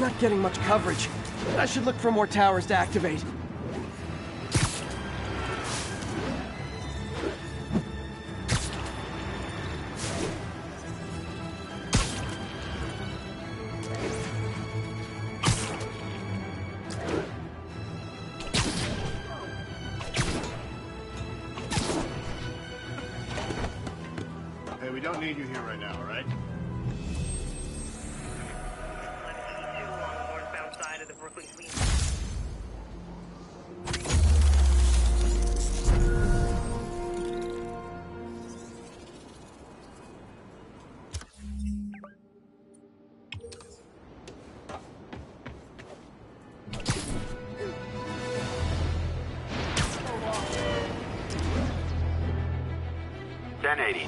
not getting much coverage. I should look for more towers to activate. Hey, we don't need you here right now, all right?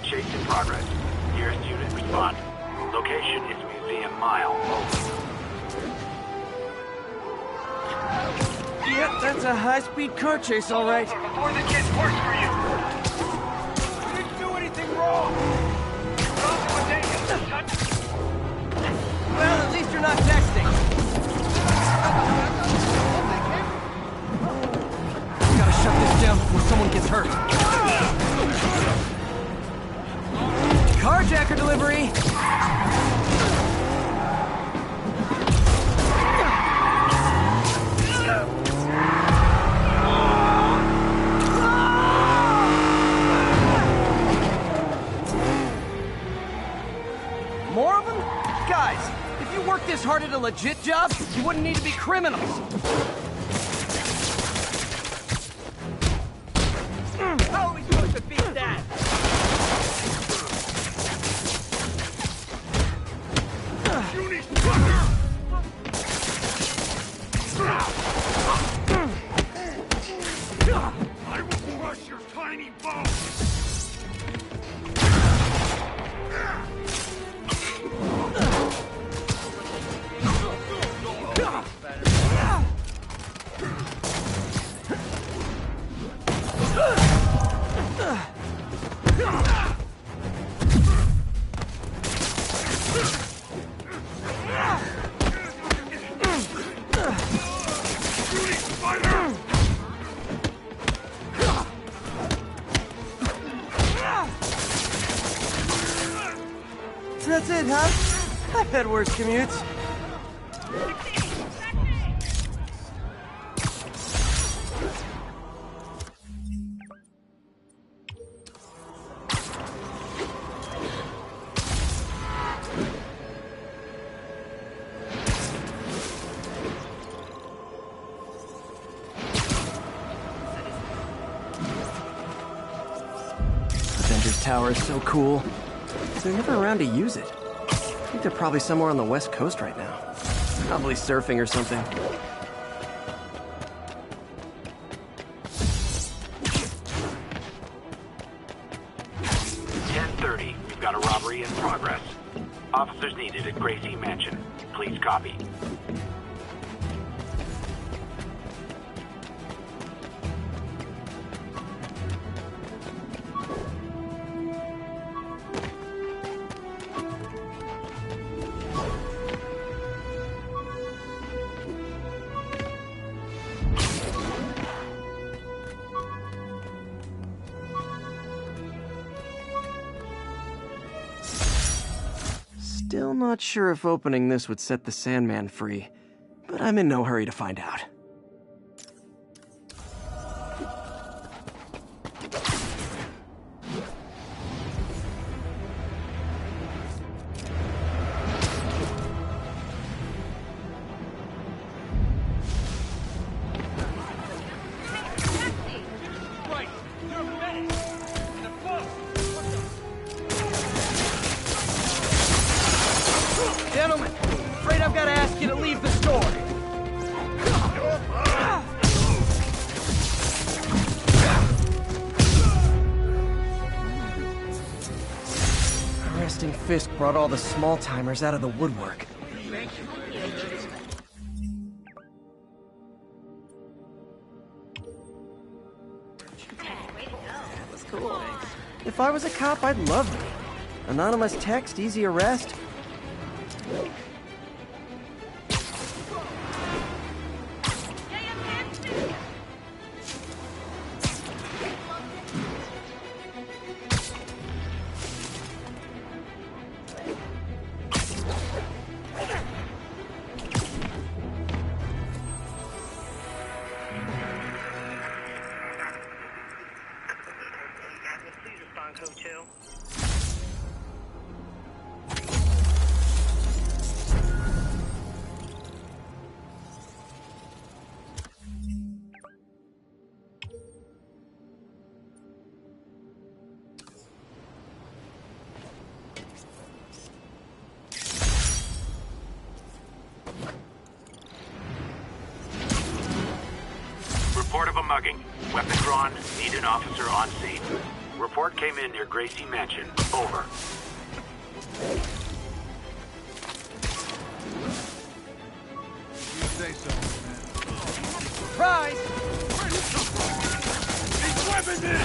Chase in progress. Nearest unit respond. Location is Museum Mile. Yep, that's a high-speed car chase, all right. Before the kid works for you. You didn't do anything wrong. Well, at least you're not texting. Gotta shut this down before someone gets hurt. Carjacker delivery! More of them? Guys, if you worked this hard at a legit job, you wouldn't need to be criminals. How are we supposed to beat that? I will crush your tiny bones! That's it, huh? I've had worse commutes. Avengers Tower is so cool. They're never around to use it. I think they're probably somewhere on the West Coast right now. Probably surfing or something. We've got a robbery in progress. Officers needed at Gracie Mansion. Please copy. Still not sure if opening this would set the Sandman free, but I'm in no hurry to find out. Gentlemen, afraid I've got to ask you to leave the store. Resting Fisk brought all the small-timers out of the woodwork. That was cool. If I was a cop, I'd love it. Anonymous text, easy arrest. who to. Report of a mugging. Weapon drawn. Need an officer on scene. Report came in near Gracie Mansion. Over. You say so, man. Surprise! These weapons in!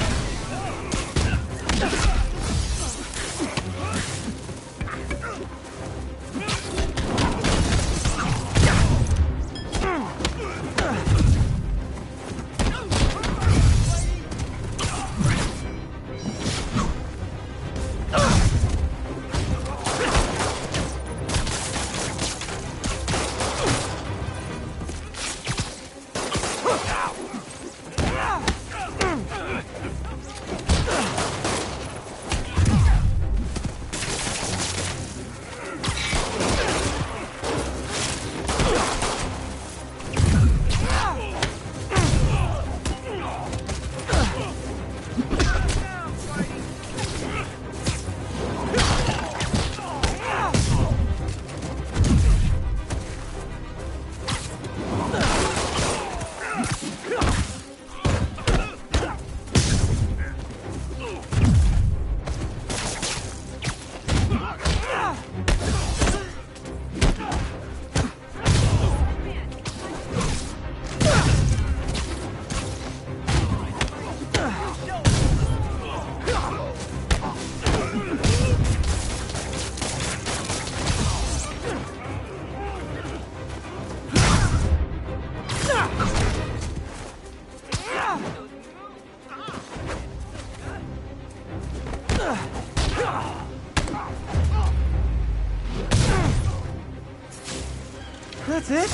That's it?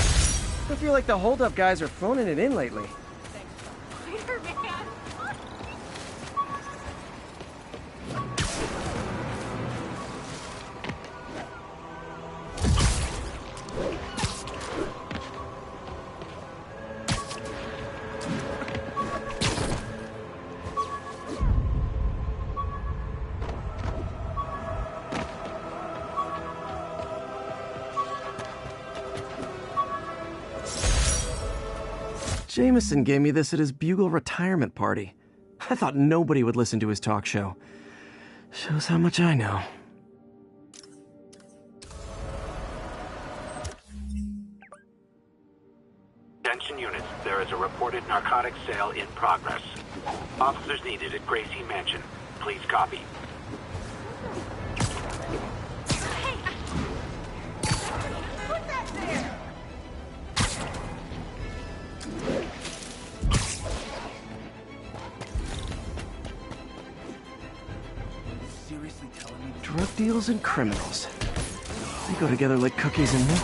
I feel like the hold-up guys are phoning it in lately. Spider-Man! Jameson gave me this at his Bugle retirement party. I thought nobody would listen to his talk show. Shows how much I know. Attention units, there is a reported narcotics sale in progress. Officers needed at Gracie Mansion. Please copy. Put that there! Seriously telling me? Drug deals and criminals. They go together like cookies and milk.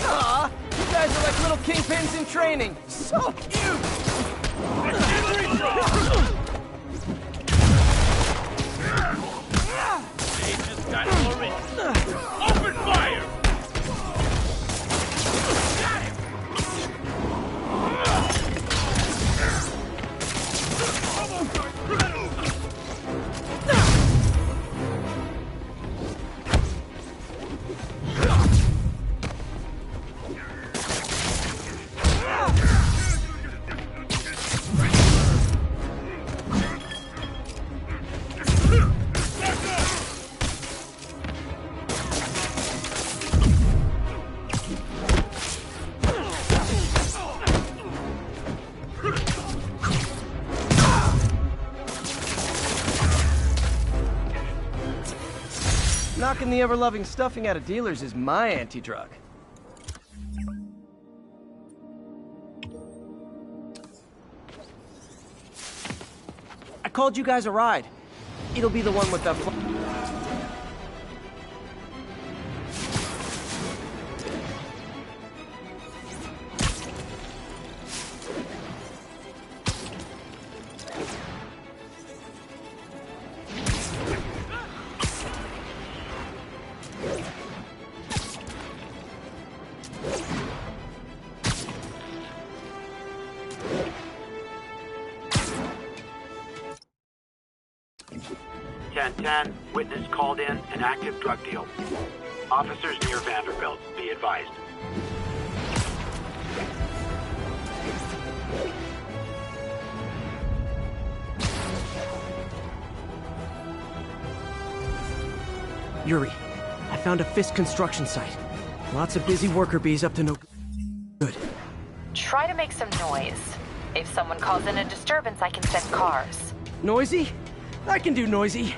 Aw, you guys are like little kingpins in training. So cute! They just got orange. Open fire! Got him! Knocking the ever-loving stuffing out of dealers is my anti-drug. I called you guys a ride. It'll be the one with the... 1010, witness called in an active drug deal. Officers near Vanderbilt, be advised. Yuri, I found a Fisk construction site. Lots of busy worker bees up to no good. Try to make some noise. If someone calls in a disturbance, I can send cars. Noisy? I can do noisy.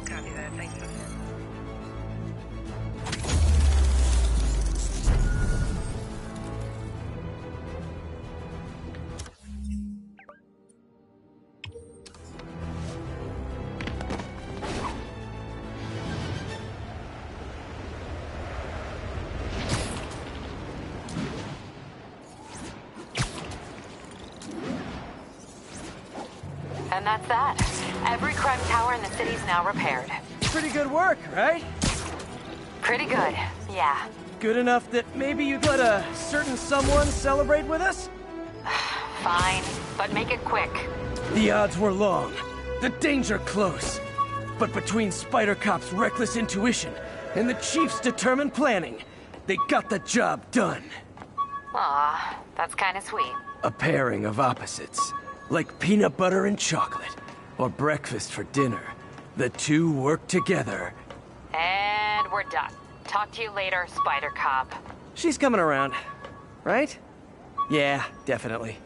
Copy that, thank you. And that's that. Every crime tower in the city's now repaired. Pretty good work, right? Pretty good, yeah. Good enough that maybe you'd let a certain someone celebrate with us? Fine, but make it quick. The odds were long, the danger close. But between Spider Cop's reckless intuition and the Chief's determined planning, they got the job done. Aw, that's kinda sweet. A pairing of opposites, like peanut butter and chocolate, or breakfast for dinner. The two work together. And we're done. Talk to you later, Spider Cop. She's coming around, right? Yeah, definitely.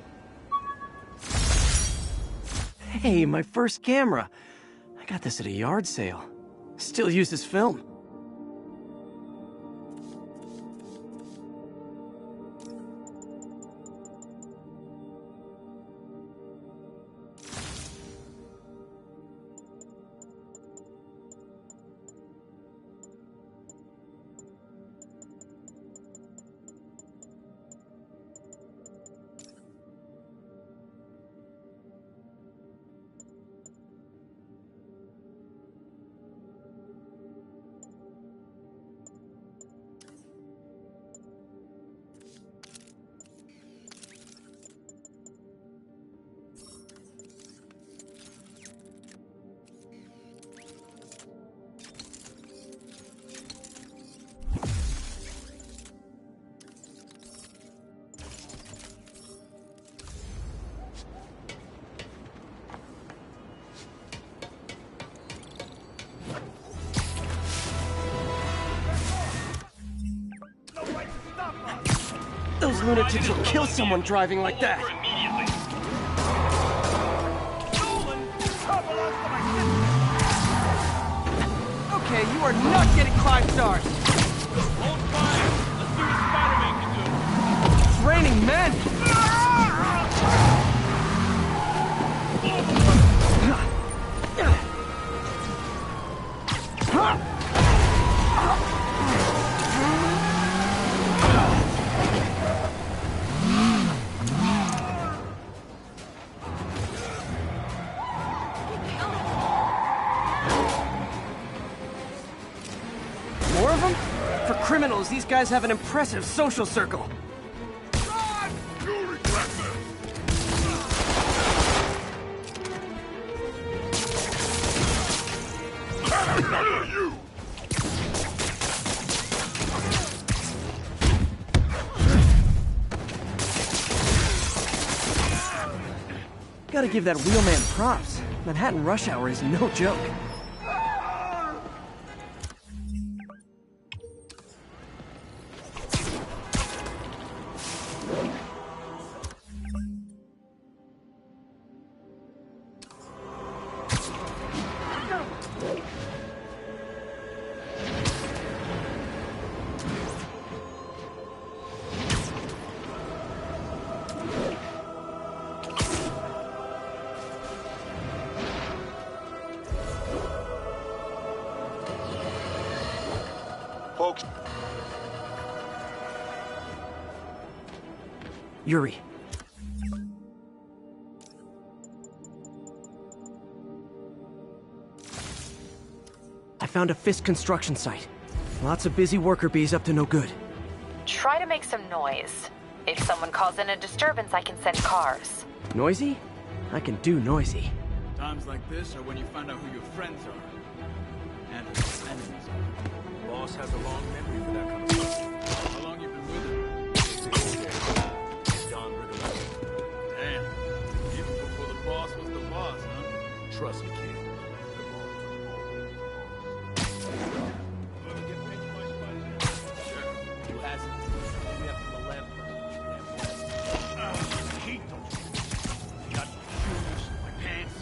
Hey, my first camera. I got this at a yard sale. Still uses film. Those lunatics will kill someone driving like that. Okay, you are not getting 5 stars. Hold fire. Let's see what Spider-Man can do. It's raining men. More of them? For criminals, these guys have an impressive social circle. Gotta give that wheelman props. Manhattan rush hour is no joke. Folks, Yuri. I found a Fisk construction site. Lots of busy worker bees up to no good. Try to make some noise. If someone calls in a disturbance, I can send cars. Noisy? I can do noisy. Times like this are when you find out who your friends are. And who your enemies are. Boss has a long memory for that kind of stuff. How long you been with him? John Riddle. Damn. Even before the boss was the boss, huh? Trust me, kid. You ever get pinched by Spiderman? Sure. Who hasn't? We have from the lamp. Heat those things. Got my shoes, my pants.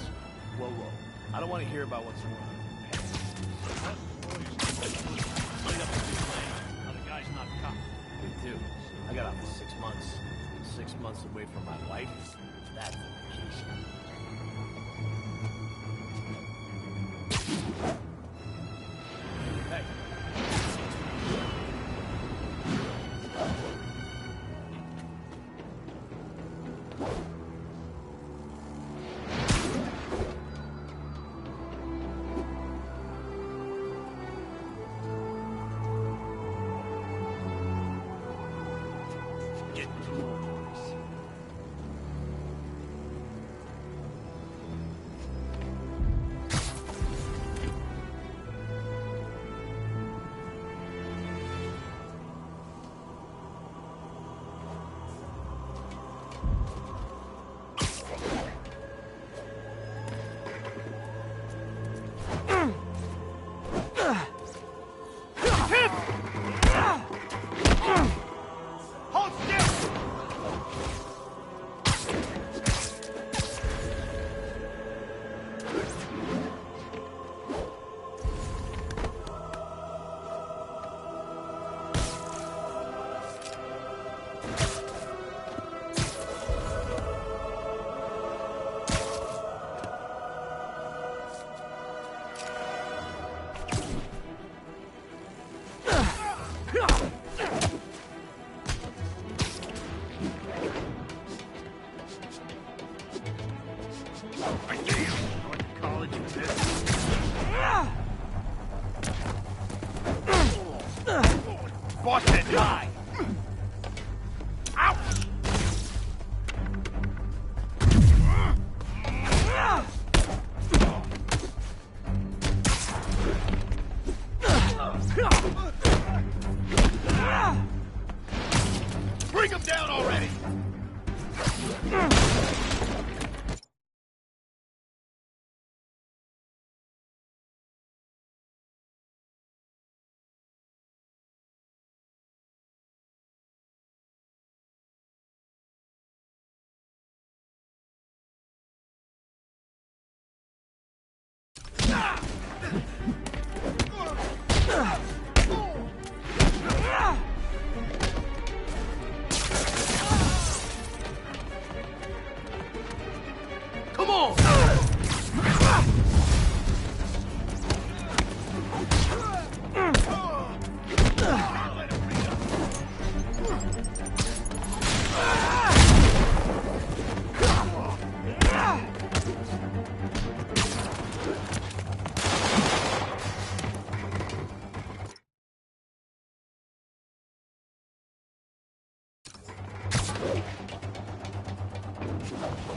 Whoa, whoa. I don't want to hear about what's wrong. Straight up to the plan. Now the guy's not cocked. Me too. I got out for 6 months. 6 months away from my wife. That's a vacation. Hey. Get to work. Hold still! College for this. Boss said die! Ow! Bring him down already! Come on!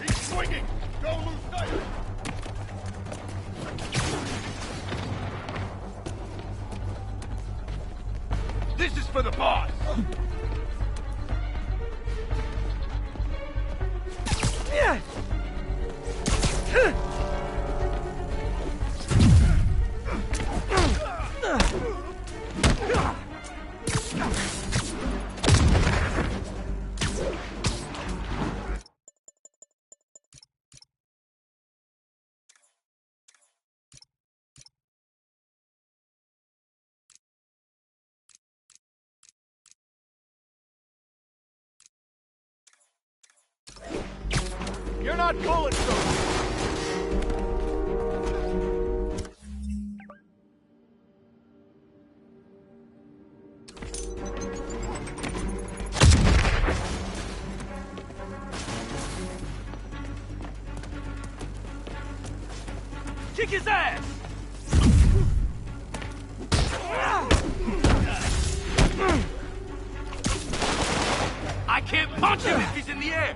Keep swinging! Don't lose sight! This is for the boss! You're not bulletproof! Kick his ass! I can't punch him if he's in the air!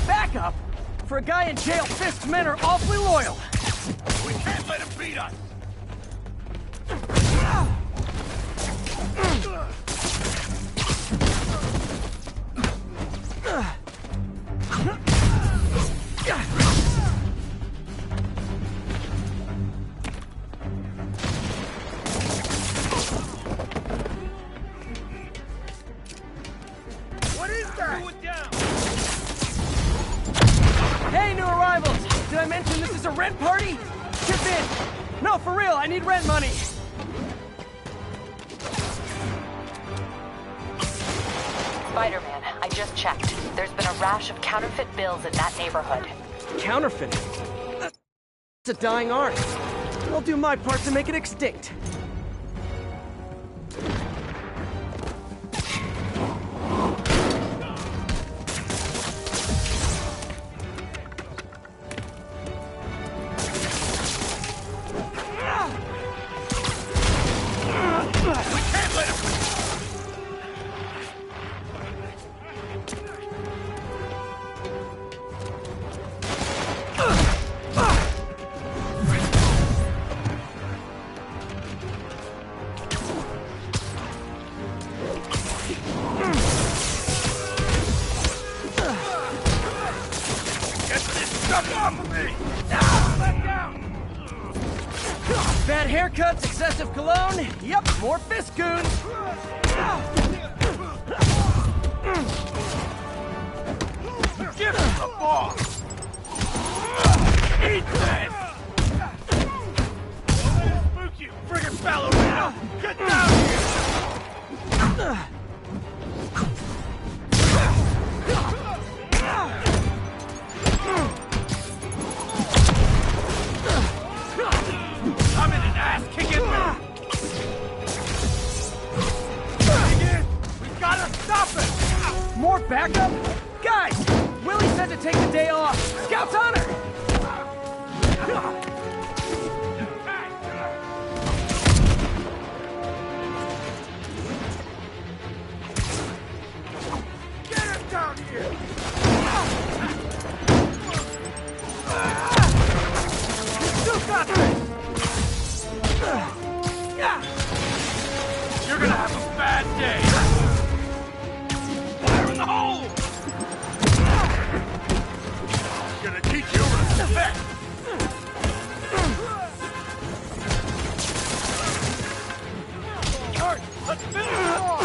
Back up? For a guy in jail, Fisk's men are awfully loyal. We can't let him beat us! What is that? Hey, new arrivals! Did I mention this is a rent party? Chip in! No, for real, I need rent money! Spider-Man, I just checked. There's been a rash of counterfeit bills in that neighborhood. Counterfeiting? It's a dying art. I'll do my part to make it extinct. Bad haircuts, excessive cologne. Yep, more Fisk goons. Give him the ball! Eat that! Spook you, friggin' ballerina! Get down here! I'm in an ass-kicking mood! We gotta stop it! More backup? Guys, Willie said to take the day off. Scout's honor! Get him down here! You got this! You're gonna have a bad day! Fire in the hole! Gonna teach you respect! Alright, let's finish it off!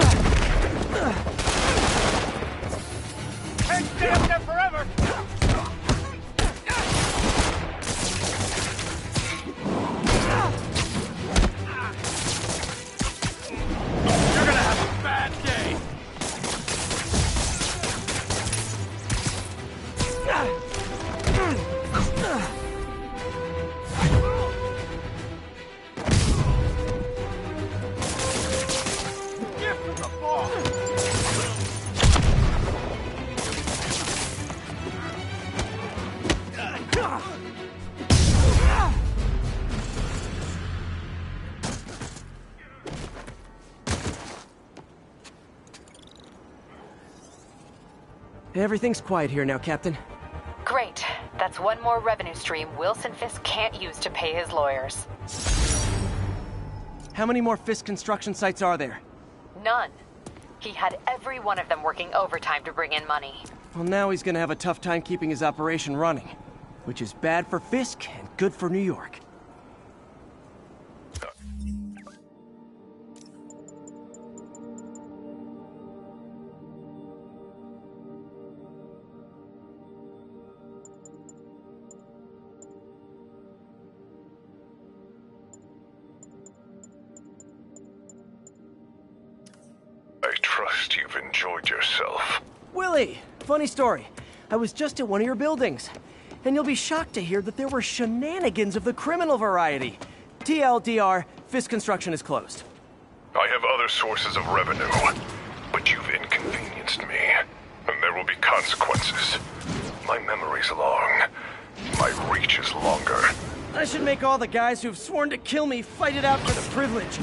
Can't stay up there forever! You're gonna have a bad day! Give him the ball! Everything's quiet here now, Captain. Great. That's one more revenue stream Wilson Fisk can't use to pay his lawyers. How many more Fisk construction sites are there? None. He had every one of them working overtime to bring in money. Well, now he's gonna have a tough time keeping his operation running. Which is bad for Fisk and good for New York. I trust you've enjoyed yourself. Willie! Funny story. I was just at one of your buildings. And you'll be shocked to hear that there were shenanigans of the criminal variety. TLDR, Fisk Construction is closed. I have other sources of revenue, but you've inconvenienced me. and there will be consequences. My memory's long. My reach is longer. I should make all the guys who've sworn to kill me fight it out for the privilege.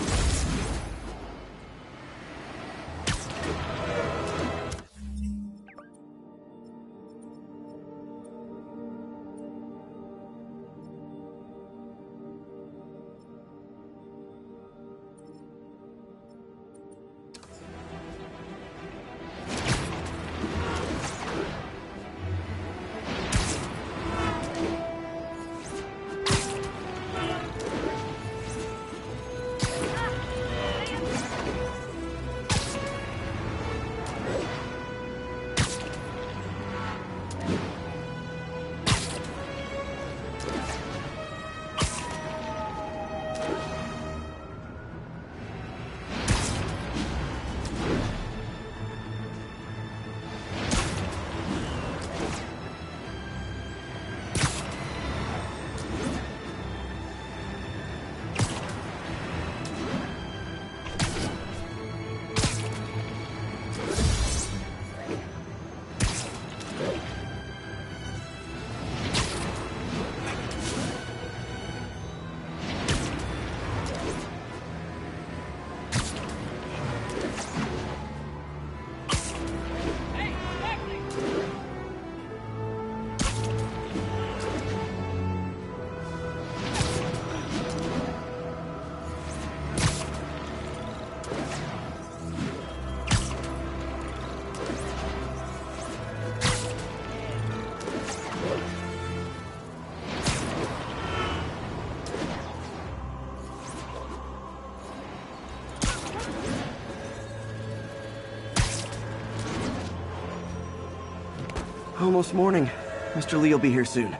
Almost morning. Mr. Lee will be here soon.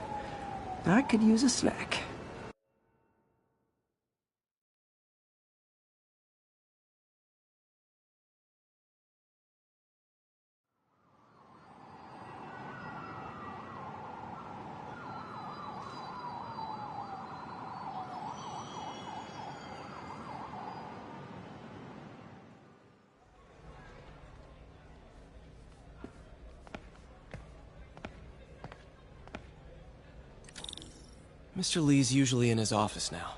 I could use a snack. Mr. Lee's usually in his office now.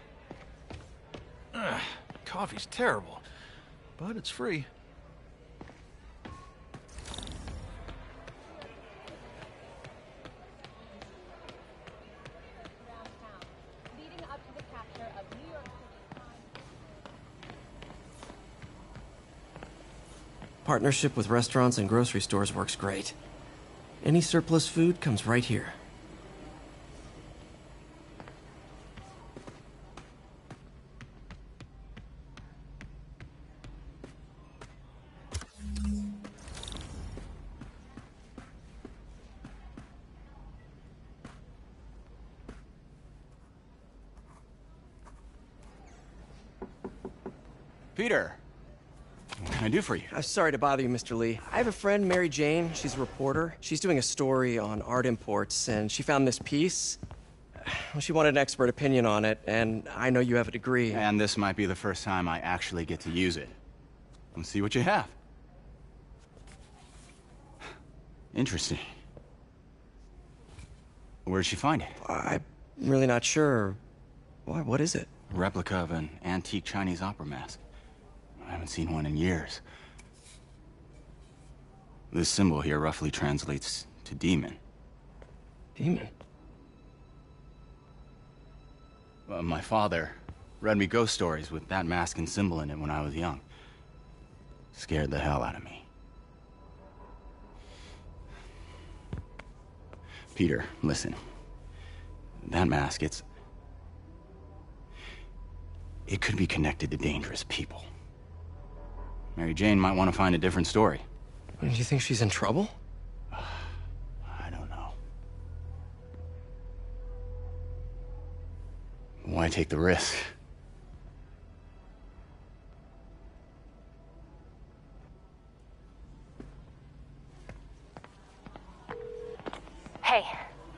Coffee's terrible, but it's free. Partnership with restaurants and grocery stores works great. Any surplus food comes right here. Peter, what can I do for you? I'm sorry to bother you, Mr. Lee. I have a friend, Mary Jane. She's a reporter. She's doing a story on art imports, and she found this piece. Well, she wanted an expert opinion on it, and I know you have a degree. And this might be the first time I actually get to use it. Let's see what you have. Interesting. Where did she find it? I'm really not sure. Why, what is it? A replica of an antique Chinese opera mask. I haven't seen one in years. This symbol here roughly translates to demon. Demon? My father read me ghost stories with that mask and symbol in it when I was young. Scared the hell out of me. Peter, listen. That mask, it could be connected to dangerous people. Mary Jane might want to find a different story. Do you think she's in trouble? I don't know. Why take the risk? Hey.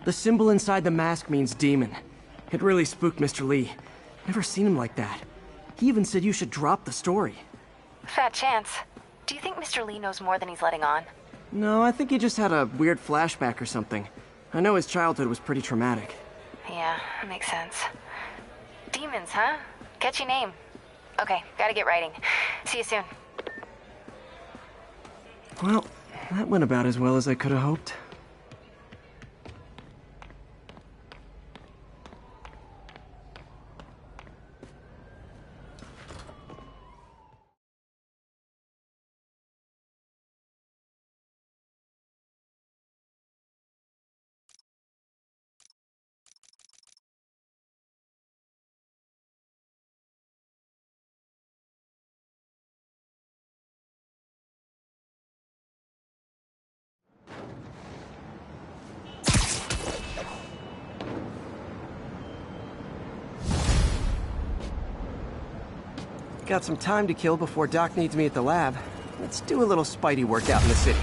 The symbol inside the mask means demon. It really spooked Mr. Lee. Never seen him like that. He even said you should drop the story. Fat chance. Do you think Mr. Lee knows more than he's letting on? No, I think he just had a weird flashback or something. I know his childhood was pretty traumatic. Yeah, that makes sense. Demons, huh? Catchy name. Okay, gotta get writing. See you soon. Well, that went about as well as I could have hoped. Got some time to kill before Doc needs me at the lab. Let's do a little Spidey workout in the city.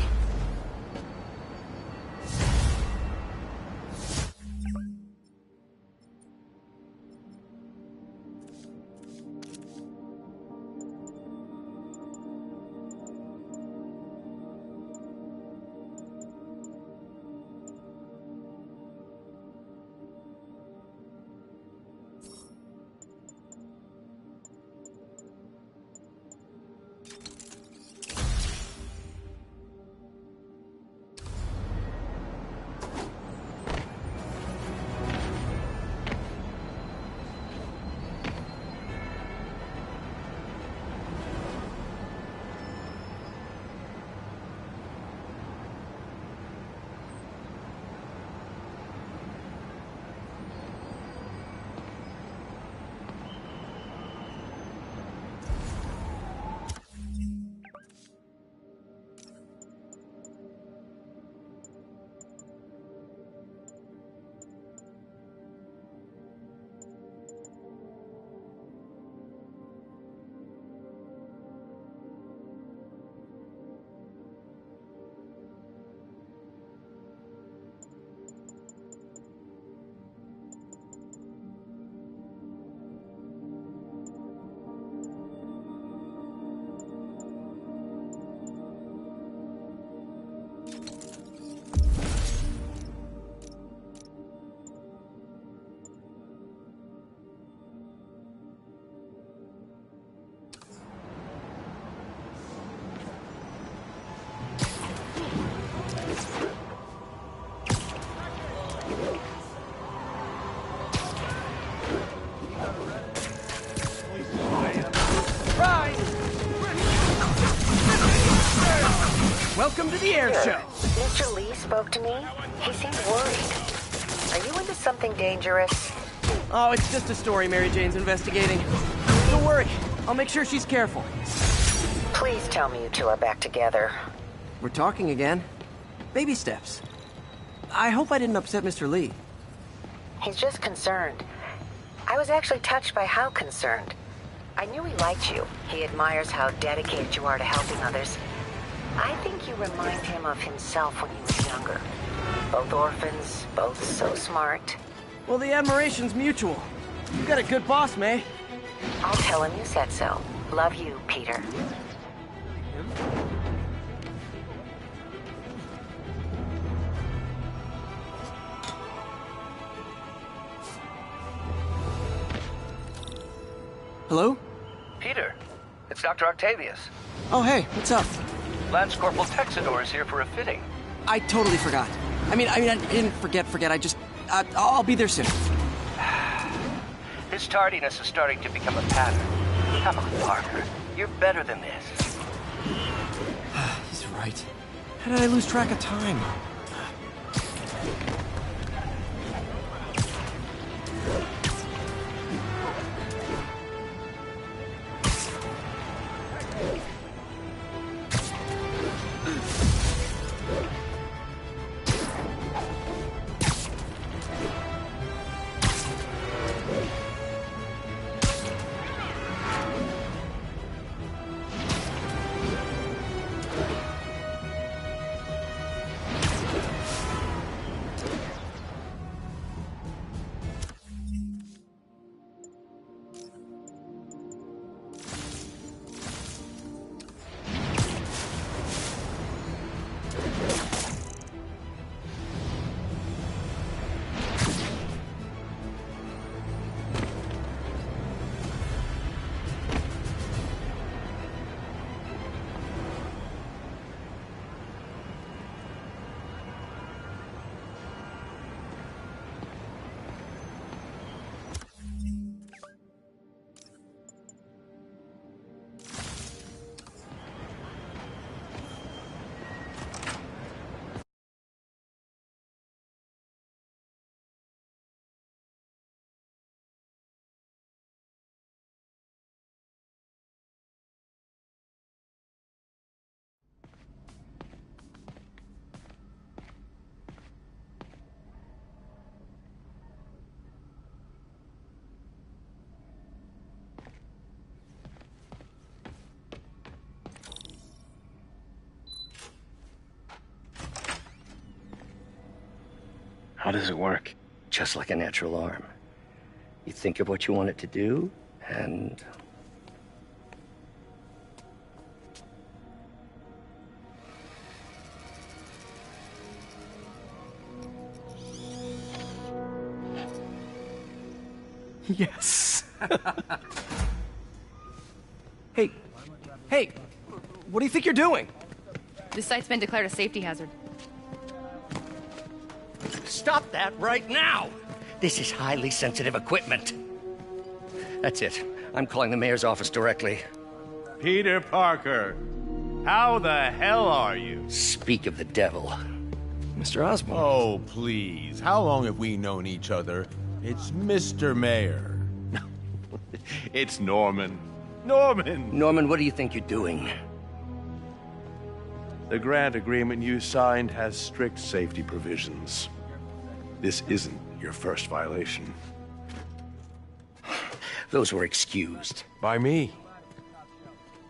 Welcome to the air show. Mr. Lee spoke to me. He seemed worried. Are you into something dangerous? Oh, it's just a story Mary Jane's investigating. Don't worry, I'll make sure she's careful. Please tell me you two are back together. We're talking again. Baby steps. I hope I didn't upset Mr. Lee. He's just concerned. I was actually touched by how concerned. I knew he liked you. He admires how dedicated you are to helping others. I think you remind him of himself when he was younger. Both orphans, both so smart. Well, the admiration's mutual. You got a good boss, May. I'll tell him you said so. Love you, Peter. Hello? Peter, it's Dr. Octavius. Oh, hey, what's up? Lance Corporal Texador is here for a fitting. I totally forgot. I didn't forget. I'll be there soon. This tardiness is starting to become a pattern. Come on, Parker. You're better than this. He's right. How did I lose track of time? How does it work? Just like a natural arm. You think of what you want it to do, and... Yes. Hey, hey, what do you think you're doing? This site's been declared a safety hazard. Stop that right now! This is highly sensitive equipment. That's it. I'm calling the mayor's office directly. Peter Parker, how the hell are you? Speak of the devil. Mr. Osborn. Oh, please. How long have we known each other? It's Mr. Mayor. It's Norman. Norman! Norman, what do you think you're doing? The grant agreement you signed has strict safety provisions. This isn't your first violation. Those were excused. By me.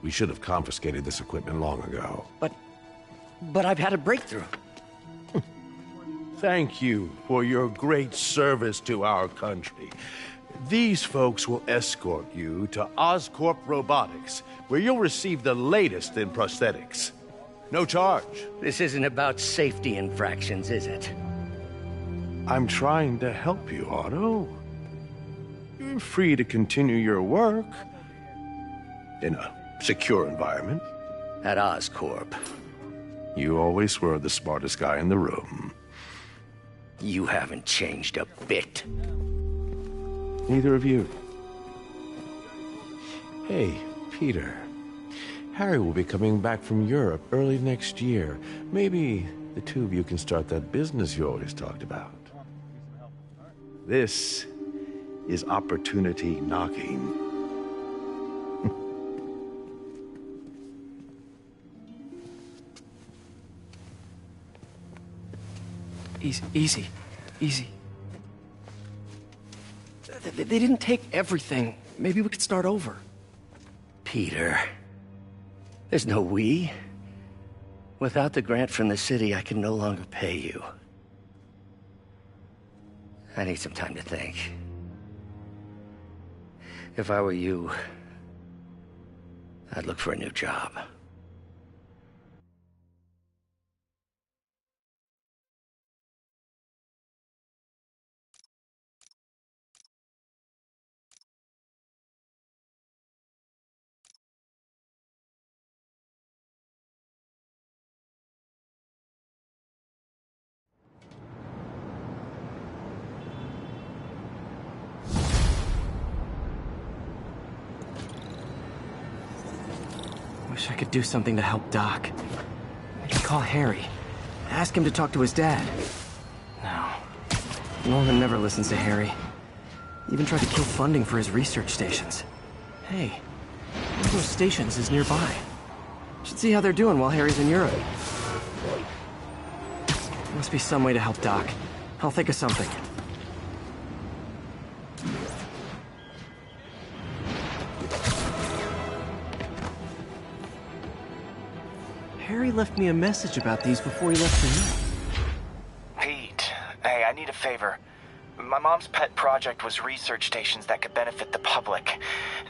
We should have confiscated this equipment long ago. But I've had a breakthrough. Thank you for your great service to our country. These folks will escort you to Oscorp Robotics, where you'll receive the latest in prosthetics. No charge. This isn't about safety infractions, is it? I'm trying to help you, Otto. You're free to continue your work in a secure environment. At Oscorp. You always were the smartest guy in the room. You haven't changed a bit. Neither of you. Hey, Peter. Harry will be coming back from Europe early next year. Maybe the two of you can start that business you always talked about. This is opportunity knocking. Easy. They didn't take everything. Maybe we could start over. Peter, there's no we. Without the grant from the city, I can no longer pay you. I need some time to think. If I were you, I'd look for a new job. Wish I could do something to help Doc. I could call Harry. Ask him to talk to his dad. No. Norman never listens to Harry. Even tried to kill funding for his research stations. Hey, one of those stations is nearby. Should see how they're doing while Harry's in Europe. Must be some way to help Doc. I'll think of something. Harry left me a message about these before he left for me. Pete, hey, I need a favor. My mom's pet project was research stations that could benefit the public.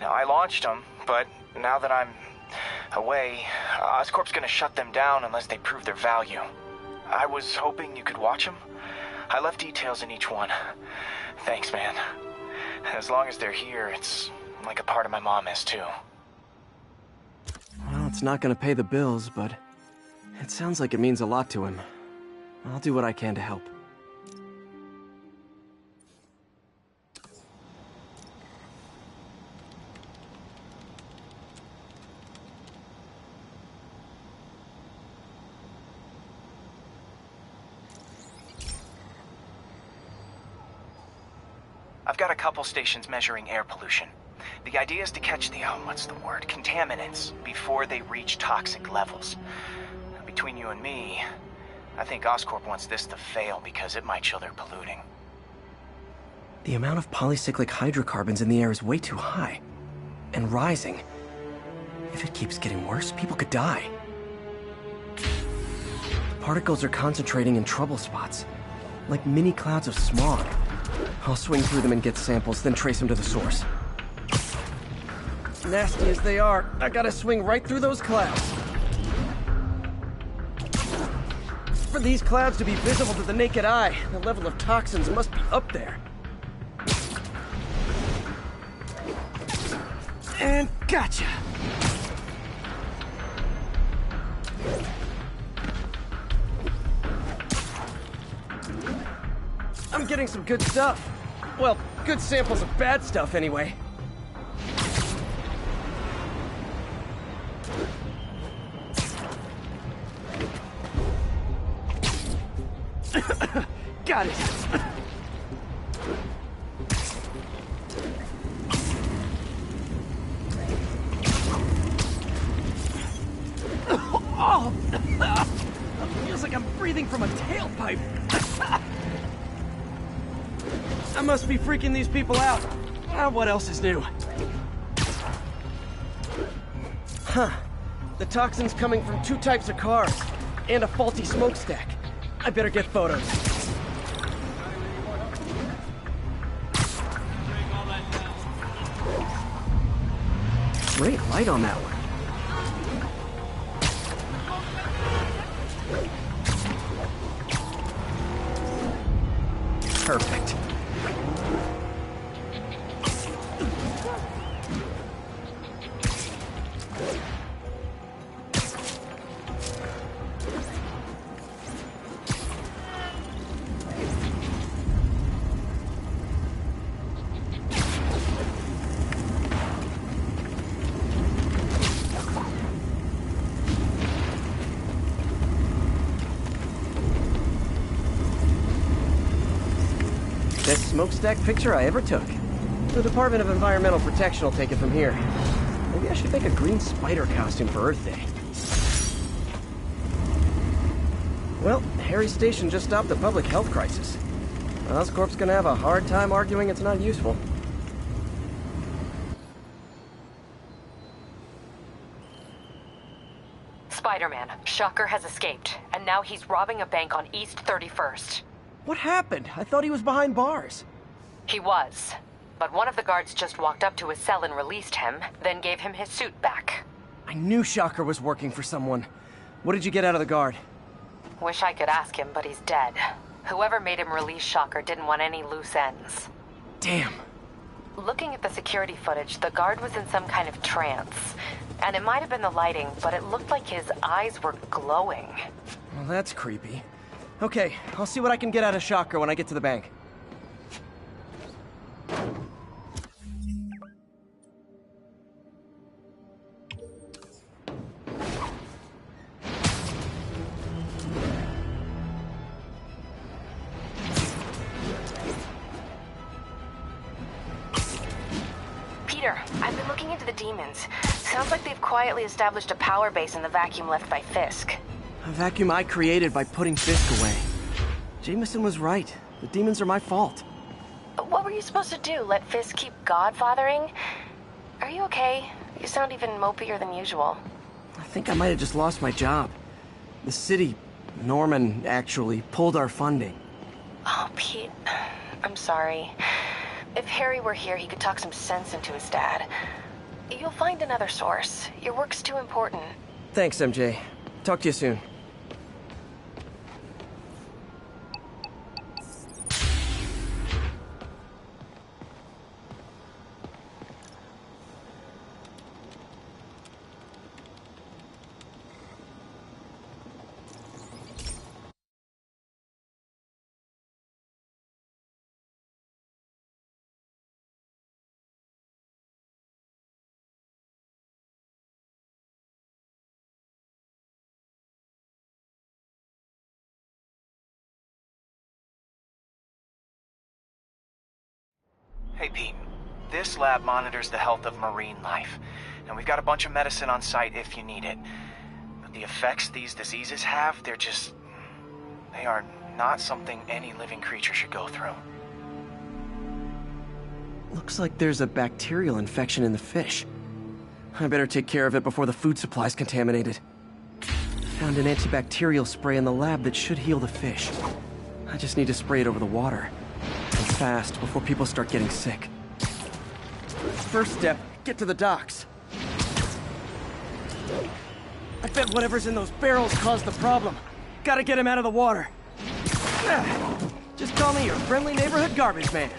Now, I launched them, but now that I'm away, Oscorp's gonna shut them down unless they prove their value. I was hoping you could watch them. I left details in each one. Thanks, man. As long as they're here, it's like a part of my mom is, too. Well, it's not gonna pay the bills, but it sounds like it means a lot to him. I'll do what I can to help. I've got a couple stations measuring air pollution. The idea is to catch the, contaminants before they reach toxic levels. Between you and me, I think Oscorp wants this to fail because it might show they're polluting. The amount of polycyclic hydrocarbons in the air is way too high. And rising. If it keeps getting worse, people could die. The particles are concentrating in trouble spots. Like mini clouds of smog. I'll swing through them and get samples, then trace them to the source. Nasty as they are, I gotta swing right through those clouds. For these clouds to be visible to the naked eye, the level of toxins must be up there. And gotcha! I'm getting some good stuff. Well, good samples of bad stuff, anyway. Got it. Oh! Feels like I'm breathing from a tailpipe. I must be freaking these people out. What else is new? Huh. The toxin's coming from 2 types of cars, and a faulty smokestack. I better get photos. Great light on that one. Perfect. Best smokestack picture I ever took. The Department of Environmental Protection will take it from here. Maybe I should make a green spider costume for Earth Day. Well, Harry's station just stopped a public health crisis. Oscorp's gonna have a hard time arguing it's not useful. Spiderman, Shocker has escaped, and now he's robbing a bank on East 31st. What happened? I thought he was behind bars. He was. But one of the guards just walked up to his cell and released him, then gave him his suit back. I knew Shocker was working for someone. What did you get out of the guard? Wish I could ask him, but he's dead. Whoever made him release Shocker didn't want any loose ends. Damn. Looking at the security footage, the guard was in some kind of trance. And it might have been the lighting, but it looked like his eyes were glowing. Well, that's creepy. Okay, I'll see what I can get out of Shocker when I get to the bank. Peter, I've been looking into the demons. Sounds like they've quietly established a power base in the vacuum left by Fisk. A vacuum I created by putting Fisk away. Jameson was right. The demons are my fault. What were you supposed to do? Let Fisk keep godfathering? Are you okay? You sound even mopier than usual. I think I might have just lost my job. The city, Norman, actually, pulled our funding. Oh, Pete. I'm sorry. If Harry were here, he could talk some sense into his dad. You'll find another source. Your work's too important. Thanks, MJ. Talk to you soon. Hey, Pete. This lab monitors the health of marine life, and we've got a bunch of medicine on site if you need it. But the effects these diseases have, they are not something any living creature should go through. Looks like there's a bacterial infection in the fish. I better take care of it before the food supply's contaminated. Found an antibacterial spray in the lab that should heal the fish. I just need to spray it over the water. And fast, before people start getting sick. First step, get to the docks. I bet whatever's in those barrels caused the problem. Gotta get him out of the water. Just call me your friendly neighborhood garbage man.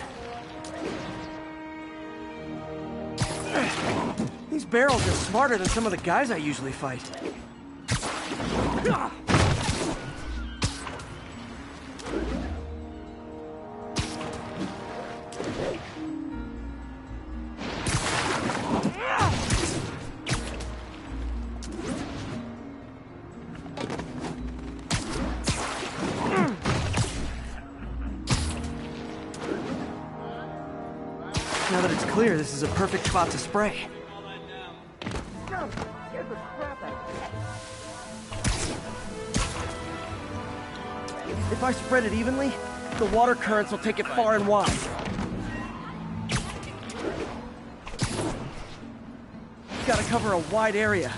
These barrels are smarter than some of the guys I usually fight. Now that it's clear, this is a perfect spot to spray. If I spread it evenly, the water currents will take it far and wide. Gotta cover a wide area.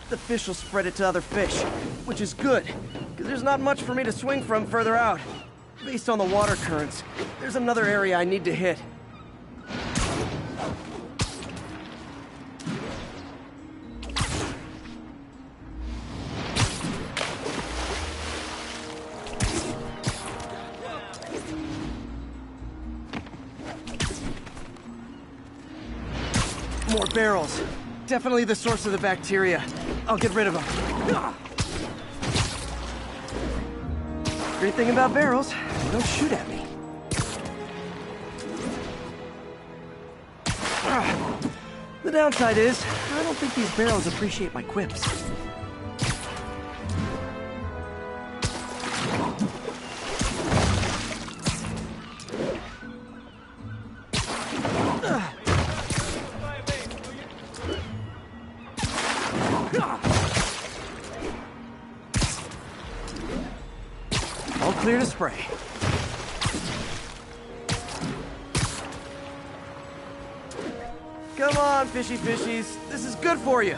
The fish will spread it to other fish, which is good, because there's not much for me to swing from further out. Based on the water currents, there's another area I need to hit. More barrels. Definitely the source of the bacteria. I'll get rid of them. Great thing about barrels, they don't shoot at me. The downside is, I don't think these barrels appreciate my quips. All clear to spray. Come on, fishy fishies. This is good for you.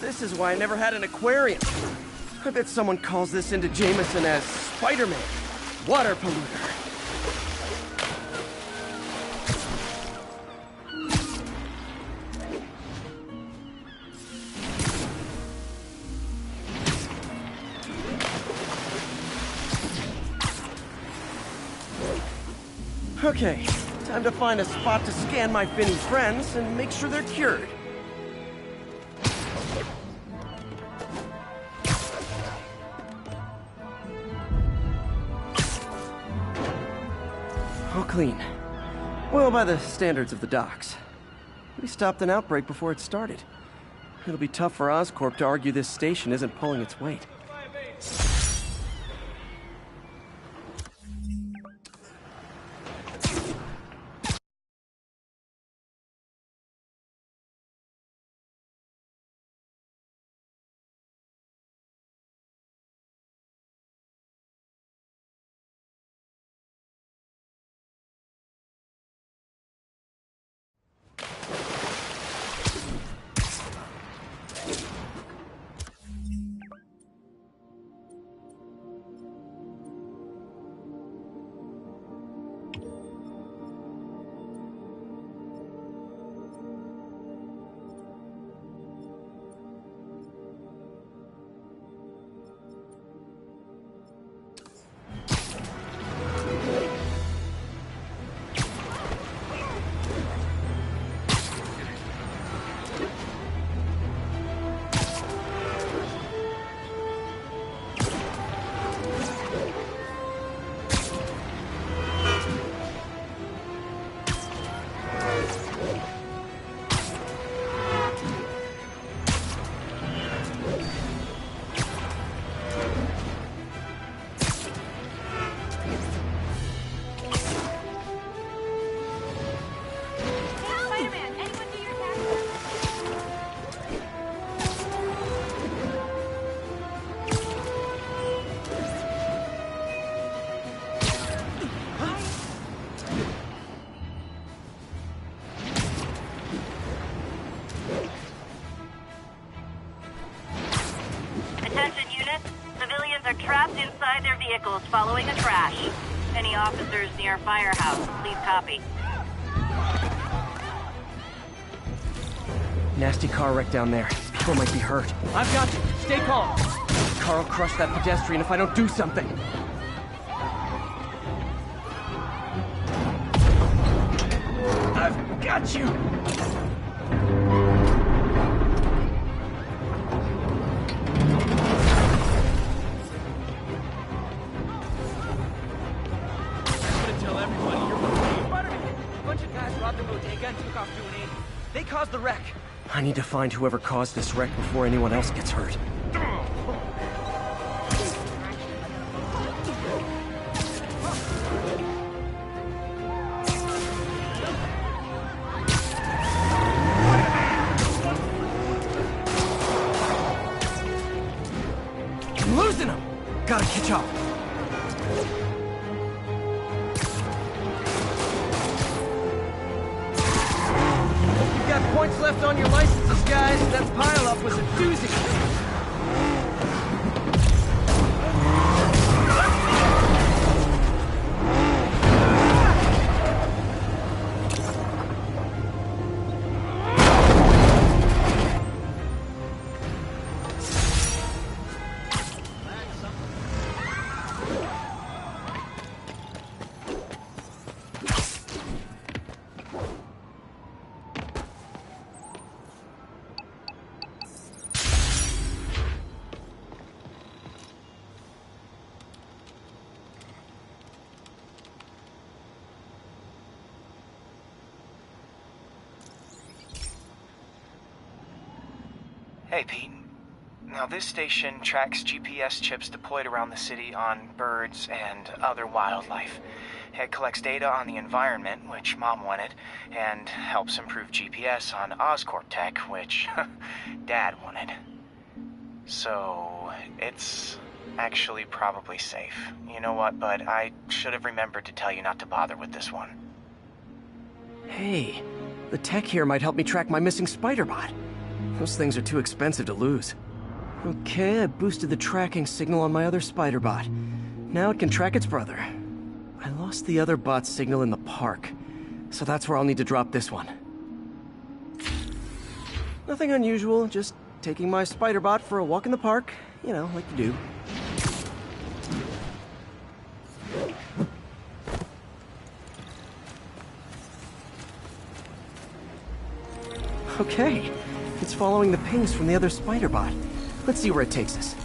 This is why I never had an aquarium. I bet someone calls this into Jameson as Spiderman, water polluter. Okay, time to find a spot to scan my finny friends and make sure they're cured. All clean. Well, by the standards of the docks. We stopped an outbreak before it started. It'll be tough for Oscorp to argue this station isn't pulling its weight. vehicles following a crash. Any officers near Firehouse, please copy. Nasty car wreck down there. People might be hurt. I've got you. Stay calm. Car will crush that pedestrian if I don't do something. I've got you. They caused the wreck. I need to find whoever caused this wreck before anyone else gets hurt. I'm losing him! Gotta catch up. Points left on your licenses, guys. That pile-up was a doozy. Hey, Pete. Now, this station tracks GPS chips deployed around the city on birds and other wildlife. It collects data on the environment, which Mom wanted, and helps improve GPS on Oscorp tech, which Dad wanted. So, it's actually probably safe. You know what, bud? I should have remembered to tell you not to bother with this one. Hey, the tech here might help me track my missing Spiderbot. Those things are too expensive to lose. Okay, I boosted the tracking signal on my other Spiderbot. Now it can track its brother. I lost the other bot's signal in the park, so that's where I'll need to drop this one. Nothing unusual, just taking my Spiderbot for a walk in the park. You know, like you do. Okay, it's following the pings from the other Spiderbot. Let's see where it takes us.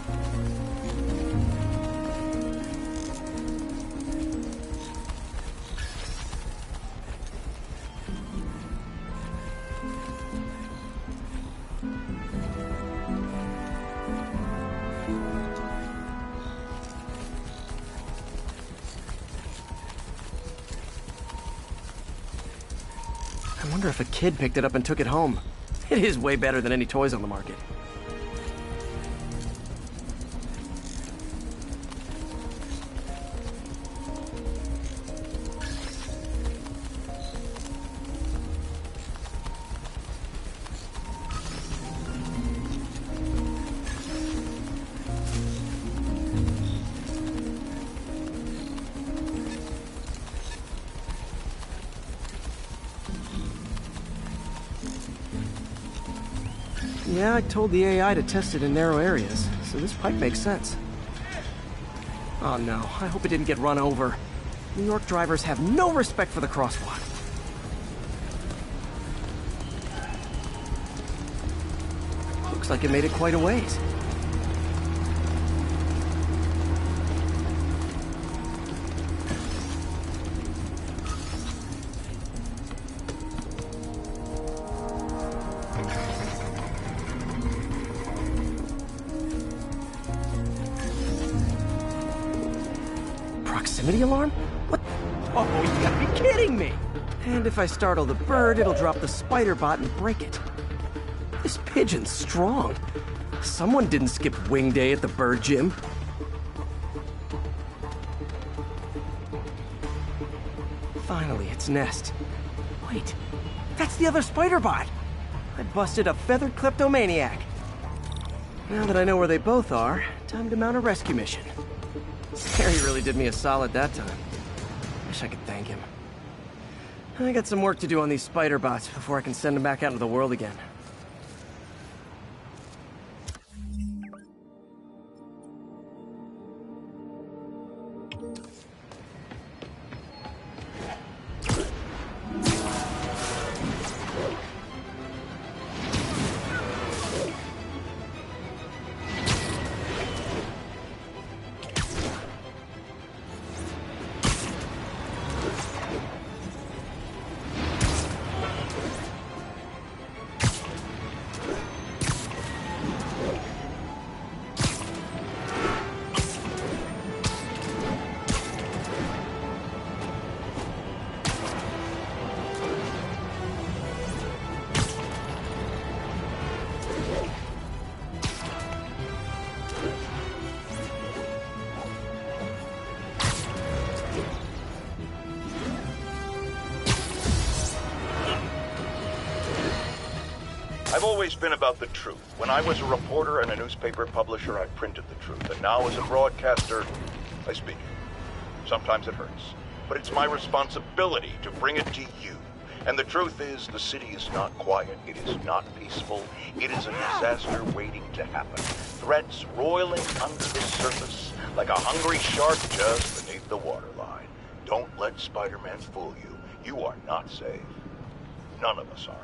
I wonder if a kid picked it up and took it home. It is way better than any toys on the market. Yeah, I told the AI to test it in narrow areas, so this pipe makes sense. Oh no, I hope it didn't get run over. New York drivers have no respect for the crosswalk. Looks like it made it quite a ways. Proximity alarm? What? Oh, you gotta be kidding me! And if I startle the bird, it'll drop the Spiderbot and break it. This pigeon's strong. Someone didn't skip wing day at the bird gym. Finally, its nest. Wait, that's the other Spiderbot! I busted a feathered kleptomaniac. Now that I know where they both are, time to mount a rescue mission. Harry really did me a solid that time. Wish I could thank him. I got some work to do on these spider bots before I can send them back out into the world again. I've always been about the truth. When I was a reporter and a newspaper publisher, I printed the truth. And now as a broadcaster, I speak it. Sometimes it hurts. But it's my responsibility to bring it to you. And the truth is, the city is not quiet. It is not peaceful. It is a disaster waiting to happen. Threats roiling under the surface like a hungry shark just beneath the waterline. Don't let Spider-Man fool you. You are not safe. None of us are.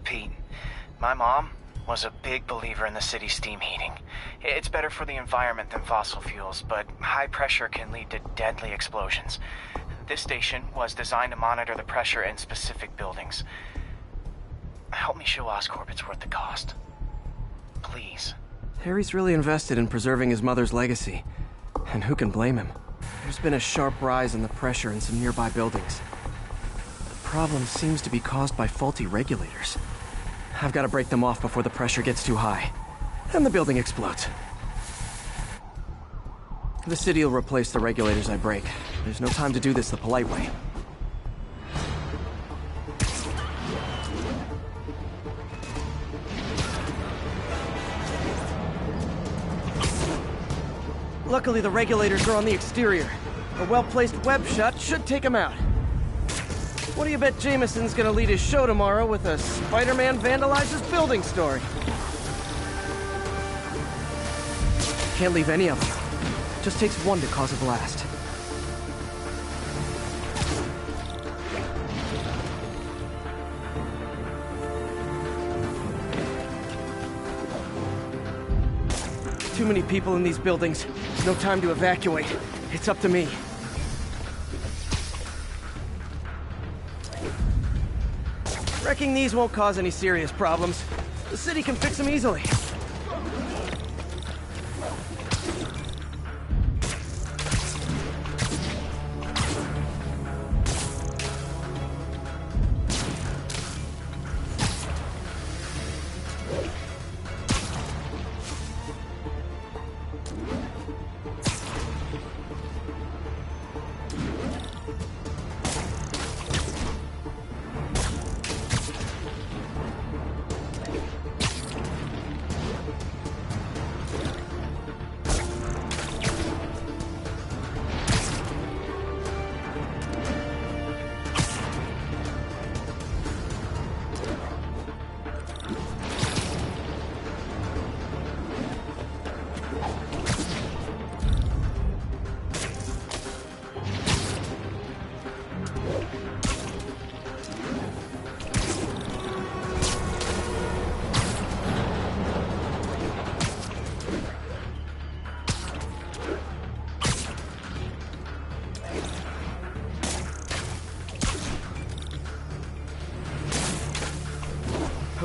Pete, my mom was a big believer in the city's steam heating. It's better for the environment than fossil fuels, but high pressure can lead to deadly explosions. This station was designed to monitor the pressure in specific buildings. Help me show Oscorp it's worth the cost. Please. Harry's really invested in preserving his mother's legacy. And who can blame him? There's been a sharp rise in the pressure in some nearby buildings. The problem seems to be caused by faulty regulators. I've got to break them off before the pressure gets too high. And the building explodes. The city will replace the regulators I break. There's no time to do this the polite way. Luckily, the regulators are on the exterior. A well-placed web shot should take them out. What do you bet Jameson's gonna lead his show tomorrow with a Spider-Man vandalizes building story? Can't leave any of them. Just takes one to cause a blast. Too many people in these buildings. No time to evacuate. It's up to me. Wrecking these won't cause any serious problems. The city can fix them easily.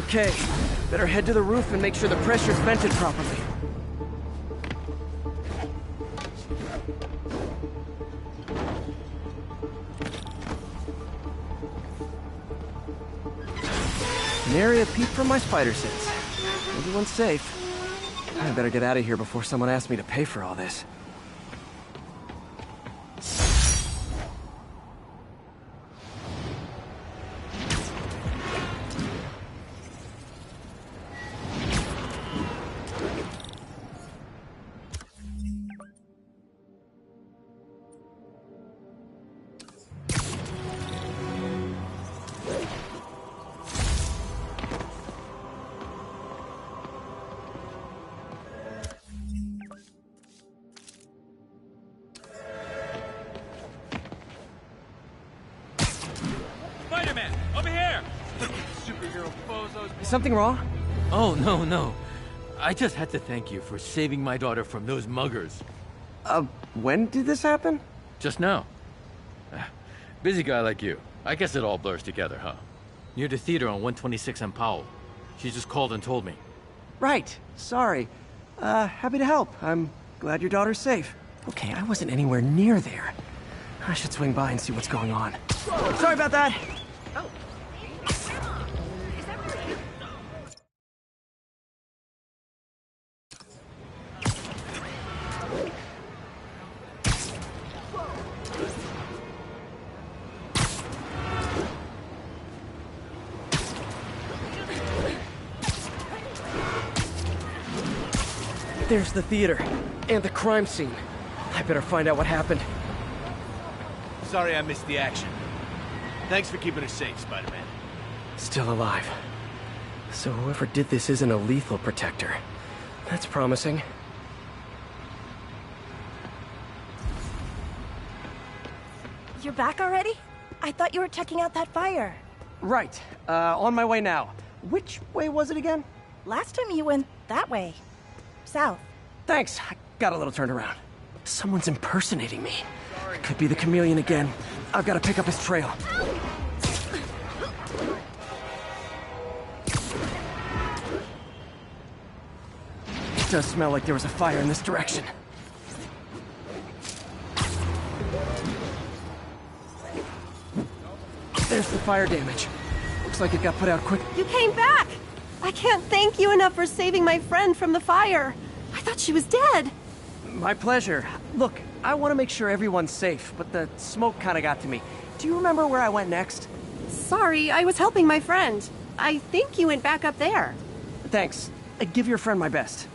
Okay, better head to the roof and make sure the pressure's vented properly. Nary a peep from my spider sense. Everyone's safe. I better get out of here before someone asks me to pay for all this. Spider-Man, over here! Superhero bozos. Is something wrong? Oh, no. I just had to thank you for saving my daughter from those muggers. When did this happen? Just now. Busy guy like you. I guess it all blurs together, huh? Near the theater on 126 and Powell. She just called and told me. Right. Sorry. Happy to help. I'm glad your daughter's safe. Okay, I wasn't anywhere near there. I should swing by and see what's going on. Sorry about that. There's the theater, and the crime scene. I better find out what happened. Sorry I missed the action. Thanks for keeping us safe, Spider-Man. Still alive. So whoever did this isn't a lethal protector. That's promising. You're back already? I thought you were checking out that fire. Right. On my way now. Which way was it again? Last time you went that way. South. Thanks. I got a little turned around. Someone's impersonating me. Could be the chameleon again. I've got to pick up his trail. It does smell like there was a fire in this direction. There's the fire damage. Looks like it got put out quick. You came back! I can't thank you enough for saving my friend from the fire. I thought she was dead. My pleasure. Look, I want to make sure everyone's safe, but the smoke kind of got to me. Do you remember where I went next? Sorry, I was helping my friend. I think you went back up there. Thanks. Give your friend my best.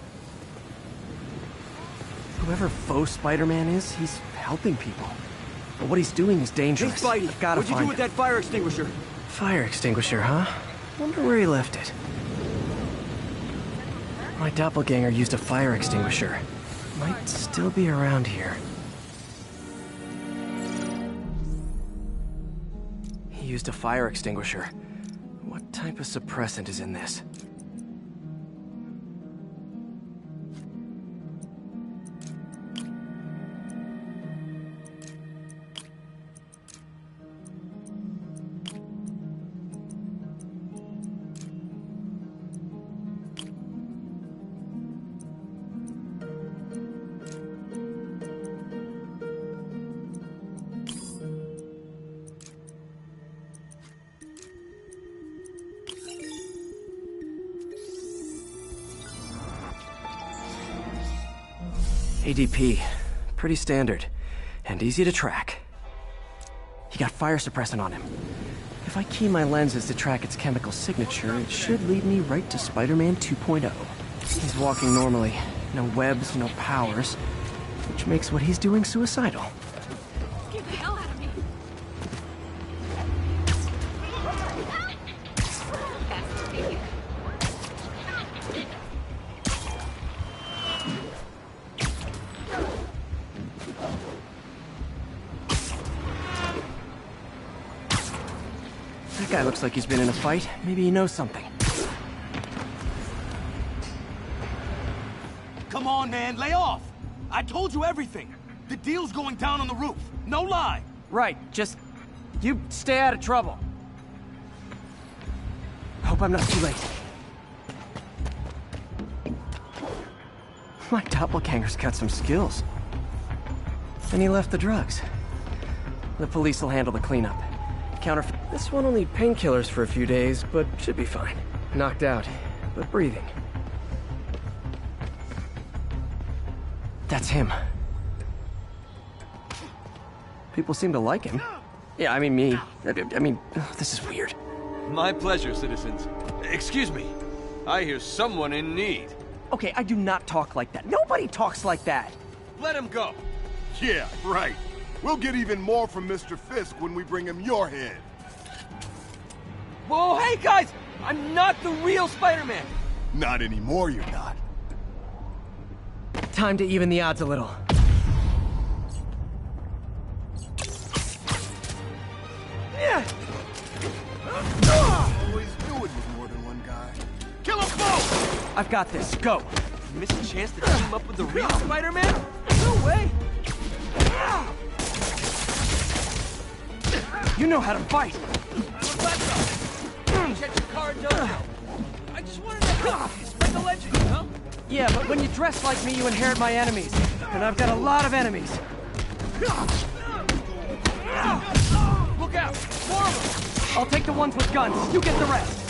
Whoever faux Spider-Man is, he's helping people. But what he's doing is dangerous. Hey, Spidey, I've gotta what'd you find do with him. that fire extinguisher? Fire extinguisher, huh? Wonder where he left it. My doppelganger used a fire extinguisher. Might still be around here. He used a fire extinguisher. What type of suppressant is in this? ADP. Pretty standard. And easy to track. He got fire suppressant on him. If I key my lenses to track its chemical signature, it should lead me right to Spider-Man 2.0. He's walking normally. No webs, no powers. Which makes what he's doing suicidal. Get the hell out of me! That guy looks like he's been in a fight. Maybe he knows something. Come on, man, lay off! I told you everything. The deal's going down on the roof. No lie. Right, just... you stay out of trouble. Hope I'm not too late. My doppelganger's got some skills. And he left the drugs. The police will handle the cleanup. Counterfeit. This one will need painkillers for a few days, but should be fine. Knocked out, but breathing. That's him. People seem to like him. Yeah, I mean me. I mean, this is weird. My pleasure, citizens. Excuse me. I hear someone in need. Okay, I do not talk like that. Nobody talks like that. Let him go. Yeah, right. We'll get even more from Mr. Fisk when we bring him your head. Whoa, hey guys! I'm not the real Spider-Man! Not anymore, you're not. Time to even the odds a little. Always do it with more than one guy. Kill them both! I've got this. Go. You miss a chance to team up with the real Spider-Man? No way! You know how to fight. Check your card, dojo. I just wanted to spread the legend, you know? Yeah, but when you dress like me, you inherit my enemies. And I've got a lot of enemies. Look out! More of them! I'll take the ones with guns. You get the rest.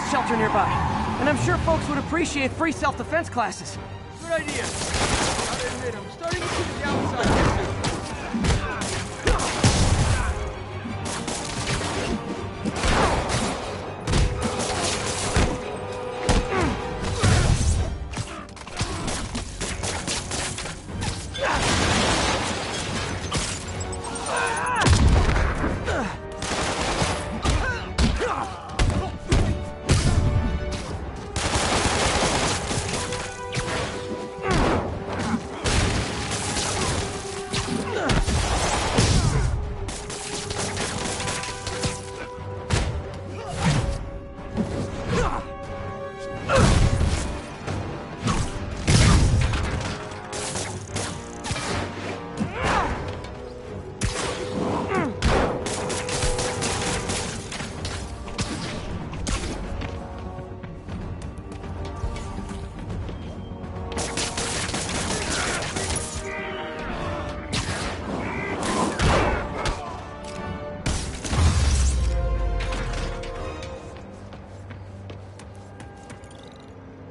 Shelter nearby, and I'm sure folks would appreciate free self-defense classes. Good idea. I'll admit, I'm starting to see the downside here, too.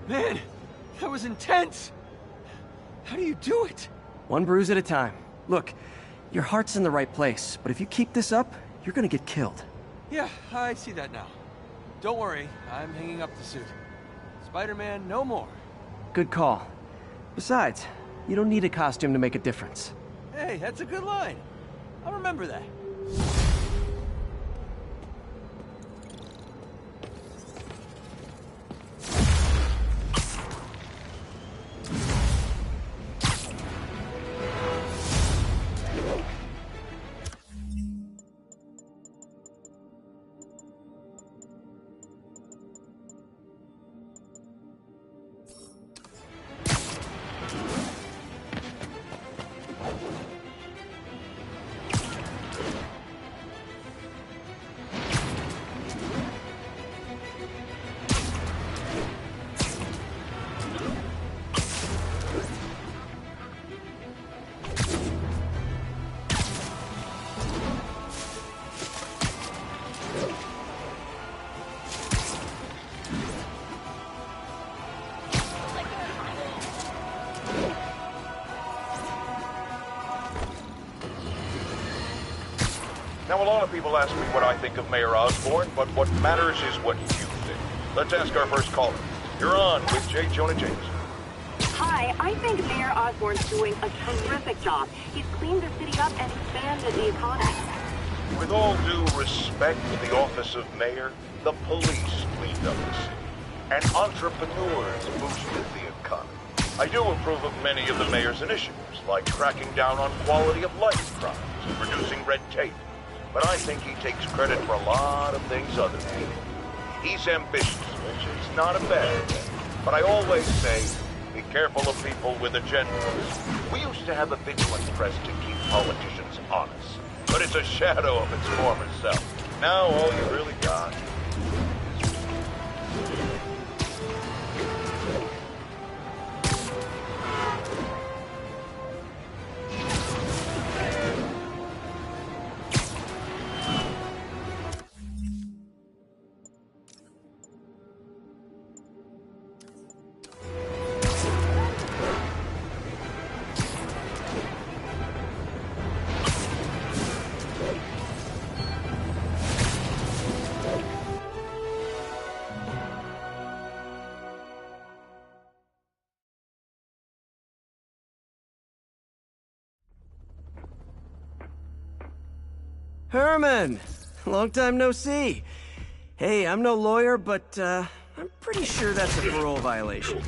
Man, that was intense! How do you do it? One bruise at a time. Look, your heart's in the right place, but if you keep this up, you're gonna get killed. Yeah, I see that now. Don't worry, I'm hanging up the suit. Spider-Man, no more. Good call. Besides, you don't need a costume to make a difference. Hey, that's a good line. I'll remember that. Now, a lot of people ask me what I think of Mayor Osborn, but what matters is what you think. Let's ask our first caller. You're on with J. Jonah Jameson. Hi, I think Mayor Osborn's doing a terrific job. He's cleaned the city up and expanded the economy. With all due respect to the office of mayor, the police cleaned up the city, and entrepreneurs boosted the economy. I do approve of many of the mayor's initiatives, like cracking down on quality of life crimes and reducing red tape. But I think he takes credit for a lot of things others do. He's ambitious, which is not a bad thing. But I always say, be careful of people with agendas. We used to have a vigilant press to keep politicians honest, but it's a shadow of its former self. Now all you really got is... Herman! Long time no see. Hey, I'm no lawyer, but, I'm pretty sure that's a parole violation.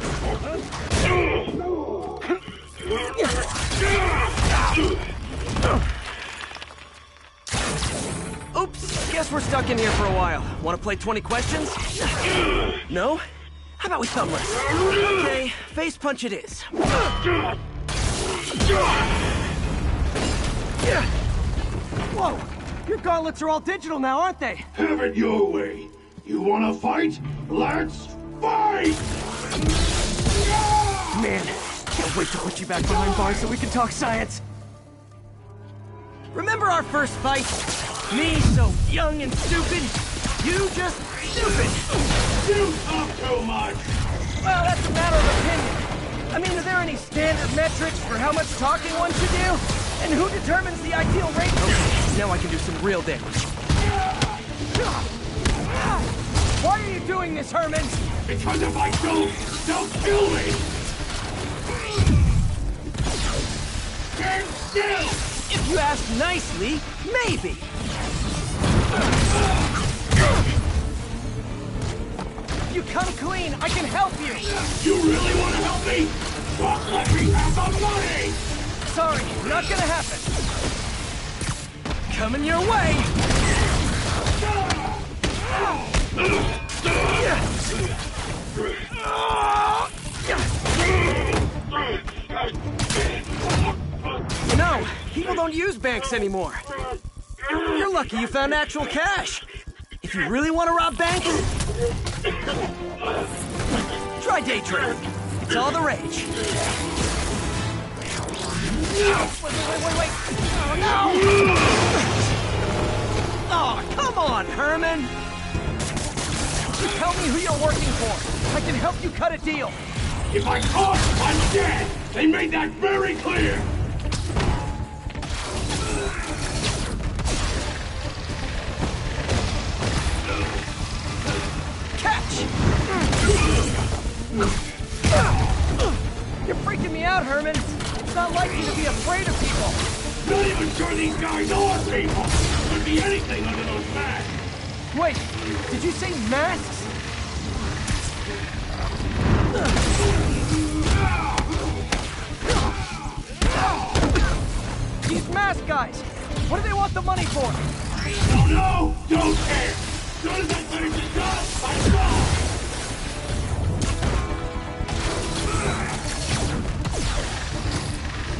Oops, guess we're stuck in here for a while. Want to play 20 questions? No? How about we thumbless? Okay, face punch it is. Whoa! Your gauntlets are all digital now, aren't they? Have it your way. You wanna fight? Let's fight! Man, can't wait to put you back behind bars so we can talk science. Remember our first fight? Me so young and stupid, you just stupid. You talk too much. Well, that's a matter of opinion. I mean, are there any standard metrics for how much talking one should do? And who determines the ideal rate? Okay, now I can do some real damage. Why are you doing this, Herman? Because if I don't, they'll kill me! Stand still! If you ask nicely, maybe. If you come clean, I can help you! You really want to help me? Fuck, let me have the money! Sorry, not gonna happen. Coming your way! You know, people don't use banks anymore. You're lucky you found actual cash. If you really want to rob banks, try day trading. It's all the rage. Wait. Oh, no! Oh, come on, Herman! You tell me who you're working for. I can help you cut a deal. If I talk, I'm dead! They made that very clear! Catch! You're freaking me out, Herman. It's not like you to be afraid of people. Not even sure these guys are people. Could be anything under those masks. Wait, did you say masks? These mask guys, what do they want the money for? Don't know, don't care. As soon as I finish the job, I go.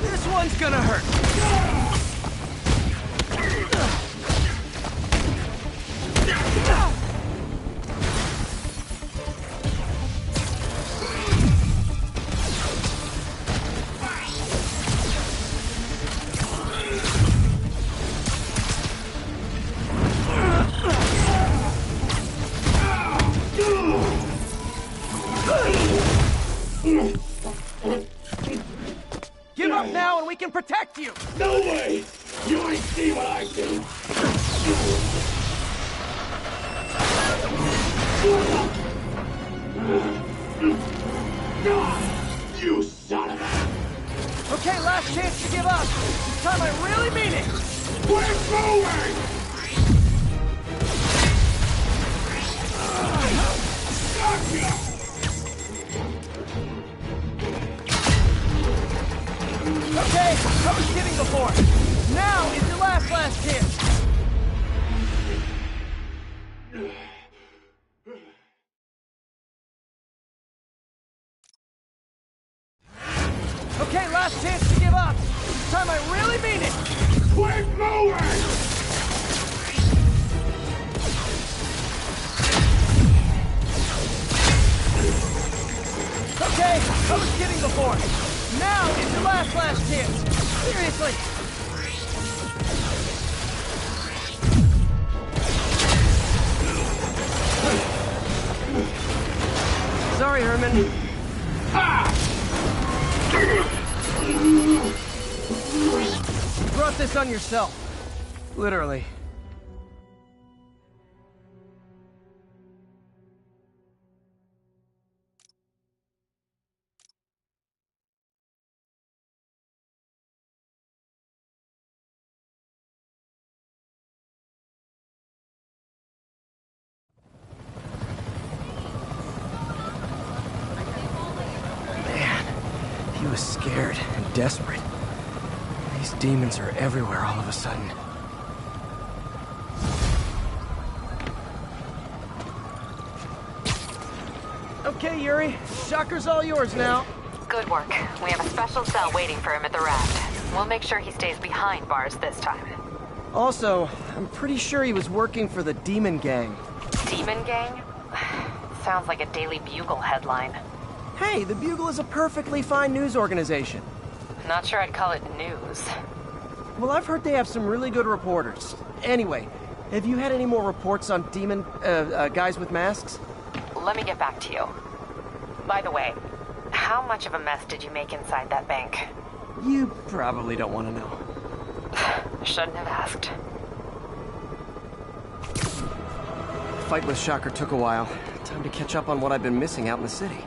This one's gonna hurt. Give up now and we can protect you! No way! You ain't see what I do! last chance to give up. This time I really mean it. We're going! Gotcha! Okay, I was kidding before. Now is your last chance. Okay, last chance to give up. This time I really mean it. We're going! Okay, I was kidding before. Now is your last chance. Seriously. Sorry, Herman. You brought this on yourself. Literally. He was scared and desperate. These demons are everywhere all of a sudden. Okay, Yuri. Shocker's all yours now. Good work. We have a special cell waiting for him at the raft. We'll make sure he stays behind bars this time. Also, I'm pretty sure he was working for the Demon Gang. Demon Gang? Sounds like a Daily Bugle headline. Hey, the Bugle is a perfectly fine news organization. Not sure I'd call it news. Well, I've heard they have some really good reporters. Anyway, have you had any more reports on demon, guys with masks? Let me get back to you. By the way, how much of a mess did you make inside that bank? You probably don't want to know. Shouldn't have asked. The fight with Shocker took a while. Time to catch up on what I've been missing out in the city.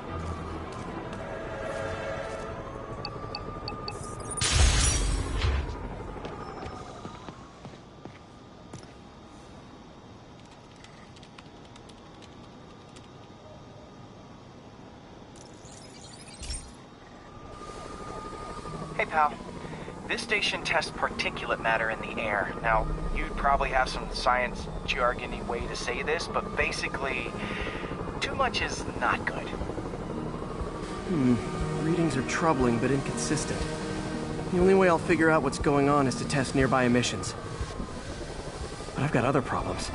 Hey, pal. This station tests particulate matter in the air. Now, you'd probably have some science jargony way to say this, but basically, too much is not good. Readings are troubling but inconsistent. The only way I'll figure out what's going on is to test nearby emissions. But I've got other problems.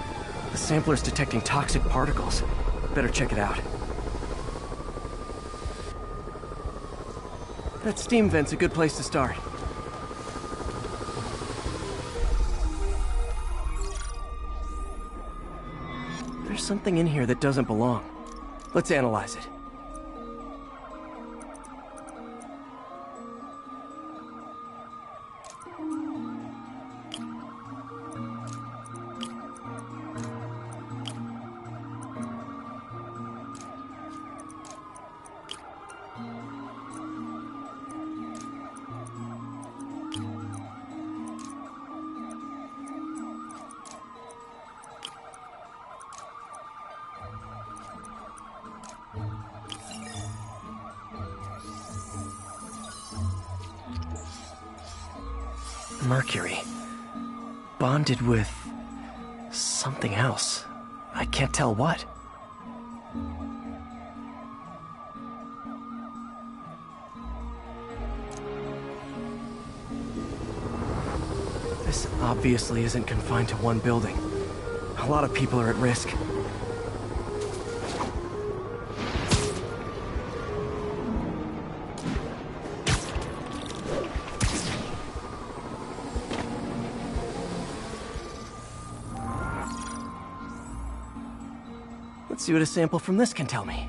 The sampler's detecting toxic particles. Better check it out. That steam vent's a good place to start. There's something in here that doesn't belong. Let's analyze it. Mercury. Bonded with something else. I can't tell what. This obviously isn't confined to one building. A lot of people are at risk. Let's see what a sample from this can tell me.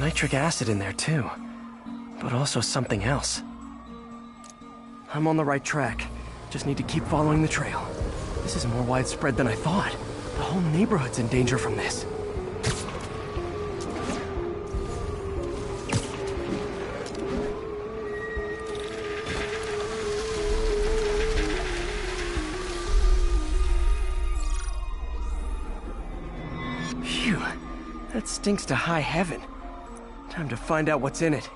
nitric acid in there too, but also something else. I'm on the right track. Just need to keep following the trail. This is more widespread than I thought. The whole neighborhood's in danger from this. Phew, that stinks to high heaven. Time to find out what's in it.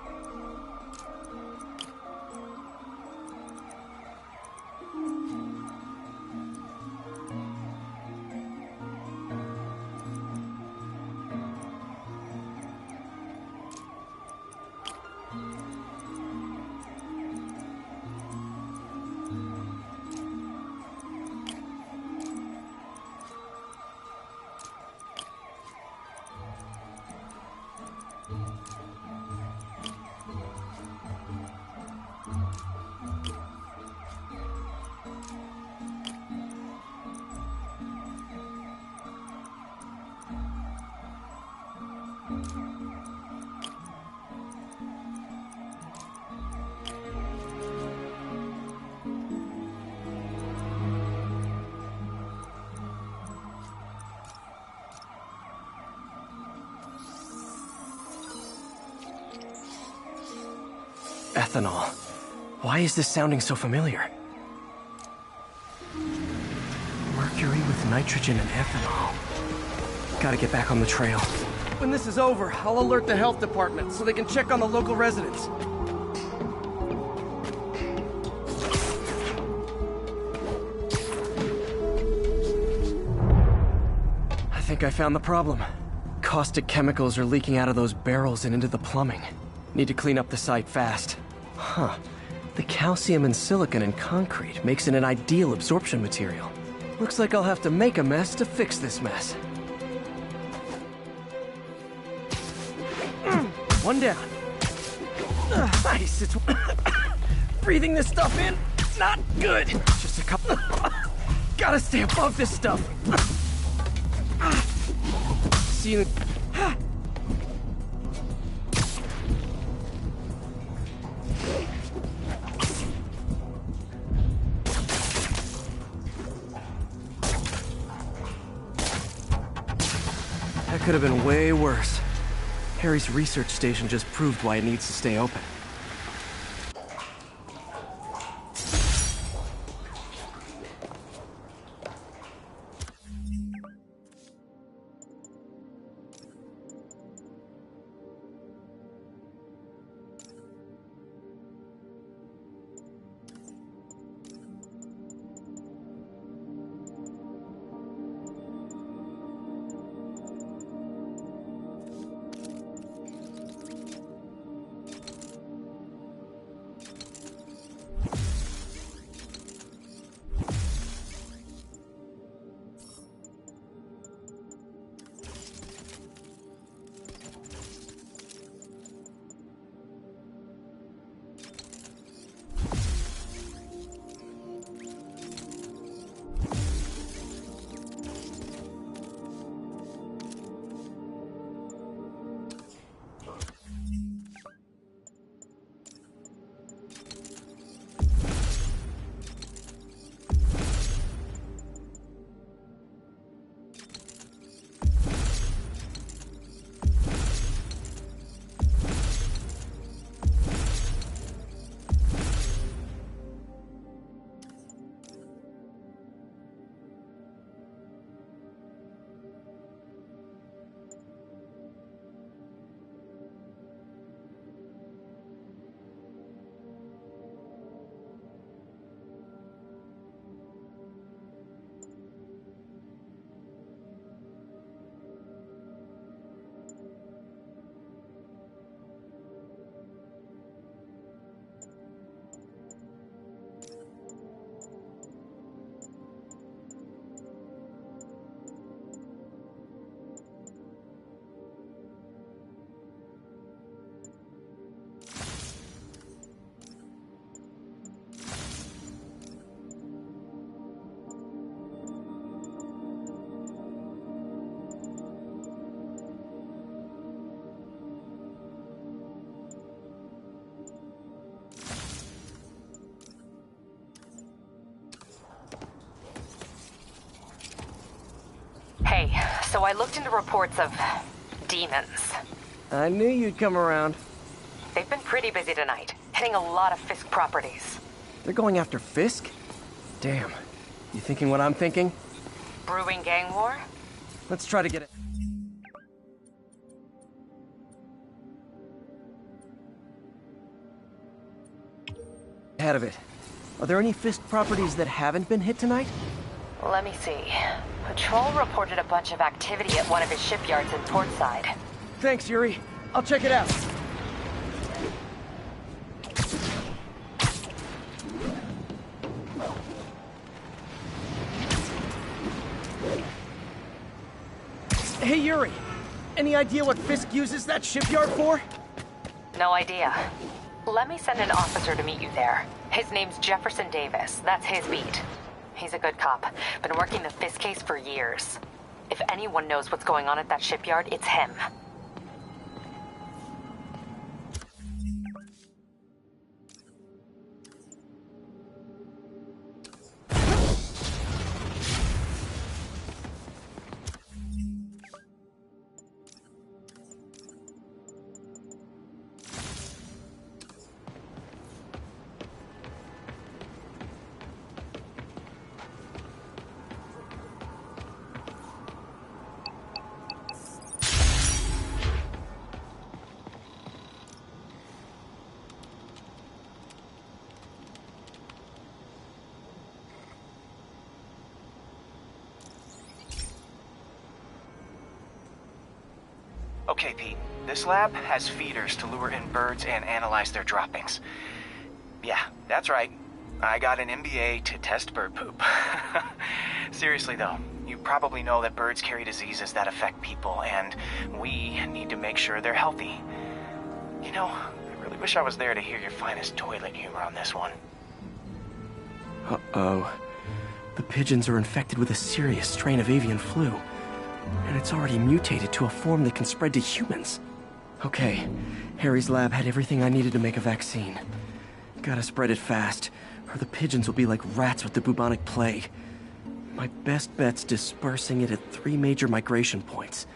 Ethanol. Why is this sounding so familiar? Mercury with nitrogen and ethanol. Gotta get back on the trail. When this is over, I'll alert the health department so they can check on the local residents. I think I found the problem. Caustic chemicals are leaking out of those barrels and into the plumbing. Need to clean up the site fast. Huh. The calcium and silicon in concrete makes it an ideal absorption material. Looks like I'll have to make a mess to fix this mess. One down. Nice. It's breathing this stuff in. Not good. Just a couple. Gotta stay above this stuff. See you. That could have been way worse. Harry's research station just proved why it needs to stay open. So I looked into reports of demons. I knew you'd come around. They've been pretty busy tonight, hitting a lot of Fisk properties. They're going after Fisk? Damn. You thinking what I'm thinking? Brewing gang war? Let's try to get it. Ahead of it. Are there any Fisk properties that haven't been hit tonight? Let me see. Patrol reported a bunch of activity at one of his shipyards in Portside. Thanks, Yuri. I'll check it out. Hey, Yuri. Any idea what Fisk uses that shipyard for? No idea. Let me send an officer to meet you there. His name's Jefferson Davis. That's his beat. He's a good cop. Been working the Fisk case for years. If anyone knows what's going on at that shipyard, it's him. Okay, Pete. This lab has feeders to lure in birds and analyze their droppings. Yeah, that's right. I got an MBA to test bird poop. Seriously though, you probably know that birds carry diseases that affect people, and we need to make sure they're healthy. You know, I really wish I was there to hear your finest toilet humor on this one. Uh-oh. The pigeons are infected with a serious strain of avian flu. And it's already mutated to a form that can spread to humans. Okay, Harry's lab had everything I needed to make a vaccine. Gotta spread it fast, or the pigeons will be like rats with the bubonic plague. My best bet's dispersing it at 3 major migration points.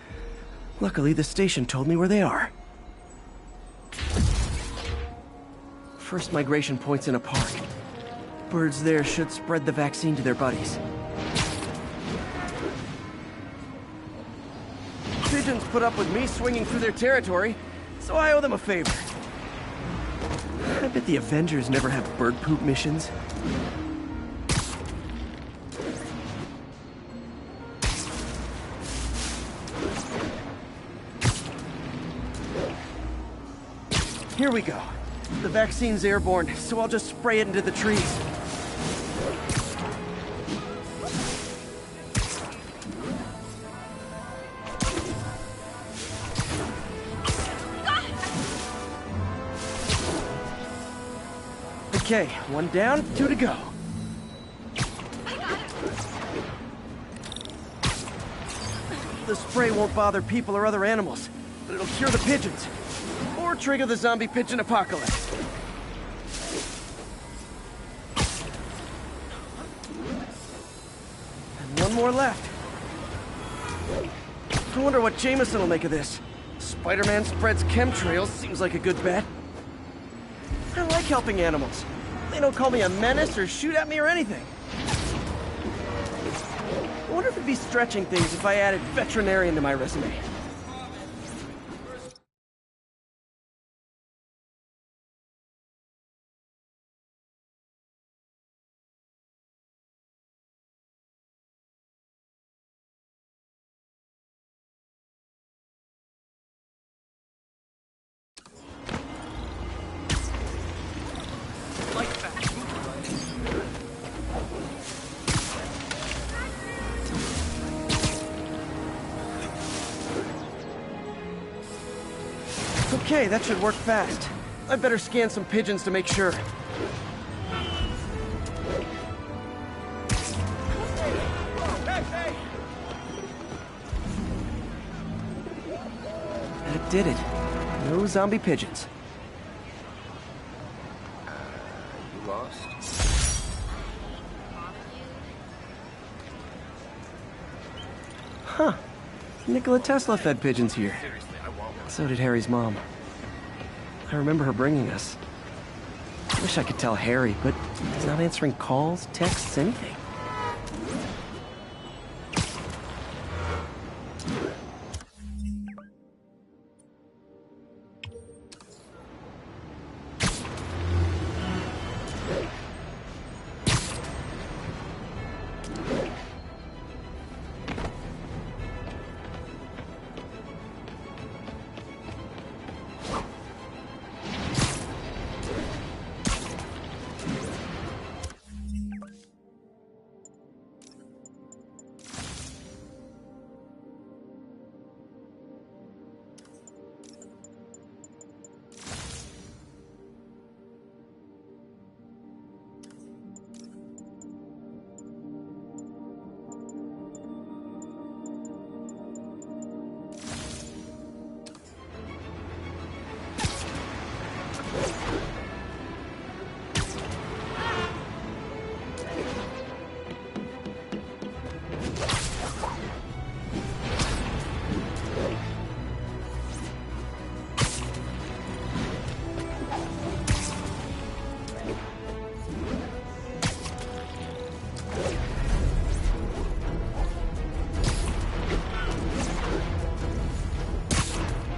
Luckily, the station told me where they are. First migration point's in a park. Birds there should spread the vaccine to their buddies. Pigeons put up with me swinging through their territory, so I owe them a favor. I bet the Avengers never have bird poop missions. Here we go. The vaccine's airborne, so I'll just spray it into the trees. Okay, 1 down, 2 to go. The spray won't bother people or other animals, but it'll cure the pigeons. Or trigger the zombie pigeon apocalypse. And 1 more left. I wonder what Jameson will make of this. Spiderman spreads chemtrails, seems like a good bet. I like helping animals. They don't call me a menace or shoot at me or anything. I wonder if it'd be stretching things if I added veterinarian to my resume. Okay, that should work fast. I better scan some pigeons to make sure. That did it. No zombie pigeons. You lost? Huh. Nikola Tesla fed pigeons here. So did Harry's mom. I remember her bringing us. I wish I could tell Harry, but he's not answering calls, texts, anything.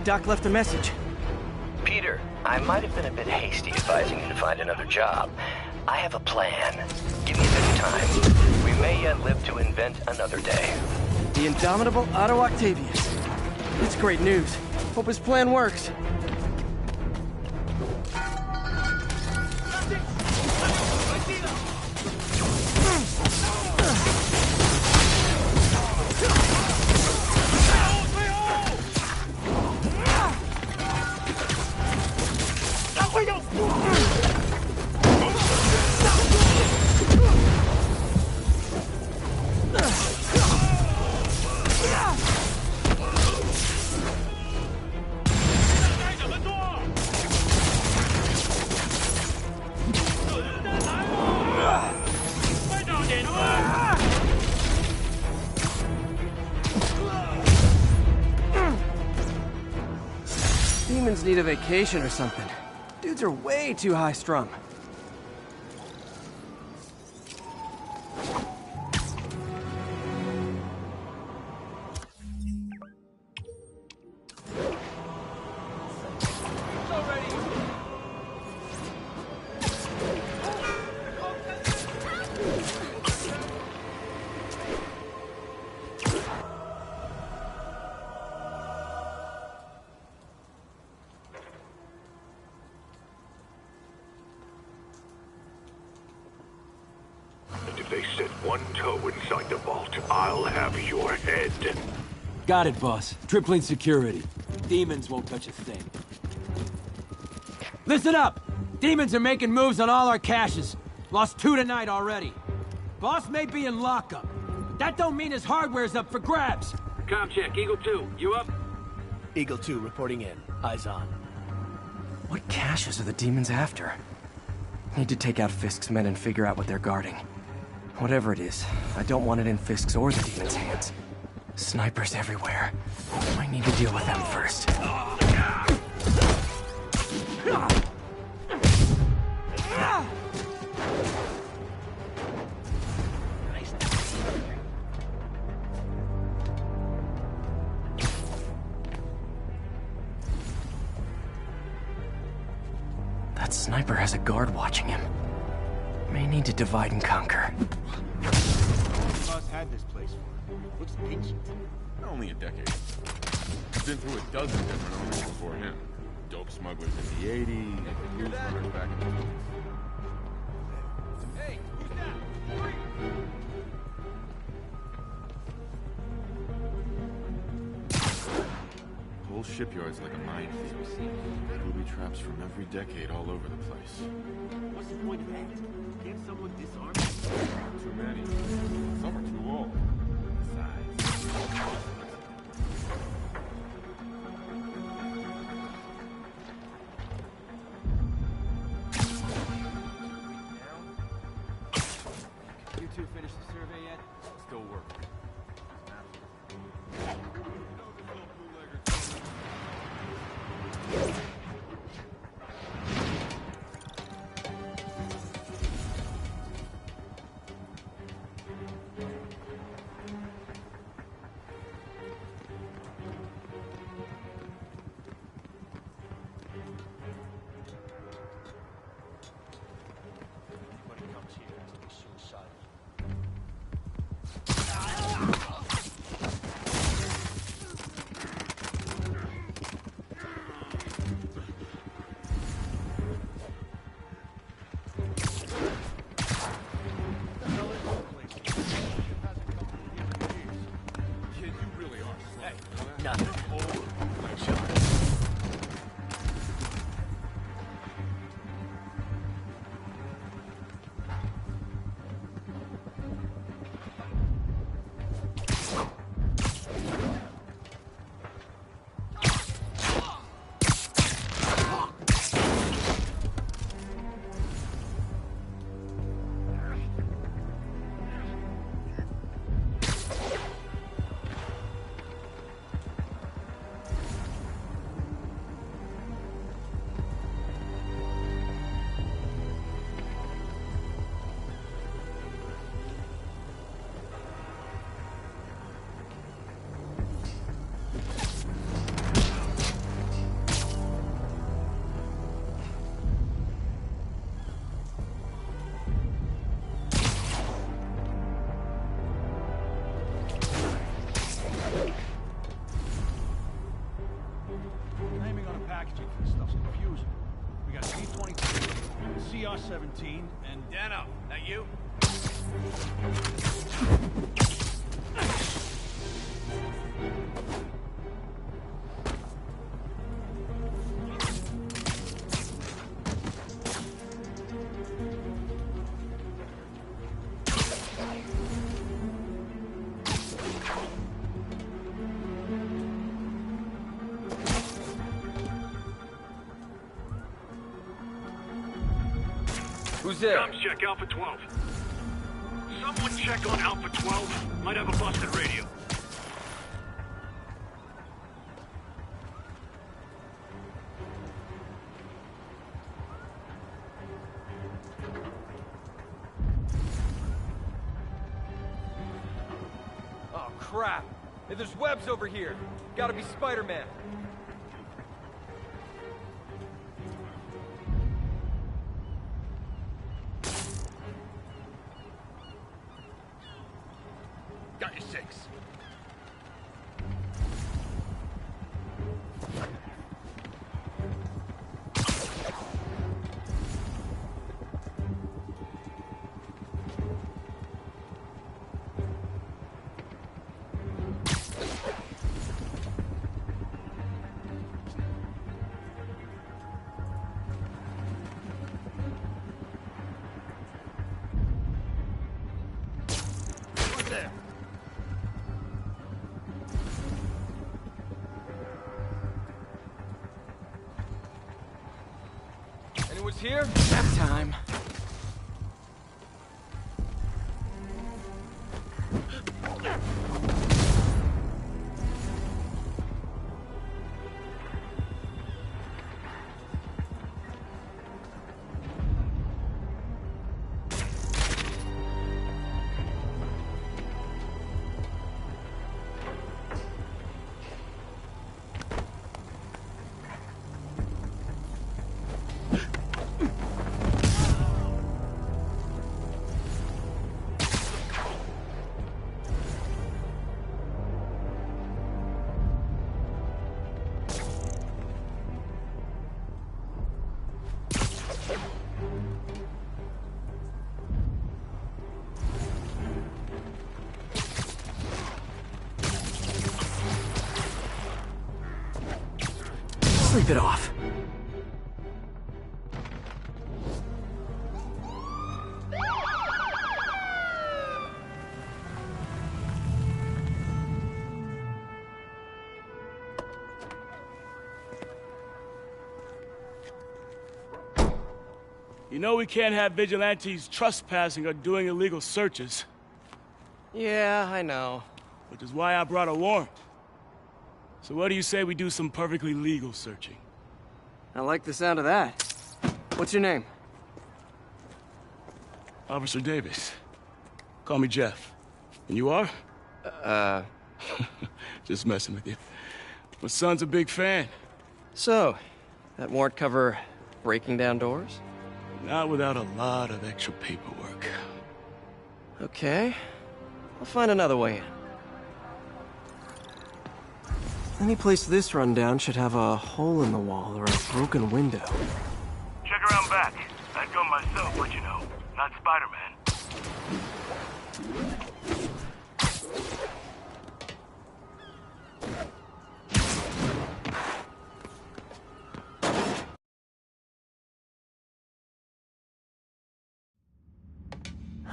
Doc left a message. Peter, I might have been a bit hasty advising you to find another job. I have a plan. Give me a bit of time. We may yet live to invent another day. The indomitable Otto Octavius. It's great news. Hope his plan works. Demons need a vacation or something. Dudes are way too high-strung. Got it, boss. Tripling security. Demons won't touch a thing. Listen up! Demons are making moves on all our caches. Lost 2 tonight already. Boss may be in lockup. That don't mean his hardware's up for grabs. Com check, Eagle 2. You up? Eagle 2 reporting in. Eyes on. What caches are the demons after? Need to take out Fisk's men and figure out what they're guarding. Whatever it is, I don't want it in Fisk's or the demons' hands. Snipers everywhere. I need to deal with them first. That sniper has a guard watching him. May need to divide and conquer. Boss had this place for him. Looks ancient. Only a decade. Been through a dozen different owners before him. Dope smugglers in the 80s, blues runners back in the 50s. Hey, who's that? Hurry! The whole shipyard's like a minefield. Booby traps from every decade all over the place. What's the point of that? Can't someone disarm? Too many. Some are too old. Besides. You two finished the survey yet? Still working. CR-17, and... Dano, that you? Who's there? Comms check, Alpha 12. Someone check on Alpha 12. Might have a busted radio. Oh, crap. Hey, there's webs over here. Gotta be Spiderman. Got your six. Anyone's here? Nap time. Sleep it off. You know we can't have vigilantes trespassing or doing illegal searches. Yeah, I know. Which is why I brought a warrant. So what do you say we do some perfectly legal searching? I like the sound of that. What's your name? Officer Davis. Call me Jeff. And you are? Just messing with you. My son's a big fan. So, that warrant cover breaking down doors? Not without a lot of extra paperwork. Okay. I'll find another way in. Any place this rundown should have a hole in the wall or a broken window. Check around back. I'd go myself, but you know, not Spider-Man.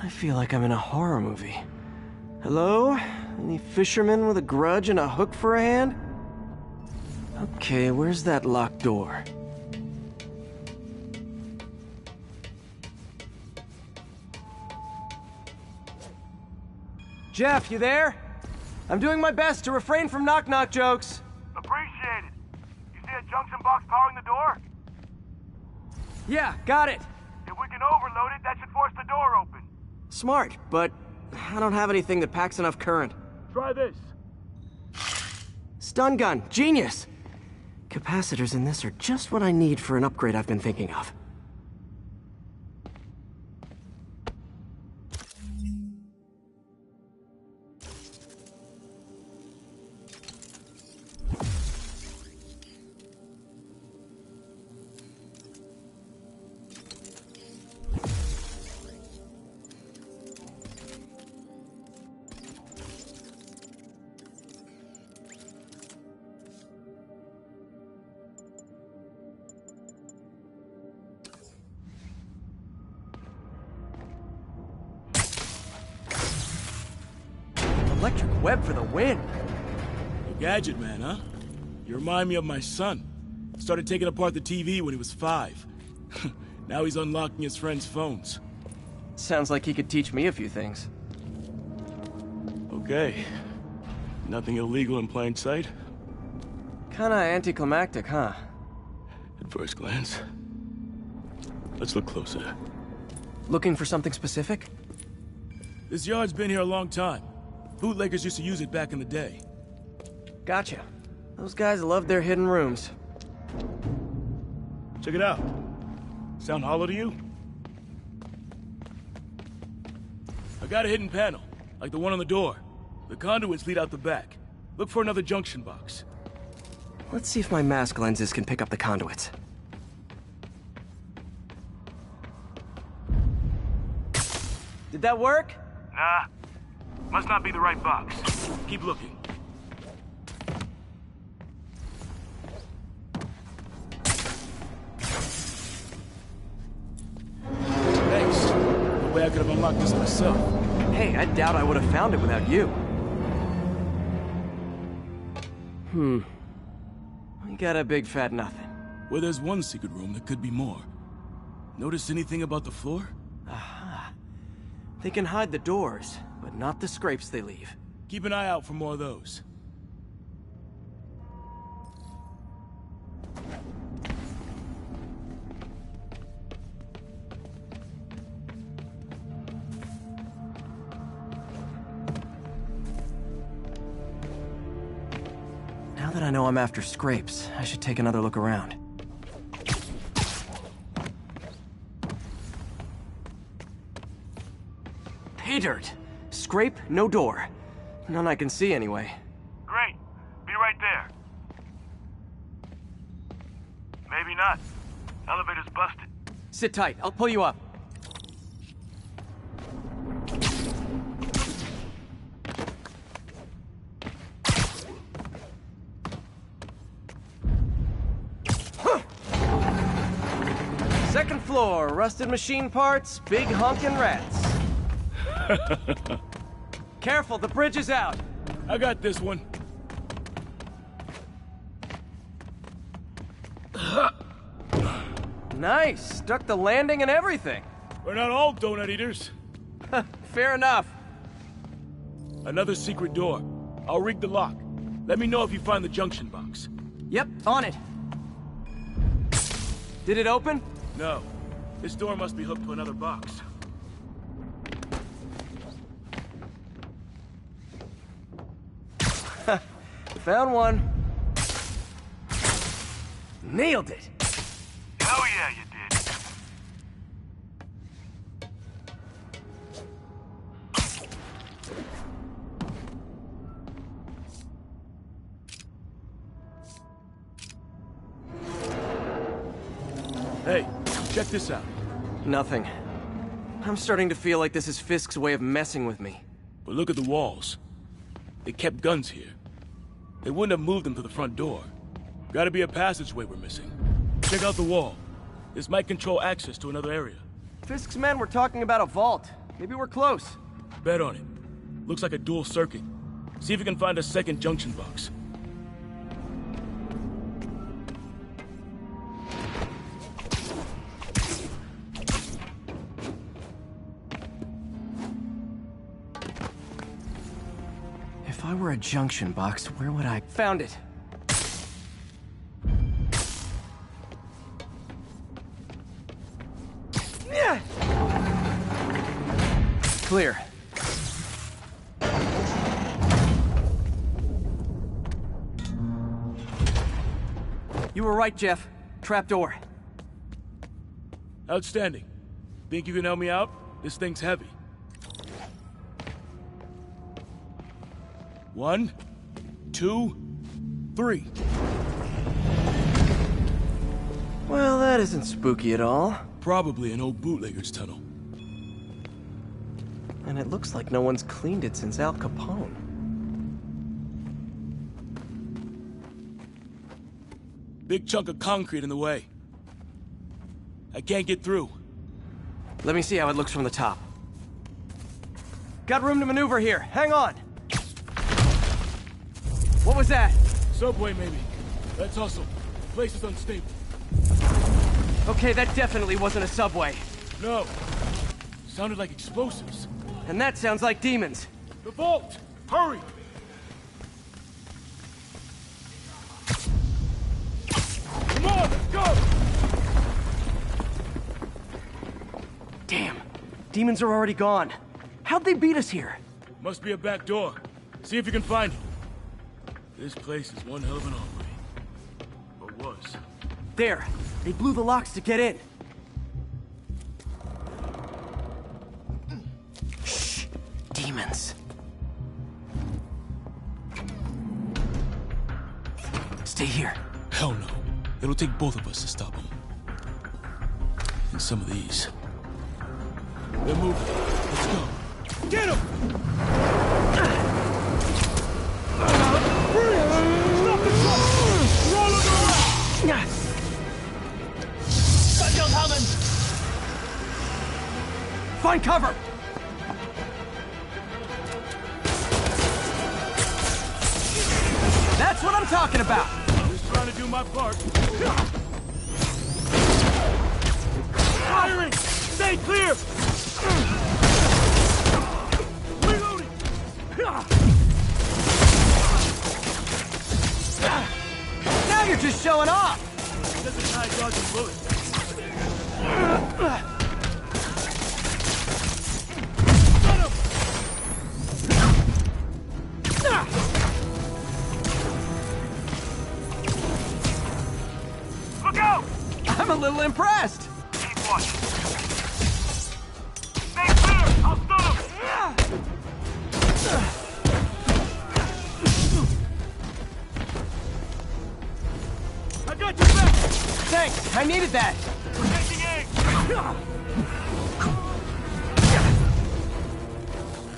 I feel like I'm in a horror movie. Hello? Any fisherman with a grudge and a hook for a hand? Okay, where's that locked door? Jeff, you there? I'm doing my best to refrain from knock-knock jokes. Appreciate it. You see a junction box powering the door? Yeah, got it. If we can overload it, that should force the door open. Smart, but I don't have anything that packs enough current. Try this. Stun gun, genius! Capacitors in this are just what I need for an upgrade I've been thinking of. Electric web for the win. A gadget man, huh? You remind me of my son. Started taking apart the TV when he was 5. Now he's unlocking his friends' phones. Sounds like he could teach me a few things. Okay. Nothing illegal in plain sight? Kinda anticlimactic, huh? At first glance. Let's look closer. Looking for something specific? This yard's been here a long time. Bootleggers used to use it back in the day. Gotcha. Those guys love their hidden rooms. Check it out. Sound hollow to you? I got a hidden panel, like the one on the door. The conduits lead out the back. Look for another junction box. Let's see if my mask lenses can pick up the conduits. Did that work? Nah. Must not be the right box. Keep looking. Thanks. No way I could have unlocked this myself. Hey, I doubt I would have found it without you. We got a big fat nothing. Well, there's one secret room that could be more. Notice anything about the floor? Aha. They can hide the doors, but not the scrapes they leave. Keep an eye out for more of those. Now that I know I'm after scrapes, I should take another look around. Pay dirt! Scrape, no door. None I can see anyway. Great. Be right there. Maybe not. Elevator's busted. Sit tight, I'll pull you up. Second floor, rusted machine parts, big honkin' rats. Careful, the bridge is out. I got this one. Nice, stuck the landing and everything. We're not all donut eaters. Fair enough. Another secret door. I'll rig the lock. Let me know if you find the junction box. Yep, on it. Did it open? No. This door must be hooked to another box. Found one. Nailed it. Hell yeah, you did. Hey, check this out. Nothing. I'm starting to feel like this is Fisk's way of messing with me. But look at the walls. They kept guns here. They wouldn't have moved them to the front door. Gotta be a passageway we're missing. Check out the wall. This might control access to another area. Fisk's men were talking about a vault. Maybe we're close. Bet on it. Looks like a dual circuit. See if you can find a second junction box. If I were a junction box, where would I... Found it. Yeah. Clear. You were right, Jeff. Trapdoor. Outstanding. Think you can help me out? This thing's heavy. 1, 2, 3. Well, that isn't spooky at all. Probably an old bootlegger's tunnel. And it looks like no one's cleaned it since Al Capone. Big chunk of concrete in the way. I can't get through. Let me see how it looks from the top. Got room to maneuver here. Hang on. What was that? Subway, maybe. Let's hustle. Place is unstable. Okay, that definitely wasn't a subway. No. Sounded like explosives. And that sounds like demons. The vault! Hurry! Come on, let's go! Damn. Demons are already gone. How'd they beat us here? Must be a back door. See if you can find it. This place is one hell of an armory. Or was. There. They blew the locks to get in. Shh. Demons. Stay here. Hell no. It'll take both of us to stop them. And some of these. They're moving. Let's go. Get them! Stop the truck! Roll on the right! Shotgun coming! Find cover! That's what I'm talking about! Just trying to do my part. Firing! Stay clear! Reloading! Now you're just showing off! Doesn't tie dodging bullets. Look out! I'm a little impressed! Keep watching. Stay clear! I'll stun him! I got your back! Thanks, I needed that! Taking aim!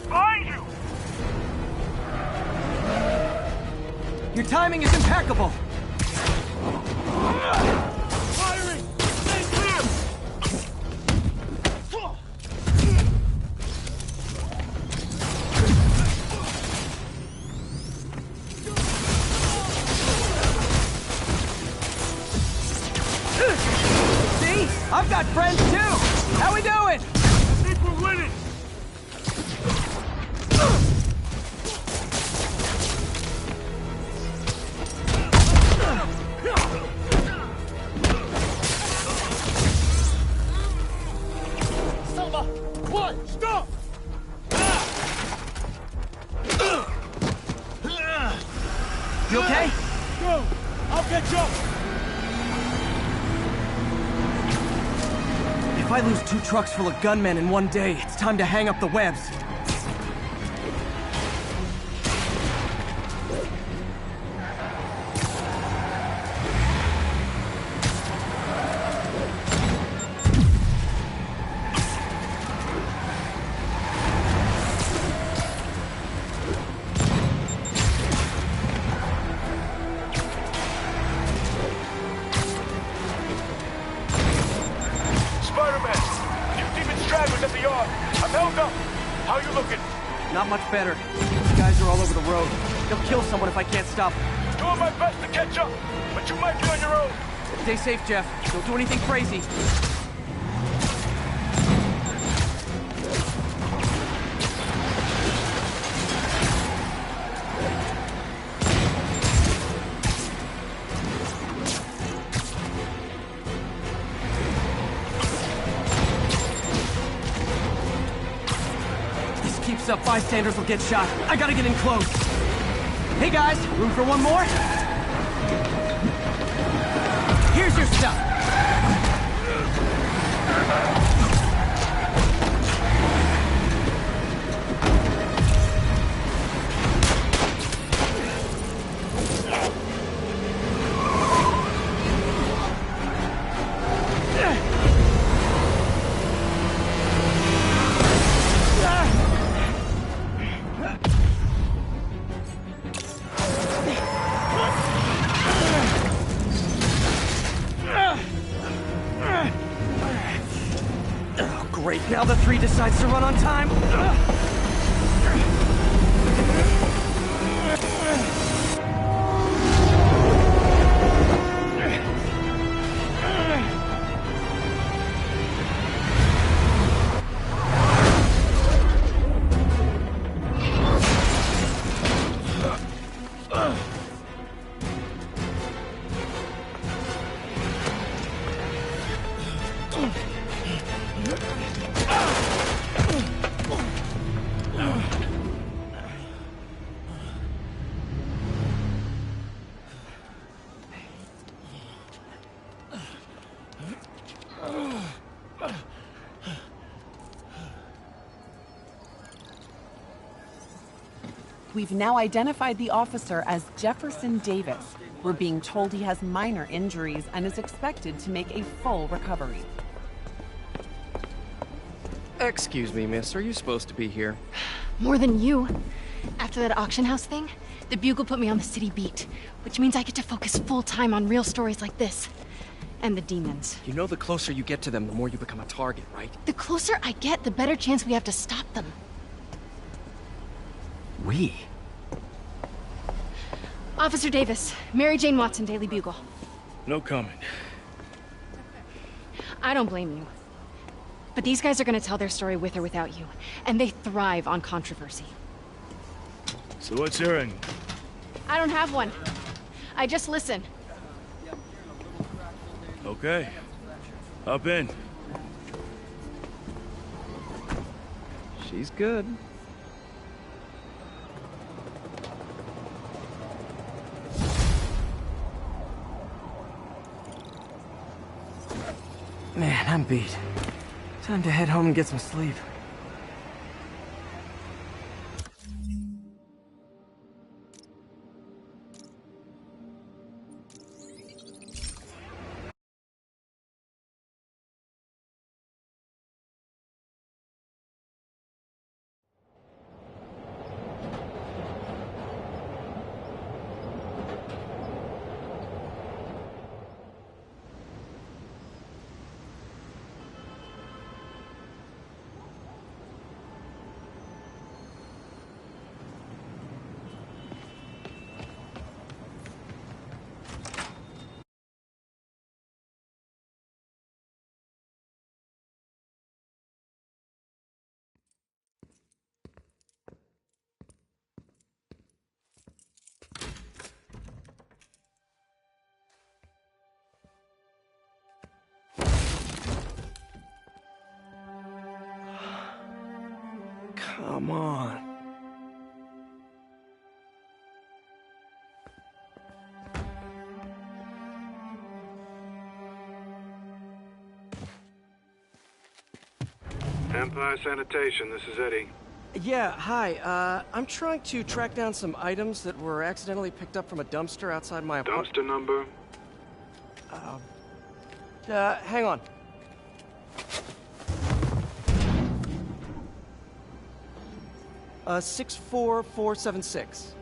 Behind you! Your timing is impeccable! Firing! Stay clear! See? I've got friends too! How we doing? I think we're winning! Selma! What? Stop! You okay? Go! I'll catch up! If I lose 2 trucks full of gunmen in one day, it's time to hang up the webs. Spiderman! New demon stragglers at the yard! I'm held up! How you looking? Not much better. These guys are all over the road. They'll kill someone if I can't stop them. Doing my best to catch up, but you might be on your own. Stay safe, Jeff. Don't do anything crazy. This keeps up, bystanders will get shot. I gotta get in close. Hey guys, room for one more? Here's your stuff. Great, now the 3 decides to run on time. We've now identified the officer as Jefferson Davis. We're being told he has minor injuries and is expected to make a full recovery. Excuse me, miss. Are you supposed to be here? More than you. After that auction house thing, the Bugle put me on the city beat, which means I get to focus full-time on real stories like this. And the demons. You know the closer you get to them, the more you become a target, right? The closer I get, the better chance we have to stop them. We? Officer Davis, Mary Jane Watson, Daily Bugle. No comment. I don't blame you. But these guys are gonna tell their story with or without you, and they thrive on controversy. So what's your angle? I don't have one. I just listen. Okay. Hop in. She's good. Man, I'm beat. Time to head home and get some sleep. Come on. Empire Sanitation, this is Eddie. Yeah, hi. I'm trying to track down some items that were accidentally picked up from a dumpster outside my apartment. Dumpster number? Hang on. Uh, 64476.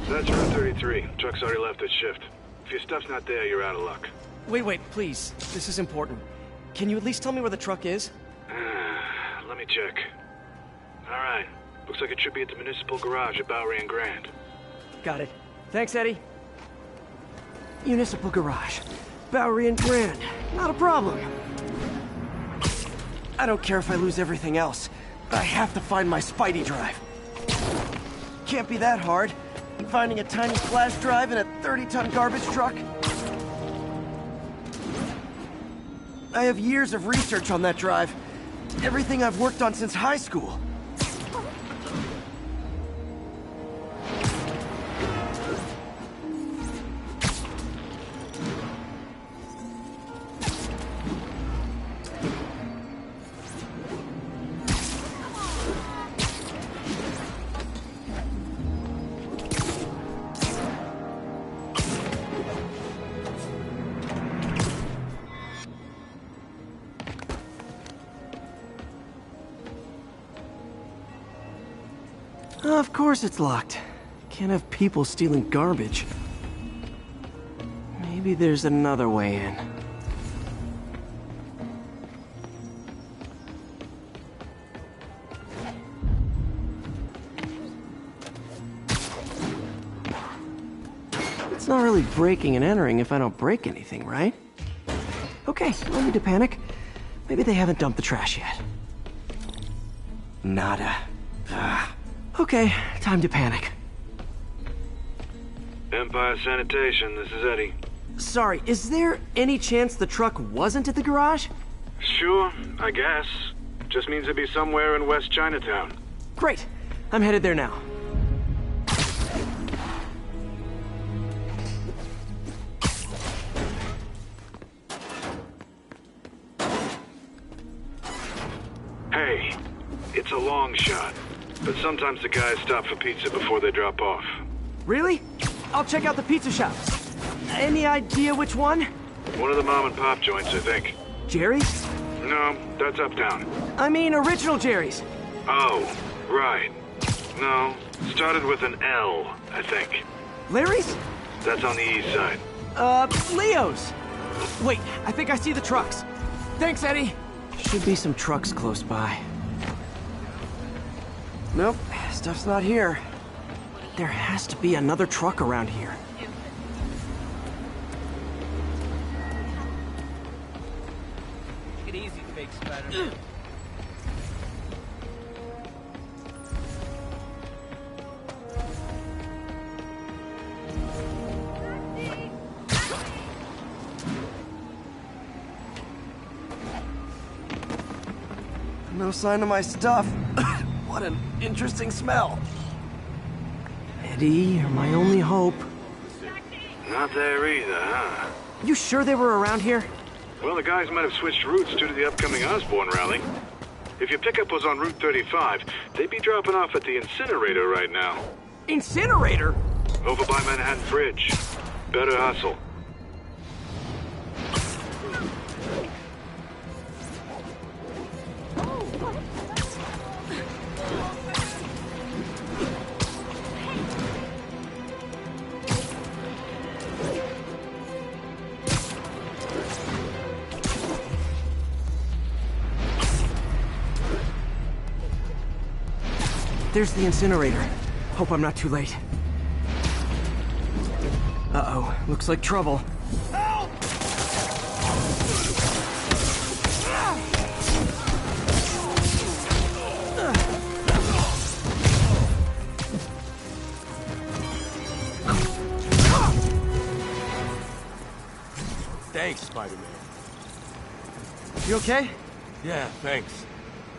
That's room 33. Truck's already left its shift. If your stuff's not there, you're out of luck. Wait, please. This is important. Can you at least tell me where the truck is? Let me check. Alright. Looks like it should be at the municipal garage at Bowery and Grand. Got it. Thanks, Eddie. Municipal garage. Bowery and Grand. Not a problem. I don't care if I lose everything else. I have to find my Spidey drive. Can't be that hard. Finding a tiny flash drive in a 30-ton garbage truck. I have years of research on that drive. Everything I've worked on since high school. Of course it's locked. Can't have people stealing garbage. Maybe there's another way in. It's not really breaking and entering if I don't break anything, right? Okay, no need to panic. Maybe they haven't dumped the trash yet. Nada. Okay, time to panic. Empire Sanitation, this is Eddie. Sorry, is there any chance the truck wasn't at the garage? Sure, I guess. Just means it'd be somewhere in West Chinatown. Great. I'm headed there now. Hey, it's a long shot, but sometimes the guys stop for pizza before they drop off. Really? I'll check out the pizza shops. Any idea which one? One of the mom and pop joints, I think. Jerry's? No, that's uptown. I mean original Jerry's. Oh, right. No, started with an L, I think. Larry's? That's on the east side. Leo's. Wait, I think I see the trucks. Thanks, Eddie. Should be some trucks close by. Nope, stuff's not here. There has to be another truck around here. Take it easy, fake Spiderman. No sign of my stuff. What an interesting smell. Eddie, you're my only hope. Not there either, huh? You sure they were around here? Well, the guys might have switched routes due to the upcoming Osborn rally. If your pickup was on Route 35, they'd be dropping off at the incinerator right now. Incinerator? Over by Manhattan Bridge. Better hustle. There's the incinerator. Hope I'm not too late. Uh-oh, looks like trouble. Thanks, Spider-Man. You okay? Yeah, thanks.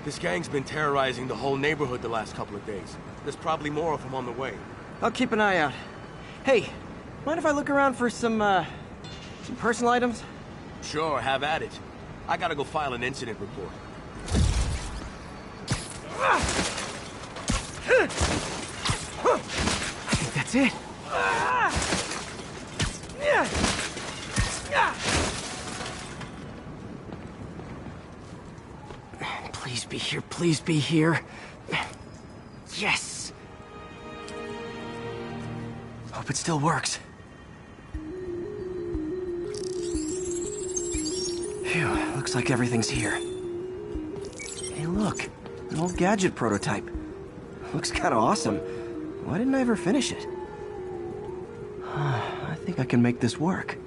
This gang's been terrorizing the whole neighborhood the last couple of days. There's probably more of them on the way. I'll keep an eye out. Hey, mind if I look around for some personal items? Sure, have at it. I gotta go file an incident report. I think that's it. Please be here, please be here. Yes! Hope it still works. Phew, looks like everything's here. Hey, look, an old gadget prototype. Looks kinda awesome. Why didn't I ever finish it? I think I can make this work.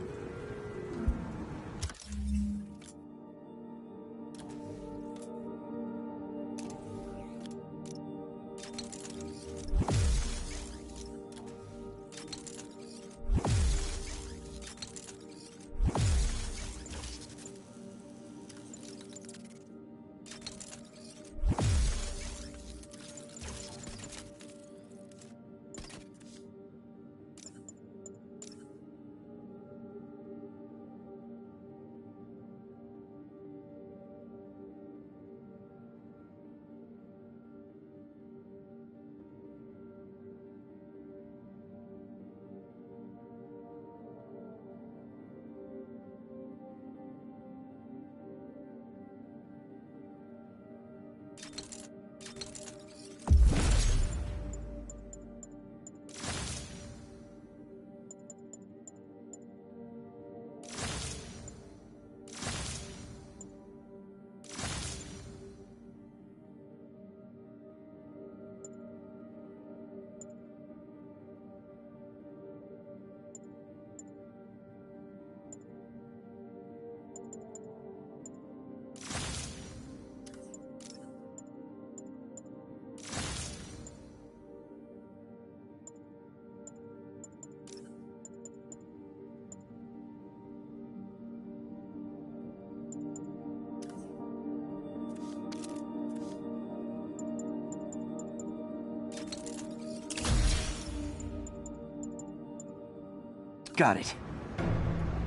got it.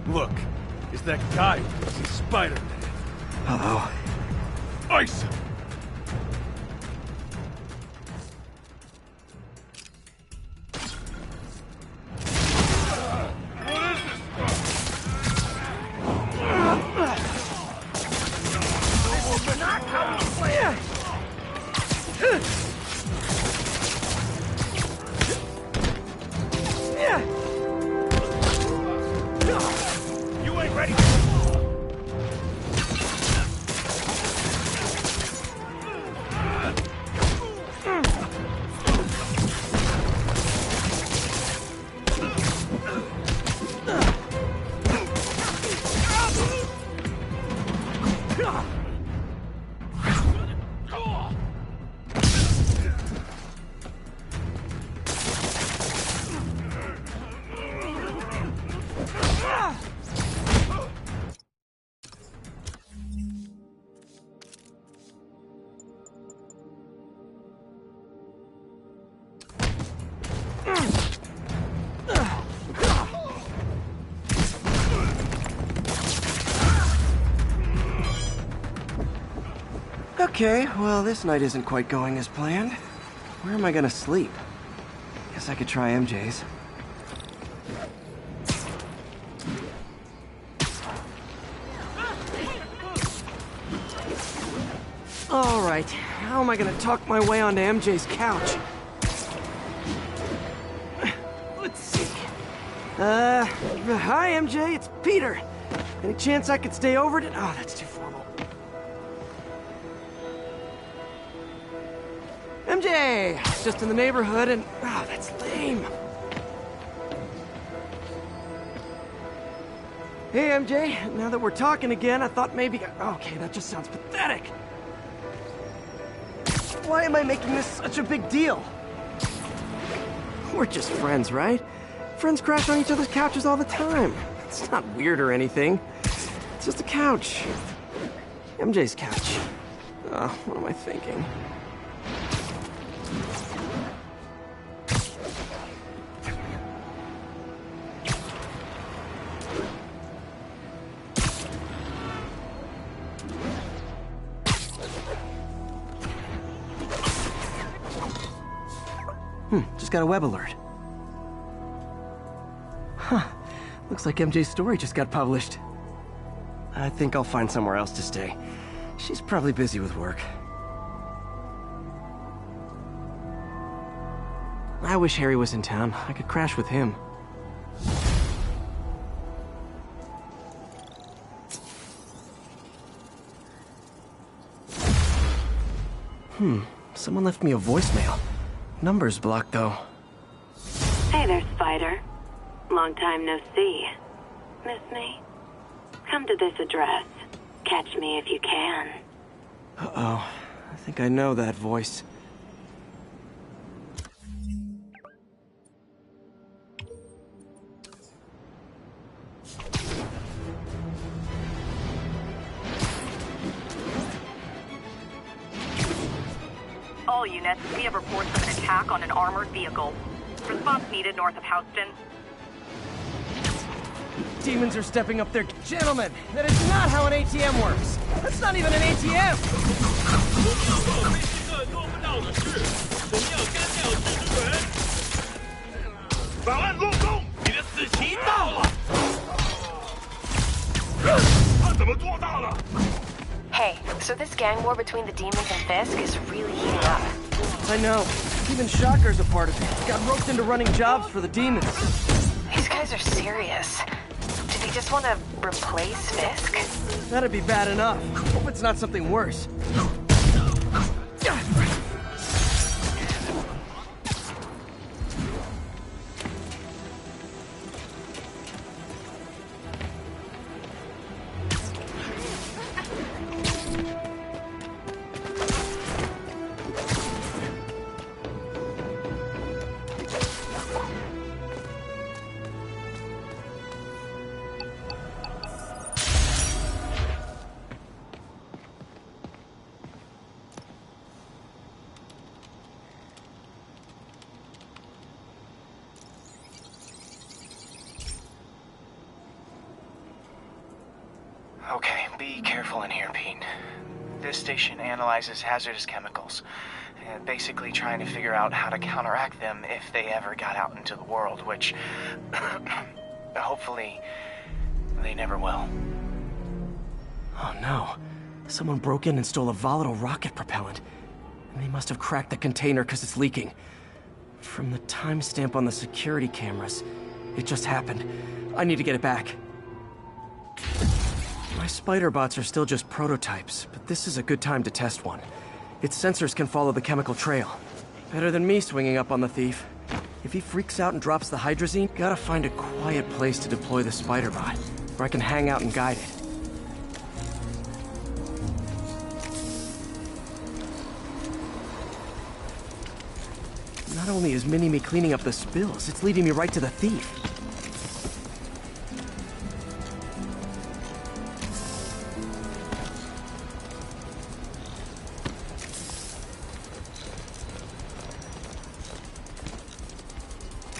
Look, it's that guy from Spiderman. Uh-oh. Ice him! You ain't ready. Okay, well, this night isn't quite going as planned. Where am I gonna sleep? Guess I could try MJ's. Alright, how am I gonna talk my way onto MJ's couch? Let's see. Hi MJ, it's Peter. Any chance I could stay over to— Oh, that's too formal. MJ! Just in the neighborhood and— Oh, that's lame. Hey MJ, now that we're talking again, I thought maybe— Okay, that just sounds pathetic. Why am I making this such a big deal? We're just friends, right? Friends crash on each other's couches all the time. It's not weird or anything. It's just a couch. MJ's couch. What am I thinking? Just got a web alert. Huh. Looks like MJ's story just got published. I think I'll find somewhere else to stay. She's probably busy with work. I wish Harry was in town. I could crash with him. Someone left me a voicemail. Number's blocked, though. Hey there, Spider. Long time no see. Miss me? Come to this address. Catch me if you can. Uh-oh. I think I know that voice. All units, we have reports of an attack on an armored vehicle. Response needed north of Houston. Demons are stepping up their— Gentlemen, that is not how an ATM works! That's not even an ATM! Hey, so this gang war between the demons and Fisk is really heating up. I know. Even Shocker's a part of it. Got roped into running jobs for the demons. These guys are serious. Do they just want to replace Fisk? That'd be bad enough. Hope it's not something worse. Okay, be careful in here, Pete. This station analyzes hazardous chemicals, basically trying to figure out how to counteract them if they ever got out into the world, which hopefully they never will. Oh no. Someone broke in and stole a volatile rocket propellant. And they must have cracked the container because it's leaking. From the timestamp on the security cameras, it just happened. I need to get it back. My spider bots are still just prototypes, but this is a good time to test one. Its sensors can follow the chemical trail. Better than me swinging up on the thief. If he freaks out and drops the hydrazine, gotta find a quiet place to deploy the spider bot, where I can hang out and guide it. Not only is Mini-Me cleaning up the spills, it's leading me right to the thief.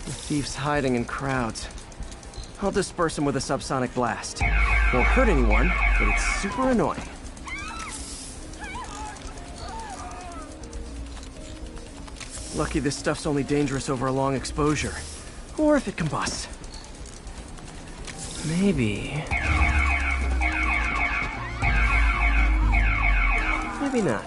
The thief's hiding in crowds. I'll disperse him with a subsonic blast. Won't hurt anyone, but it's super annoying. Lucky this stuff's only dangerous over a long exposure. Or if it combusts. Maybe... maybe not.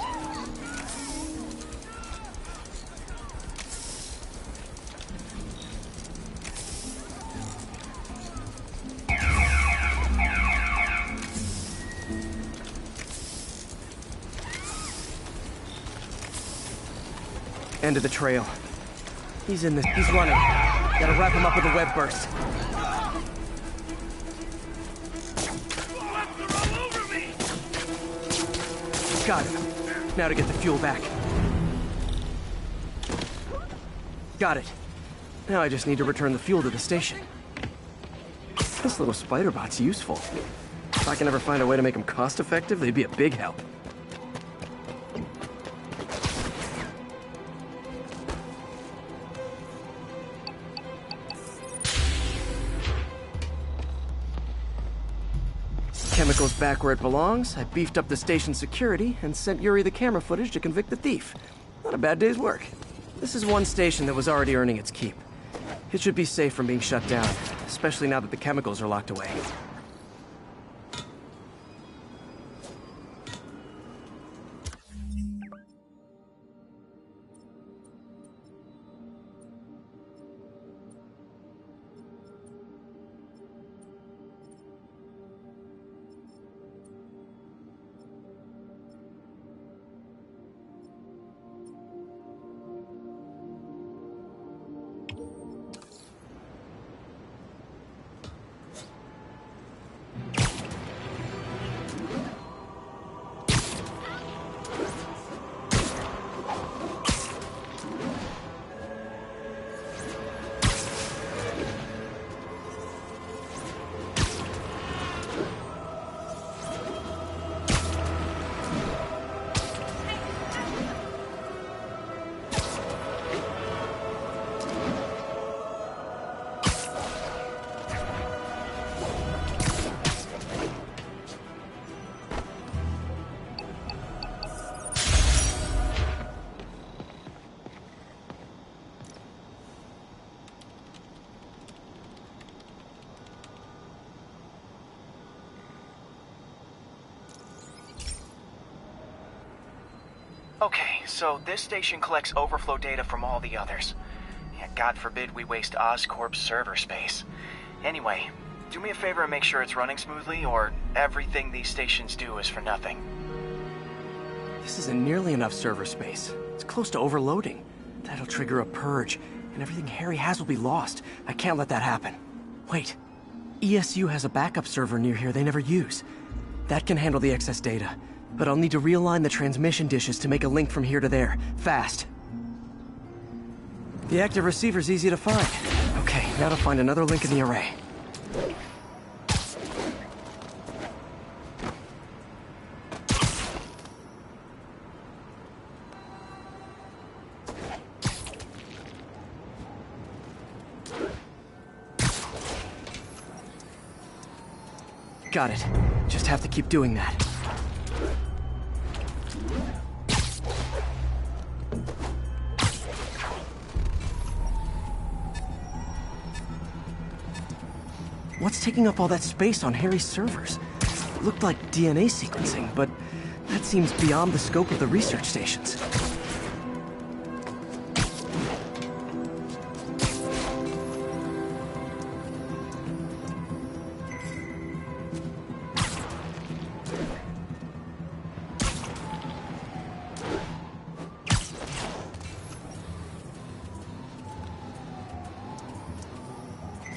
End of the trail. He's in this. He's running. Gotta wrap him up with a web burst. Got it. Now to get the fuel back. Got it. Now I just need to return the fuel to the station. This little spider bot's useful. If I can ever find a way to make them cost-effective, they'd be a big help. Chemicals back where it belongs. I beefed up the station's security and sent Yuri the camera footage to convict the thief. Not a bad day's work. This is one station that was already earning its keep. It should be safe from being shut down, especially now that the chemicals are locked away. Okay, so this station collects overflow data from all the others. Yeah, God forbid we waste Oscorp's server space. Anyway, do me a favor and make sure it's running smoothly, or everything these stations do is for nothing. This isn't nearly enough server space. It's close to overloading. That'll trigger a purge, and everything Harry has will be lost. I can't let that happen. Wait. ESU has a backup server near here they never use. That can handle the excess data. But I'll need to realign the transmission dishes to make a link from here to there. Fast. The active receiver's easy to find. Okay, now to find another link in the array. Got it. Just have to keep doing that. What's taking up all that space on Harry's servers? It looked like DNA sequencing, but that seems beyond the scope of the research stations.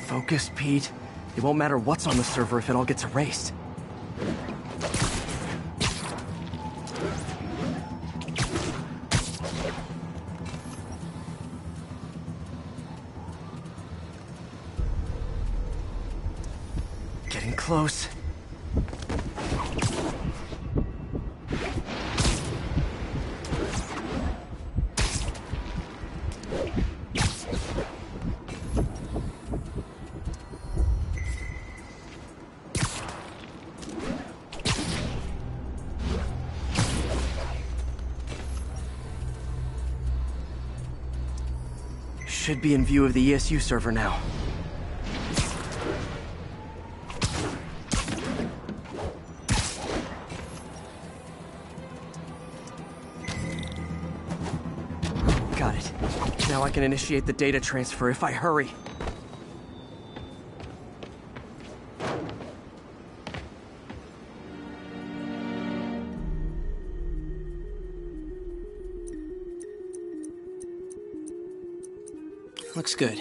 Focus, Pete. It won't matter what's on the server if it all gets erased. Getting close. Should be in view of the ESU server now. Got it. Now I can initiate the data transfer if I hurry. Looks good.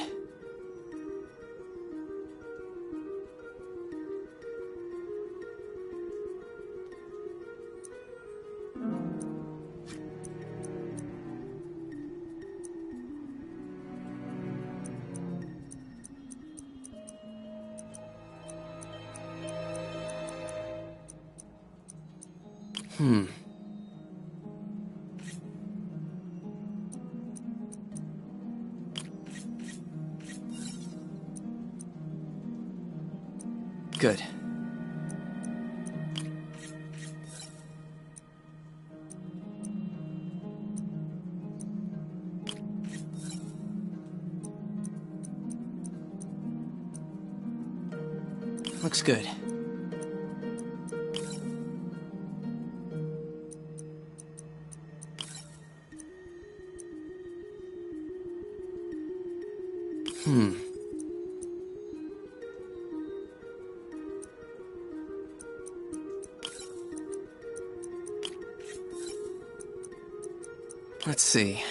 Good. Looks good. Let's see.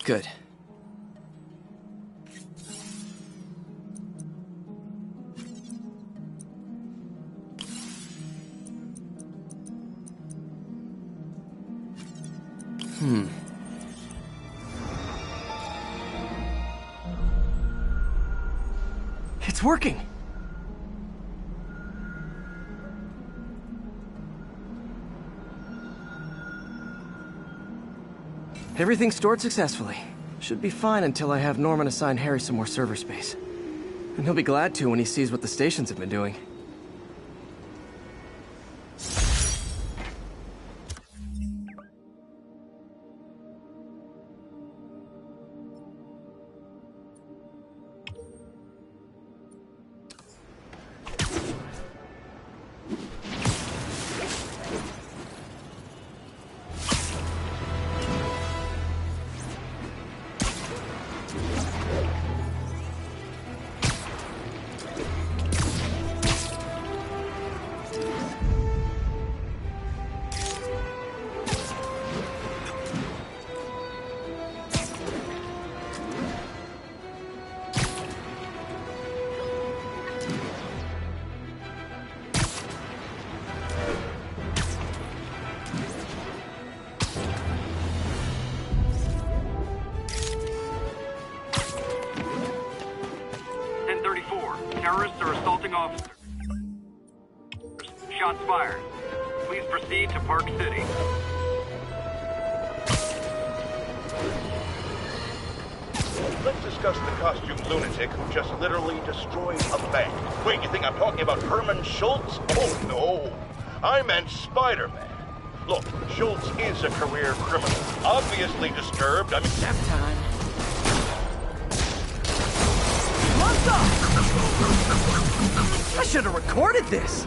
Good. It's working! Everything's stored successfully. Should be fine until I have Norman assign Harry some more server space. And he'll be glad to when he sees what the stations have been doing. Terrorists are assaulting officers. Shots fired. Please proceed to Park City. Let's discuss the costume lunatic who just literally destroyed a bank. Wait, you think I'm talking about Herman Schultz? Oh, no. I meant Spiderman. Look, Schultz is a career criminal. Obviously disturbed. I mean... Nap time. I should have recorded this.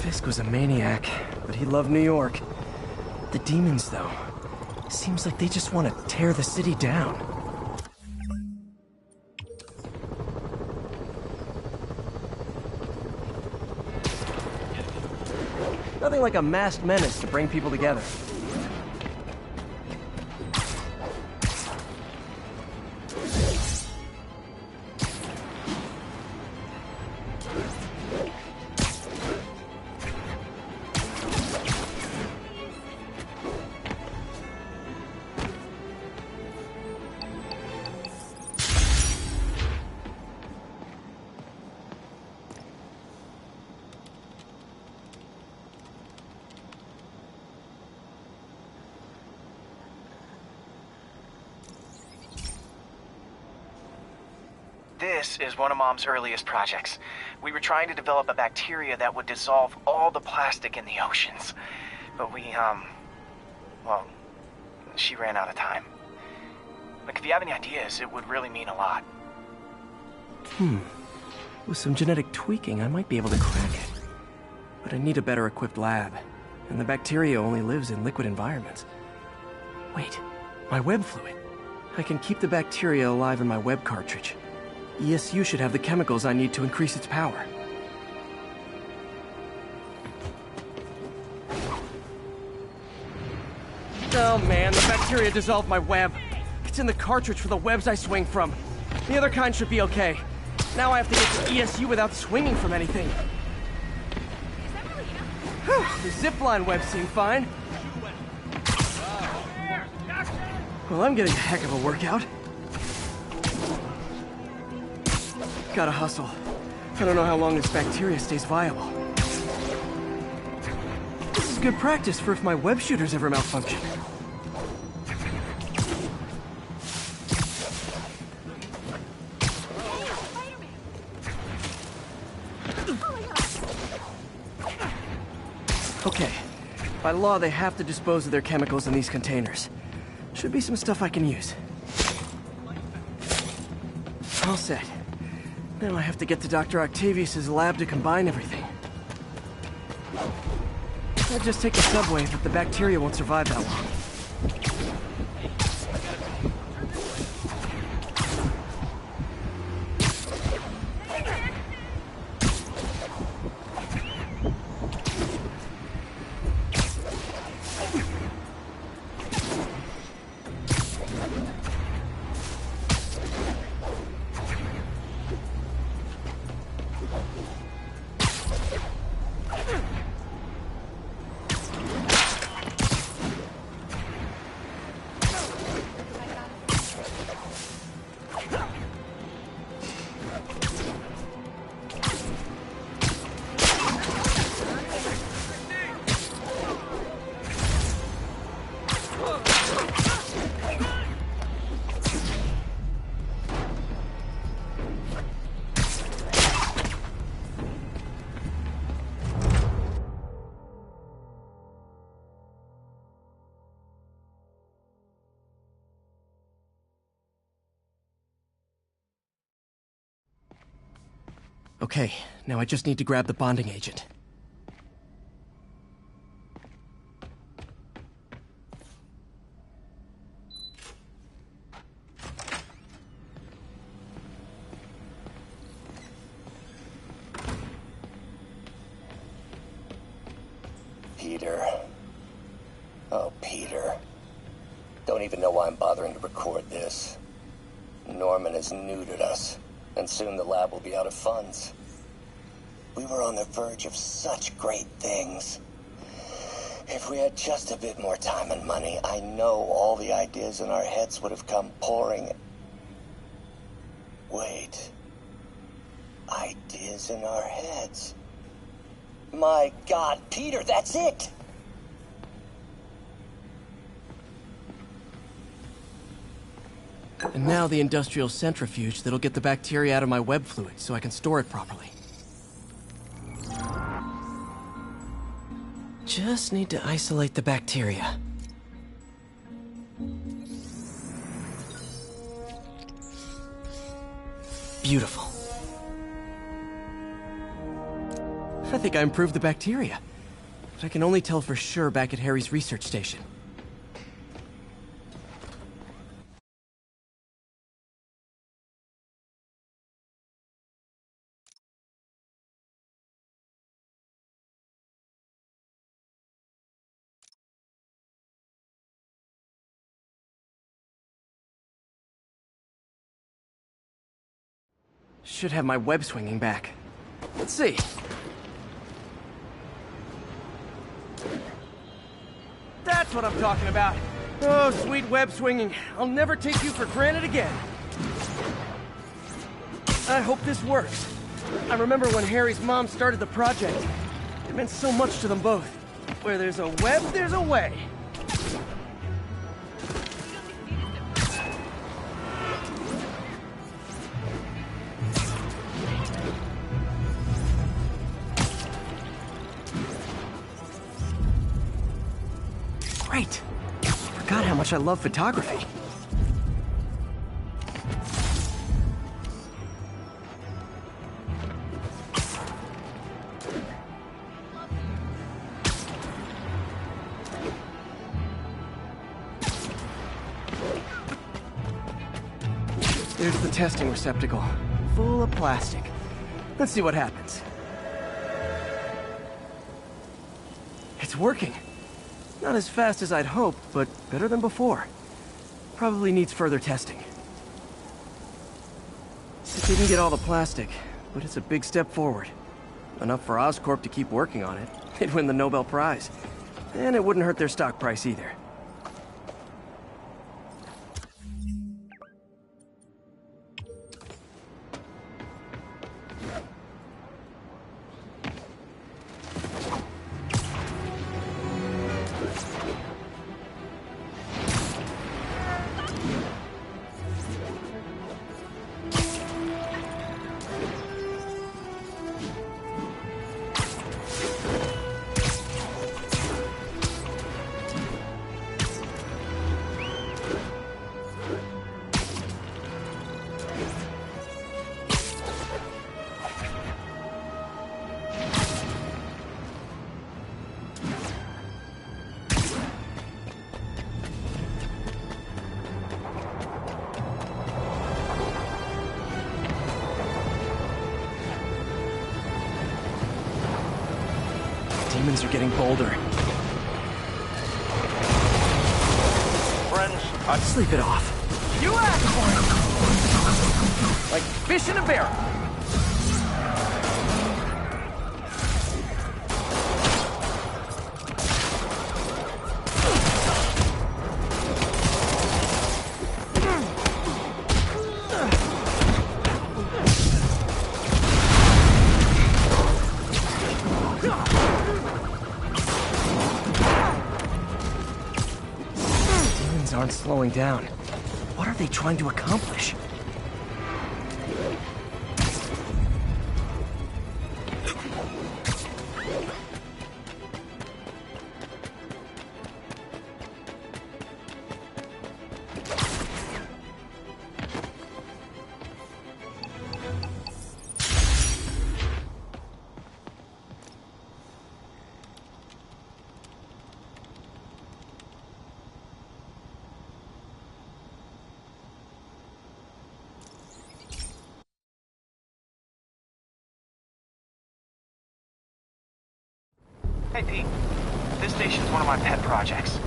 Fisk was a maniac, but he loved New York. The demons, though. Seems like they just want to tear the city down. Nothing like a masked menace to bring people together. This is one of Mom's earliest projects. We were trying to develop a bacteria that would dissolve all the plastic in the oceans. But well, she ran out of time. Like, if you have any ideas, it would really mean a lot. With some genetic tweaking, I might be able to crack it. But I need a better equipped lab. And the bacteria only lives in liquid environments. Wait, my web fluid. I can keep the bacteria alive in my web cartridge. ESU should have the chemicals I need to increase its power. Oh man, the bacteria dissolved my web. It's in the cartridge for the webs I swing from. The other kind should be okay. Now I have to get to ESU without swinging from anything. The zipline webs seem fine. Well, I'm getting a heck of a workout. Gotta hustle. I don't know how long this bacteria stays viable. This is good practice for if my web shooters ever malfunction. Okay. By law, they have to dispose of their chemicals in these containers. Should be some stuff I can use. All set. Now I have to get to Dr. Octavius's lab to combine everything. I'll just take the subway, but the bacteria won't survive that long. Okay, now I just need to grab the bonding agent. Peter. Oh, Peter. Don't even know why I'm bothering to record this. Norman has neutered us. And soon the lab will be out of funds. We were on the verge of such great things. If we had just a bit more time and money, I know all the ideas in our heads would have come pouring. Wait. Ideas in our heads. My God, Peter, that's it! And now the industrial centrifuge that'll get the bacteria out of my web fluid so I can store it properly. Just need to isolate the bacteria. Beautiful. I think I improved the bacteria. But I can only tell for sure back at Harry's research station. Should have my web swinging back. Let's see. That's what I'm talking about. Oh, sweet web swinging. I'll never take you for granted again. I hope this works. I remember when Harry's mom started the project. It meant so much to them both. Where there's a web, there's a way. Great. Forgot how much I love photography. There's the testing receptacle, full of plastic. Let's see what happens. It's working. Not as fast as I'd hoped, but better than before. Probably needs further testing. It didn't get all the plastic, but it's a big step forward. Enough for Oscorp to keep working on it. They'd win the Nobel Prize. And it wouldn't hurt their stock price either. Demons are getting bolder. Friends, Sleep it off. You asked for it! Like fish in a barrel. Aren't slowing down. What are they trying to accomplish? Hey, Pete. This station's one of my pet projects.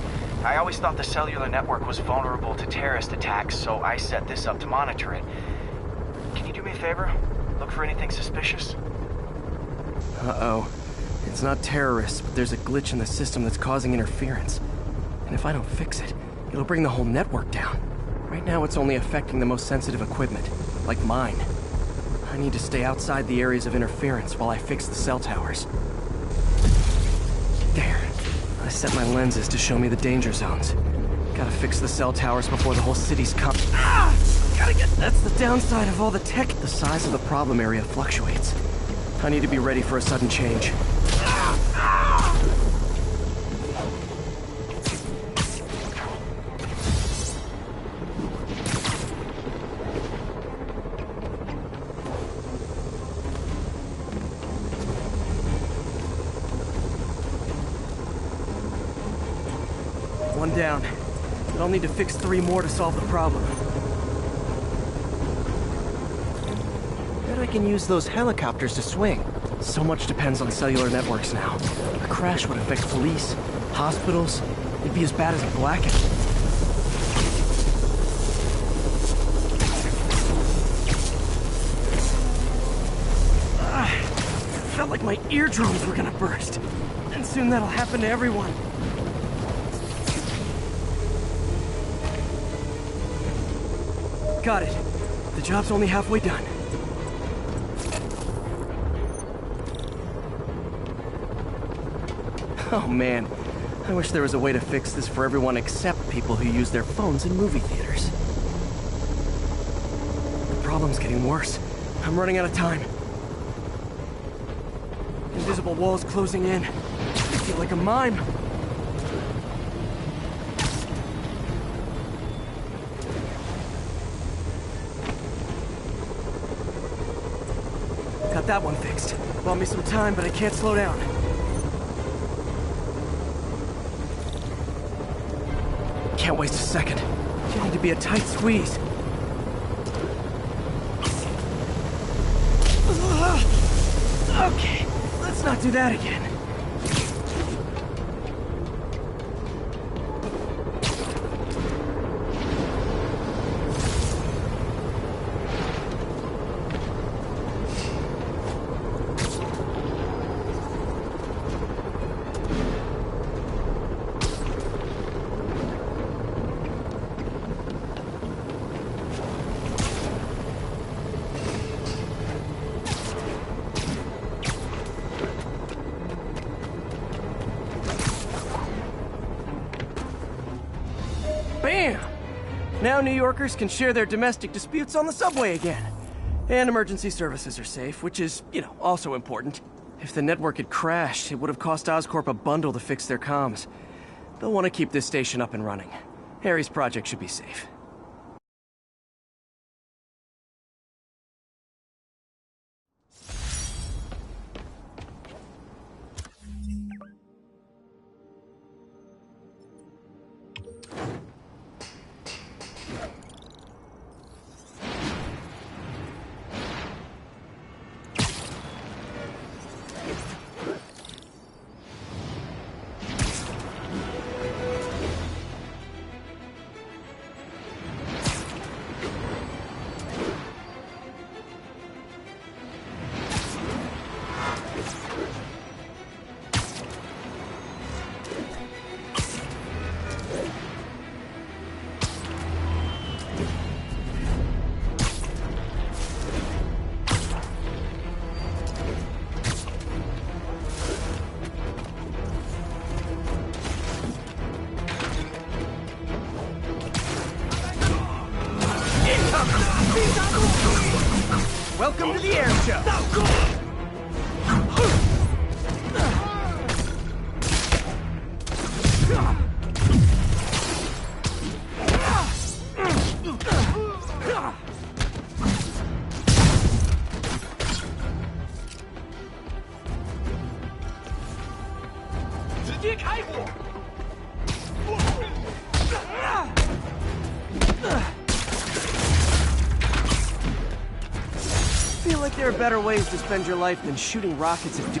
I always thought the cellular network was vulnerable to terrorist attacks, so I set this up to monitor it. Can you do me a favor? Look for anything suspicious? Uh-oh. It's not terrorists, but there's a glitch in the system that's causing interference. And if I don't fix it, it'll bring the whole network down. Right now, it's only affecting the most sensitive equipment, like mine. I need to stay outside the areas of interference while I fix the cell towers. There. I set my lenses to show me the danger zones. Gotta fix the cell towers before the whole city's come. Ah! Gotta get... That's the downside of all the tech. The size of the problem area fluctuates. I need to be ready for a sudden change. One down. But I'll need to fix 3 more to solve the problem. Bet I can use those helicopters to swing. So much depends on cellular networks now. A crash would affect police, hospitals. It'd be as bad as a blackout. Felt like my eardrums were gonna burst. And soon that'll happen to everyone. Got it. The job's only halfway done. Oh man, I wish there was a way to fix this for everyone except people who use their phones in movie theaters. The problem's getting worse. I'm running out of time. Invisible walls closing in. I feel like a mime. Got that one fixed. Bought me some time, but I can't slow down. Can't waste a second. Getting to be a tight squeeze. Okay, let's not do that again. Bam! Now New Yorkers can share their domestic disputes on the subway again. And emergency services are safe, which is, also important. If the network had crashed, it would have cost Oscorp a bundle to fix their comms. They'll want to keep this station up and running. Harry's project should be safe. Welcome to the air show! I feel like there are better ways to spend your life than shooting rockets at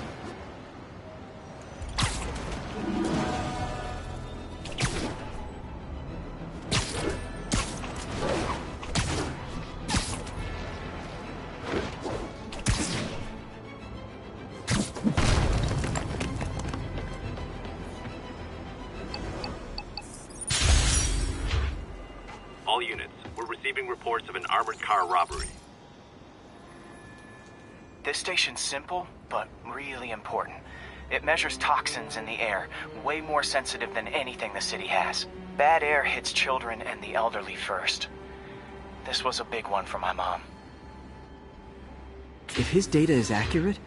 All units, we're receiving reports of an armored car robbery. This station's simple, but really important. It measures toxins in the air, way more sensitive than anything the city has. Bad air hits children and the elderly first. This was a big one for my mom. If his data is accurate,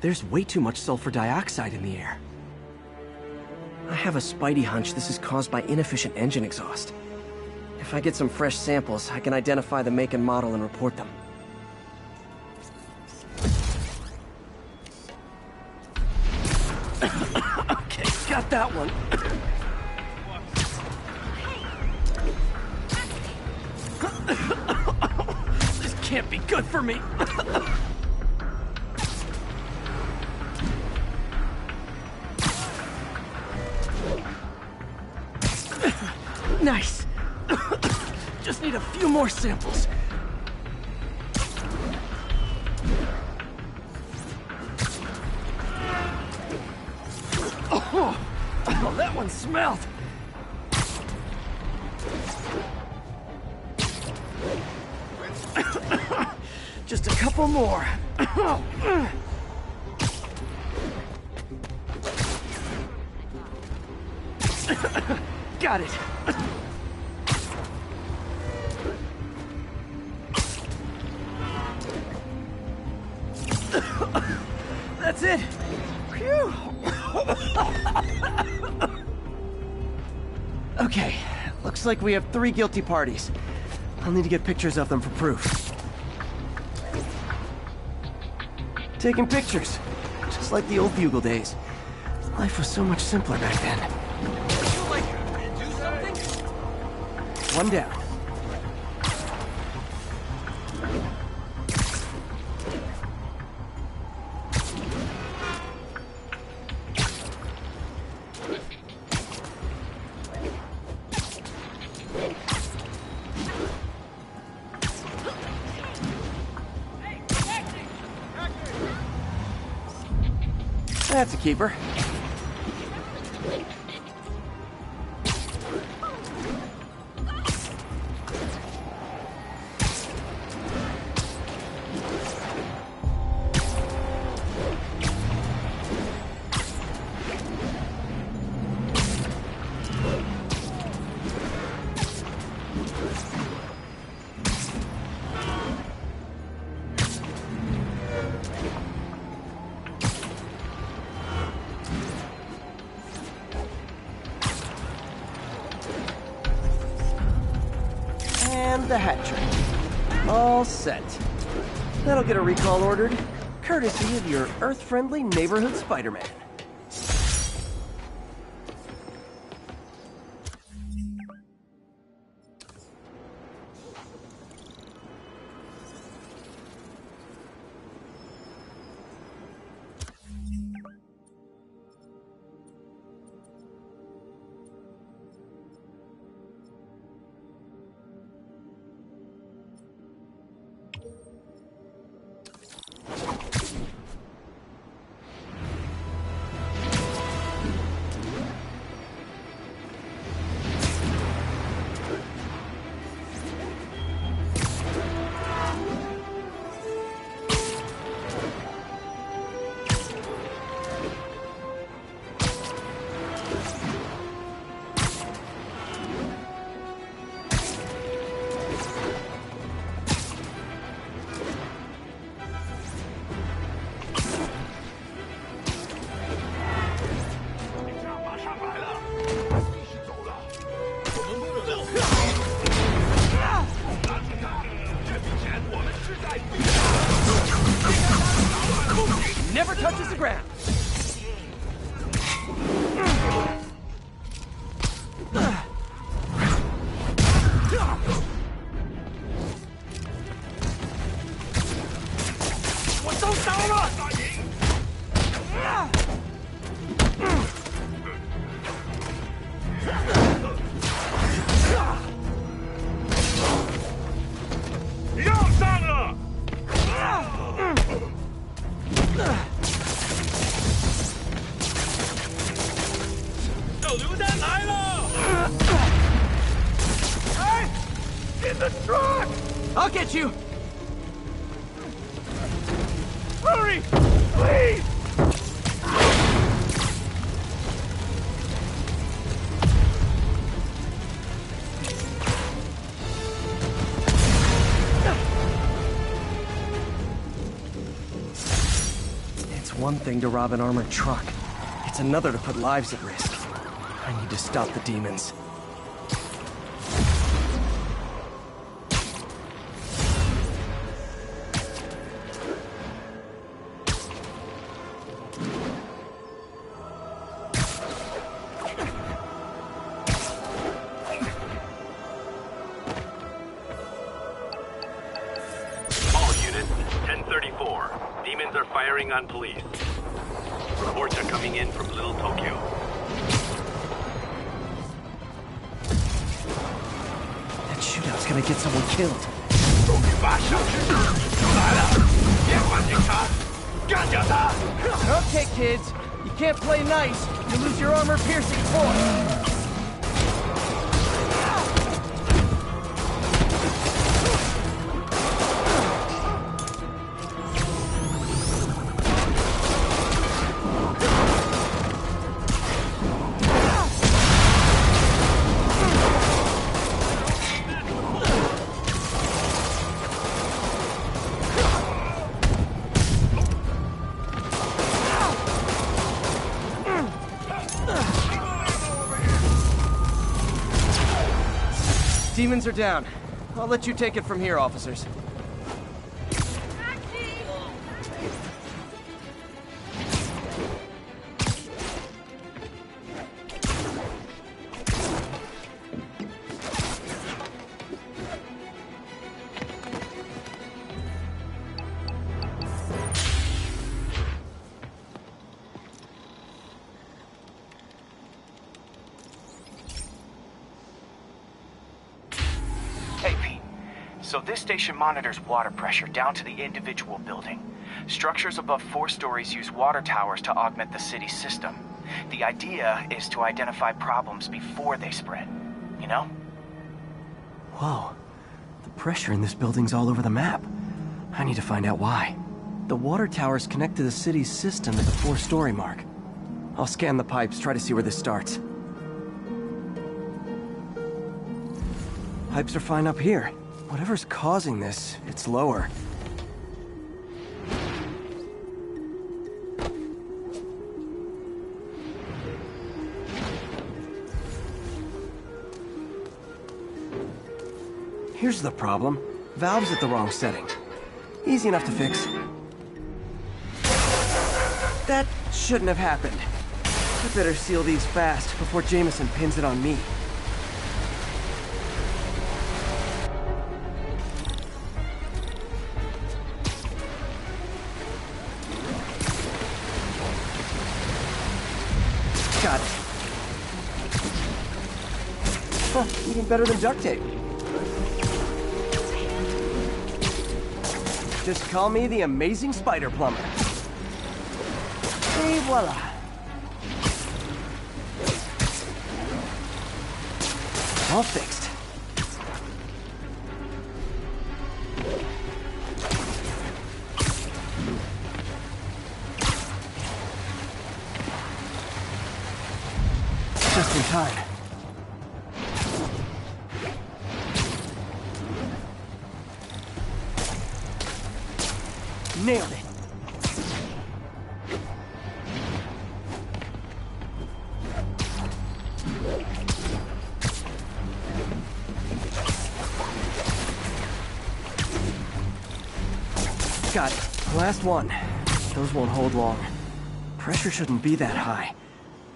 there's way too much sulfur dioxide in the air. I have a spidey hunch this is caused by inefficient engine exhaust. If I get some fresh samples, I can identify the make and model and report them. Okay, got that one. This can't be good for me. Nice. Just need a few more samples. Oh, that one smelled. Just a couple more. Got it. That's it. Phew. Okay, looks like we have 3 guilty parties. I'll need to get pictures of them for proof. Taking pictures, just like the old Bugle days. Life was so much simpler back then. One down. That's a keeper. And the hat trick. All set. That'll get a recall ordered, courtesy of your Earth-friendly neighborhood Spiderman. Never touches the ground. in the truck! I'll get you! Hurry! Please! It's one thing to rob an armored truck. It's another to put lives at risk. I need to stop the demons. All units, 1034. Demons are firing on police. Reports are coming in from Little Tokyo. That shootout's gonna get someone killed. Okay, kids. You can't play nice. You lose your armor-piercing force. Demons are down. I'll let you take it from here, officers. So this station monitors water pressure down to the individual building. Structures above 4 stories use water towers to augment the city's system. The idea is to identify problems before they spread, you know? Whoa. The pressure in this building's all over the map. I need to find out why. The water towers connect to the city's system at the 4-story mark. I'll scan the pipes, try to see where this starts. Pipes are fine up here. Whatever's causing this, it's lower. Here's the problem. Valve's at the wrong setting. Easy enough to fix. That shouldn't have happened. I better seal these fast before Jameson pins it on me. Got it. Huh, even better than duct tape. Just call me the amazing spider plumber. Et voila. All fixed. Just in time. Nailed it. Got it. Last one. Those won't hold long. Pressure shouldn't be that high.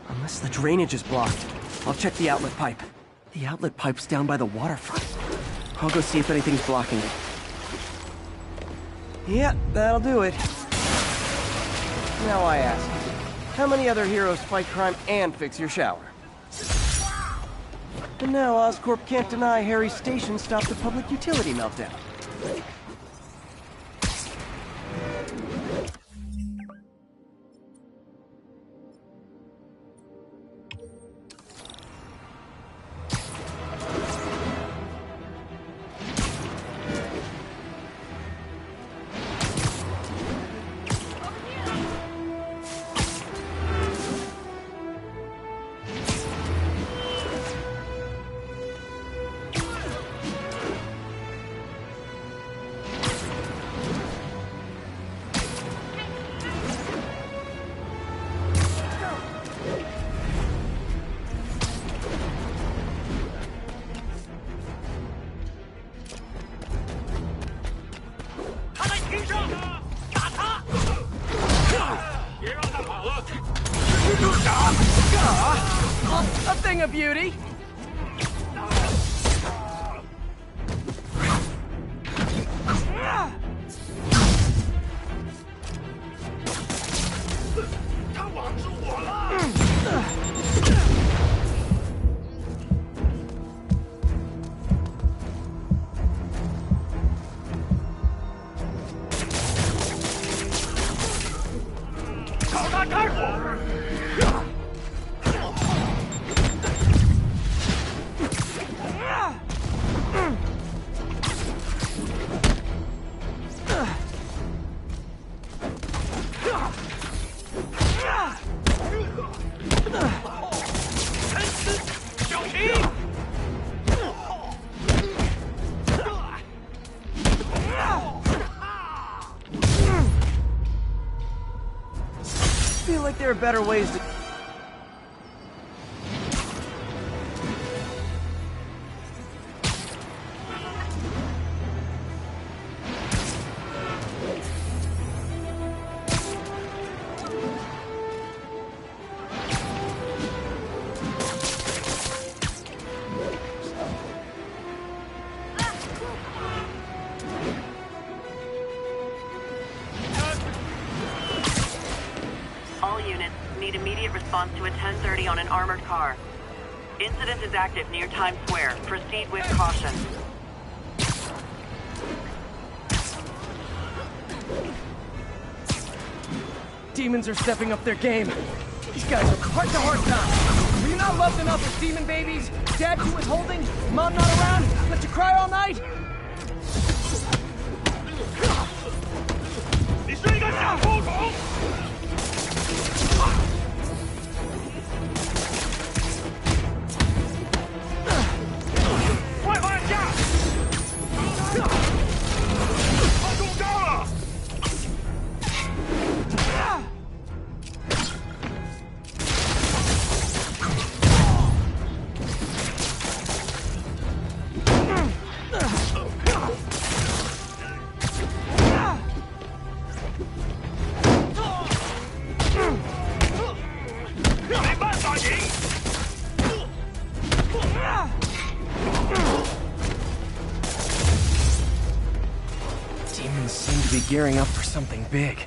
Unless the drainage is blocked. I'll check the outlet pipe. The outlet pipe's down by the waterfront. I'll go see if anything's blocking it. Yeah, that'll do it. Now I ask, how many other heroes fight crime and fix your shower? And now Oscorp can't deny Harry's station stopped a public utility meltdown. thing of beauty! I feel like there are better ways to... All units need immediate response to a 1030 on an armored car. Incident is active near Times Square. Proceed with caution. Demons are stepping up their game. These guys are heart-to-heart now. Were you not loved enough as demon babies? Dad you withholding? Mom not around? Let you cry all night? Demons seem to be gearing up for something big.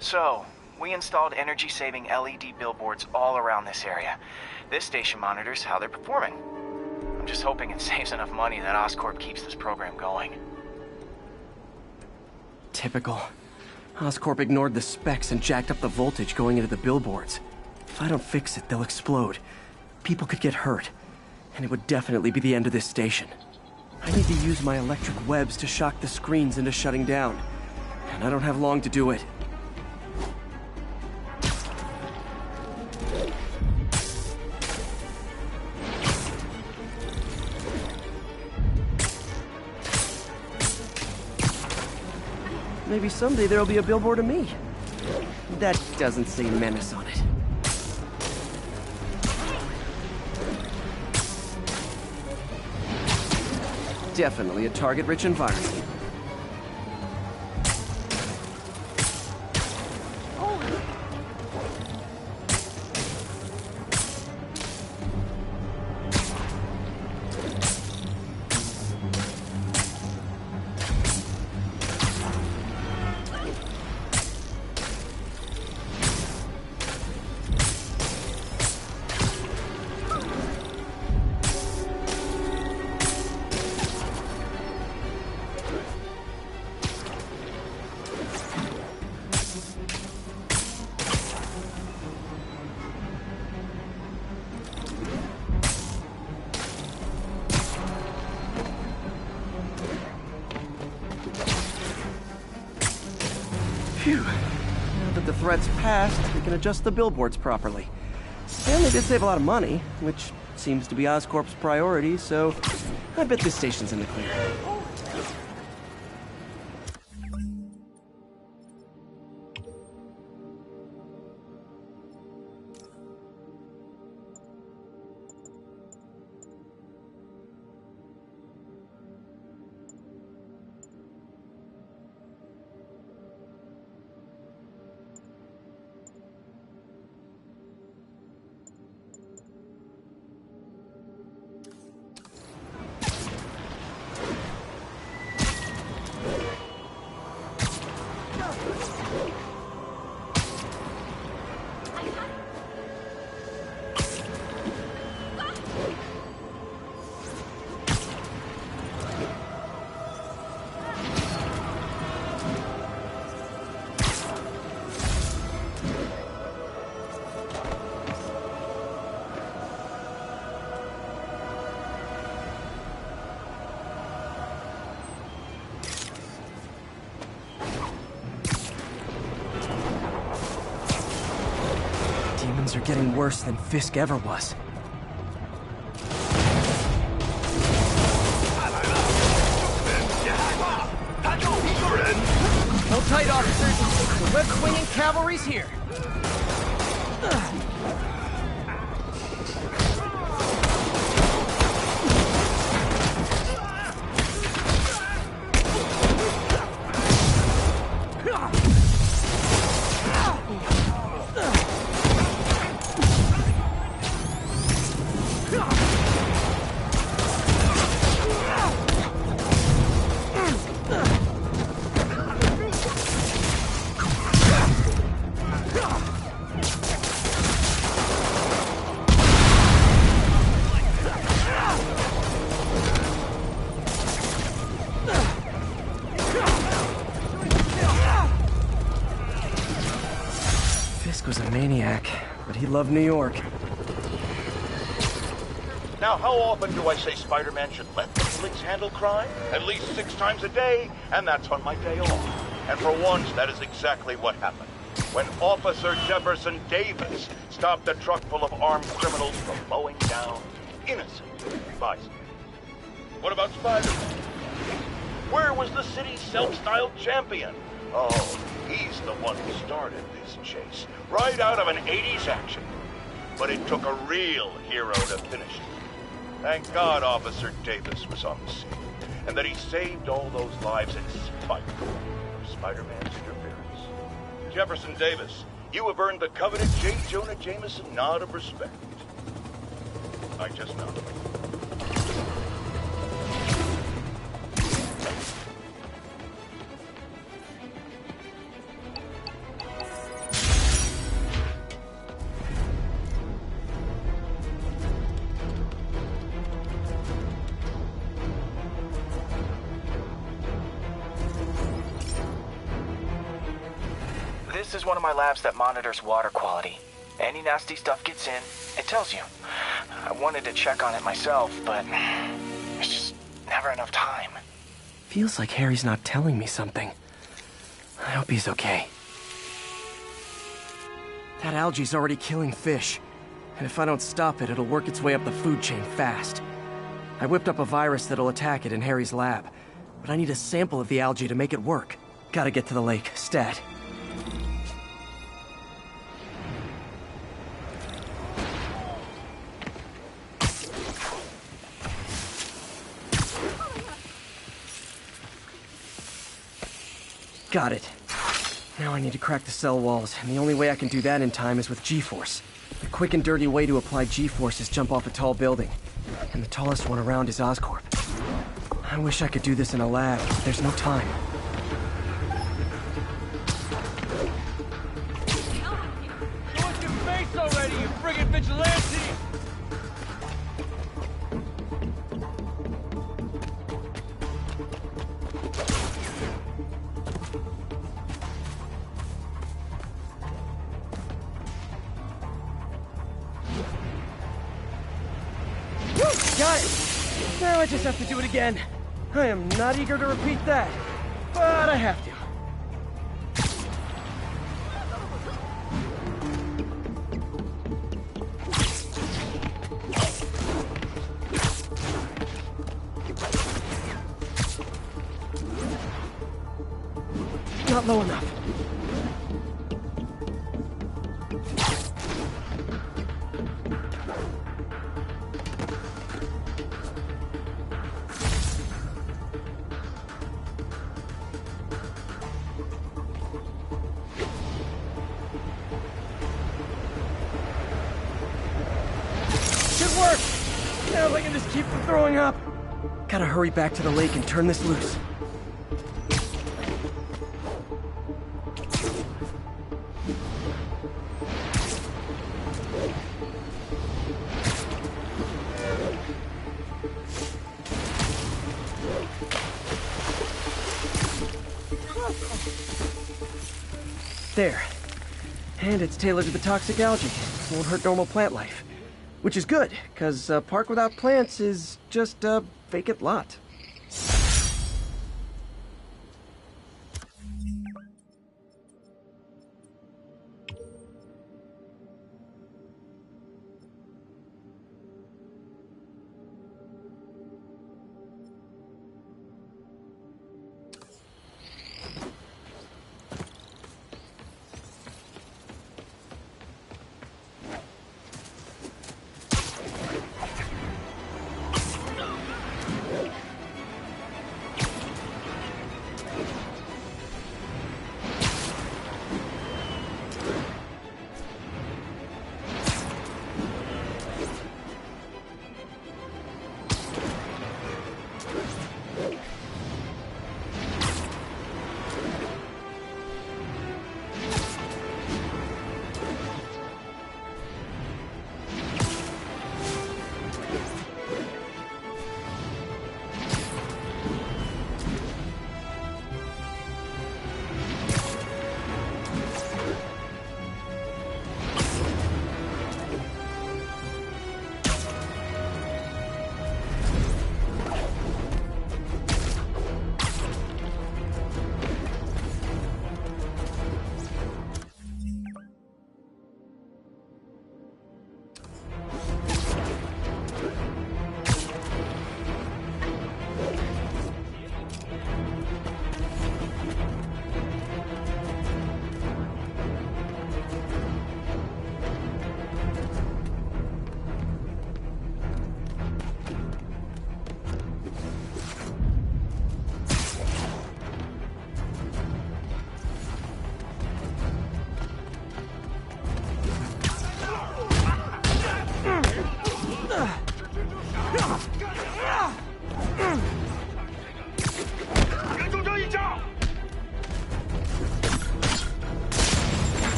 So, we installed energy-saving LED billboards all around this area. This station monitors how they're performing. I'm just hoping it saves enough money that Oscorp keeps this program going. Typical. Oscorp ignored the specs and jacked up the voltage going into the billboards. If I don't fix it, they'll explode. People could get hurt. And it would definitely be the end of this station. I need to use my electric webs to shock the screens into shutting down. And I don't have long to do it. Maybe someday there'll be a billboard of me. That doesn't say menace on it. Definitely a target-rich environment. Phew. Now that the threat's passed, we can adjust the billboards properly. And they did save a lot of money, which seems to be Oscorp's priority, so I bet this station's in the clear. Demons are getting worse than Fisk ever was. Hold tight, officers. The web-swinging cavalry's here. Was a maniac, but he loved New York. Now, how often do I say Spider-Man should let the police handle crime? At least 6 times a day, and that's on my day off. And for once, that is exactly what happened. When Officer Jefferson Davis stopped a truck full of armed criminals from mowing down innocent bystanders. What about Spider-Man? Where was the city's self-styled champion? Oh, he's the one who started this chase, right out of an 80s action. But it took a real hero to finish it. Thank God Officer Davis was on the scene, and that he saved all those lives in spite of Spider-Man's interference. Jefferson Davis, you have earned the coveted J. Jonah Jameson nod of respect. I just know. This is one of my labs that monitors water quality. Any nasty stuff gets in, it tells you. I wanted to check on it myself, but there's just never enough time. Feels like Harry's not telling me something. I hope he's okay. That algae's already killing fish. And if I don't stop it, it'll work its way up the food chain fast. I whipped up a virus that'll attack it in Harry's lab. But I need a sample of the algae to make it work. Gotta get to the lake, stat. Got it. Now I need to crack the cell walls, and the only way I can do that in time is with G-Force. The quick and dirty way to apply G-Force is jump off a tall building. And the tallest one around is Oscorp. I wish I could do this in a lab, but there's no time. Show us your face already, you friggin' vigilante! Got it! Now I just have to do it again. I am not eager to repeat that, but I have to. Not low enough. Good work! Now if I can just keep from throwing up. Gotta hurry back to the lake and turn this loose. There. And it's tailored to the toxic algae. Won't hurt normal plant life. Which is good, because a park without plants is just a vacant lot.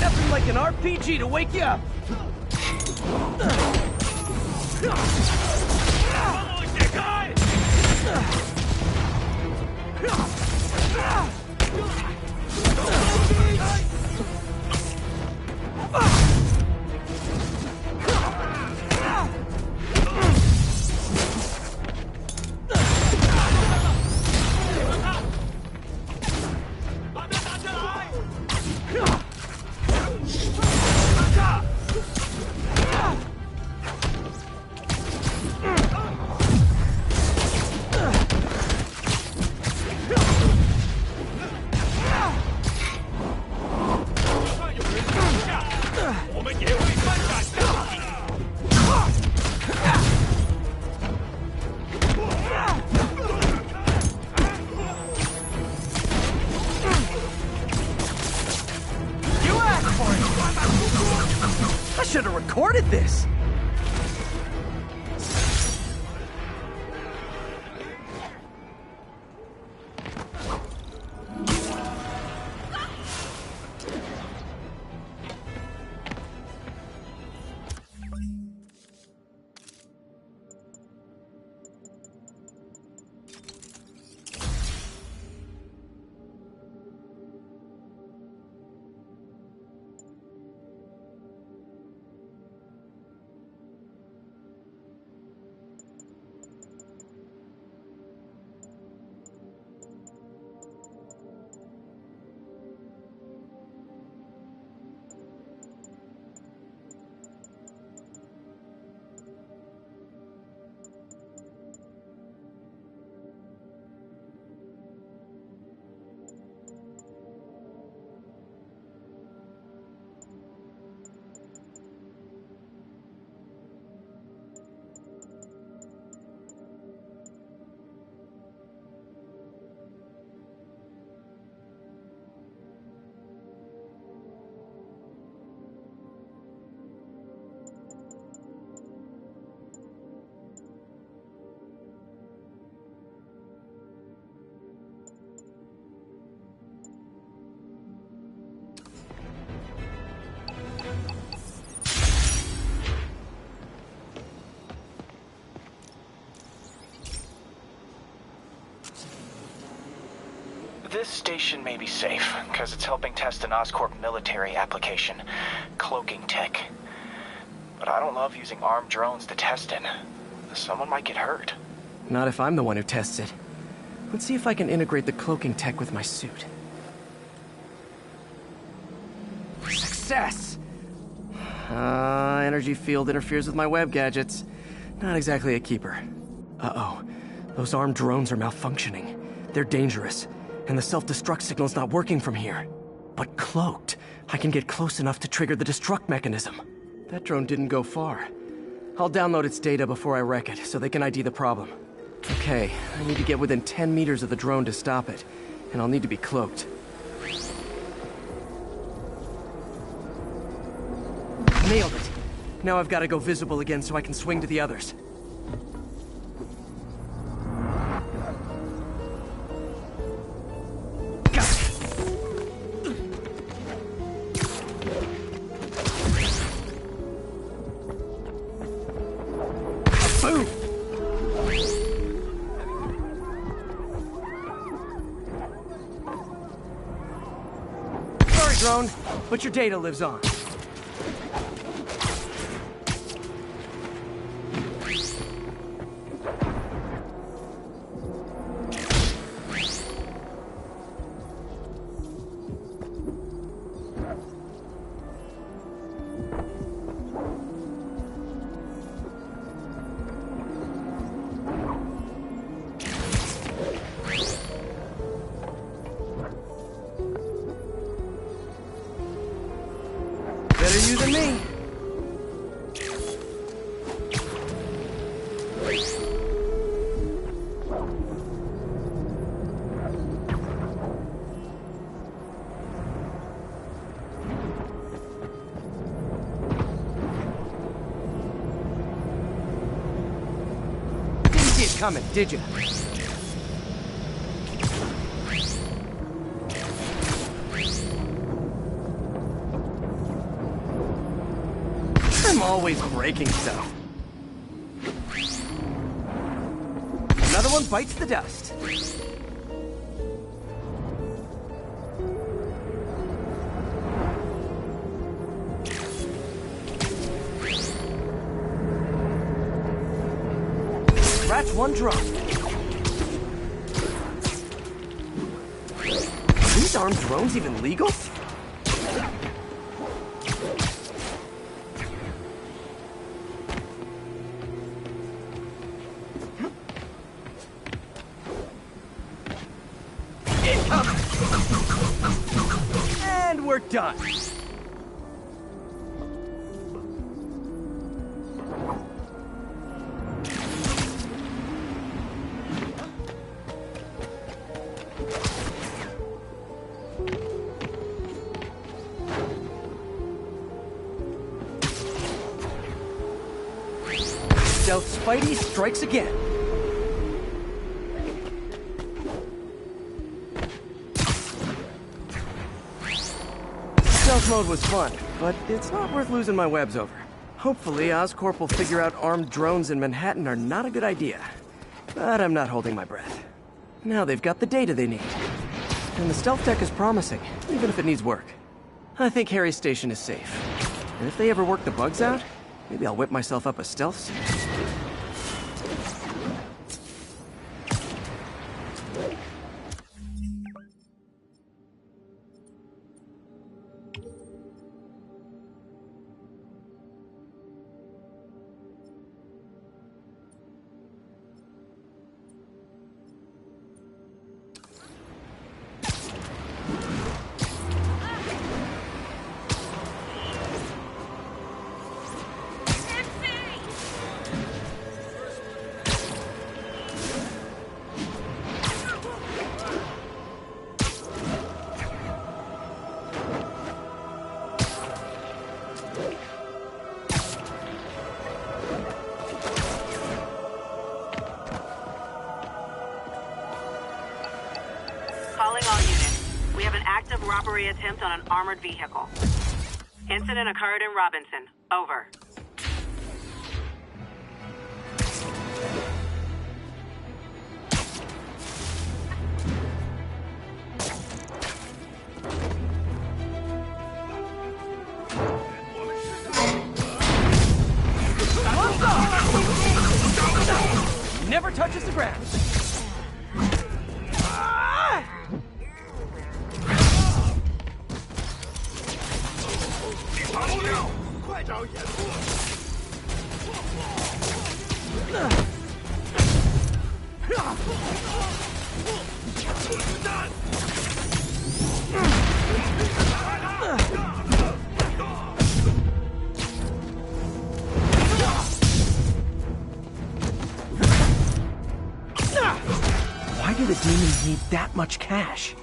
Nothing like an RPG to wake you up! I should have recorded this! This station may be safe, because it's helping test an Oscorp military application, cloaking tech. But I don't love using armed drones to test in. Someone might get hurt. Not if I'm the one who tests it. Let's see if I can integrate the cloaking tech with my suit. Success! Energy field interferes with my web gadgets. Not exactly a keeper. Uh-oh. Those armed drones are malfunctioning. They're dangerous, and the self-destruct signal's not working from here. But cloaked, I can get close enough to trigger the destruct mechanism. That drone didn't go far. I'll download its data before I wreck it, so they can ID the problem. Okay, I need to get within 10 meters of the drone to stop it, and I'll need to be cloaked. Nailed it! Now I've got to go visible again so I can swing to the others. Boom! Sorry, drone, but your data lives on. Better you than me. Didn't see it coming, did you? I'm always breaking stuff. Another one bites the dust. Scratch one drone. Are these armed drones even legal? And we're done. Stealth Spidey strikes again. Stealth mode was fun, but it's not worth losing my webs over. Hopefully, Oscorp will figure out armed drones in Manhattan are not a good idea. But I'm not holding my breath. Now they've got the data they need. And the stealth tech is promising, even if it needs work. I think Harry's station is safe. And if they ever work the bugs out, maybe I'll whip myself up a stealth suit. Calling all units. We have an active robbery attempt on an armored vehicle. Incident occurred in Robinson. Over. never touches the ground. Why do the demons need that much cash?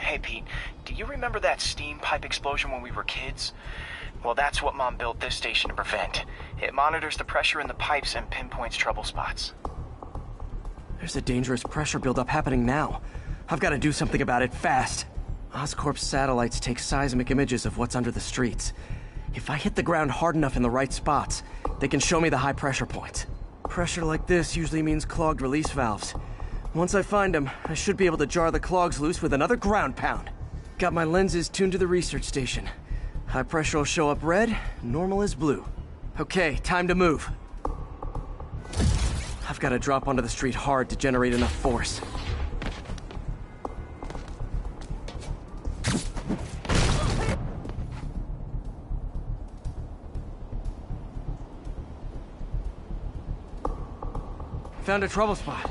Hey, Pete, do you remember that steam pipe explosion when we were kids? Well, that's what Mom built this station to prevent. It monitors the pressure in the pipes and pinpoints trouble spots. There's a dangerous pressure buildup happening now. I've got to do something about it fast. Oscorp's satellites take seismic images of what's under the streets. If I hit the ground hard enough in the right spots, they can show me the high pressure points. Pressure like this usually means clogged release valves. Once I find them, I should be able to jar the clogs loose with another ground pound. Got my lenses tuned to the research station. High pressure will show up red, normal is blue. Okay, time to move. I've got to drop onto the street hard to generate enough force. Found a trouble spot.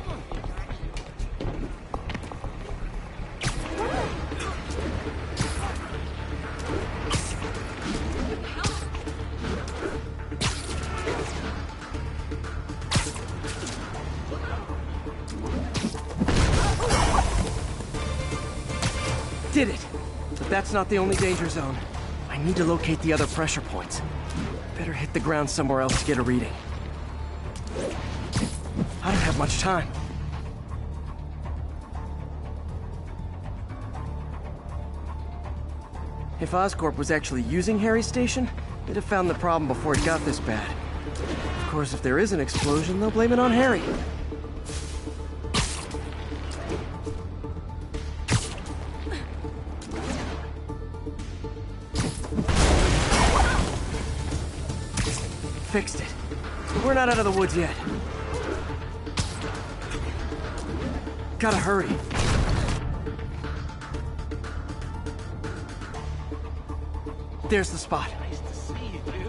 Did it! But that's not the only danger zone. I need to locate the other pressure points. Better hit the ground somewhere else to get a reading. I don't have much time. If Oscorp was actually using Harry's station, they'd have found the problem before it got this bad. Of course, if there is an explosion, they'll blame it on Harry. Fixed it. But we're not out of the woods yet. Gotta hurry. There's the spot. Nice to see you, dude.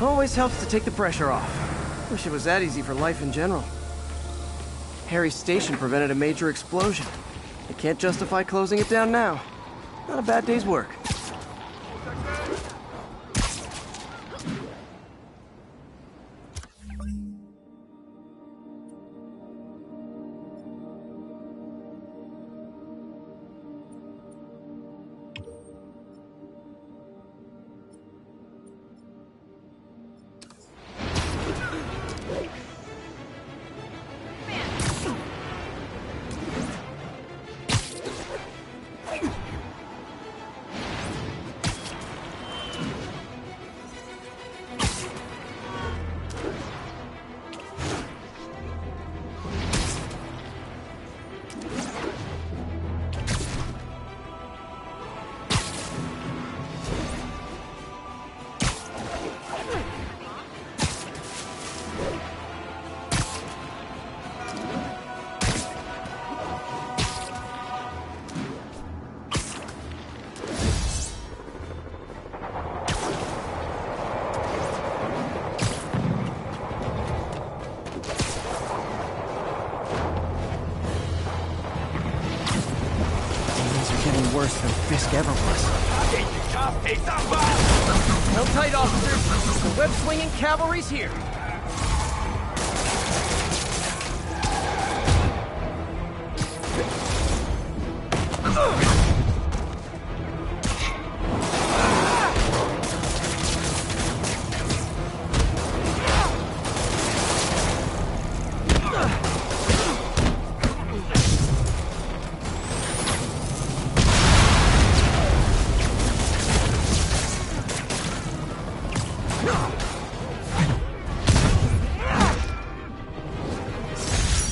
Always helps to take the pressure off. Wish it was that easy for life in general. Harry's station prevented a major explosion. They can't justify closing it down now. Not a bad day's work. worse than Fisk ever was. Hold tight, officers. The web-swinging cavalry's here.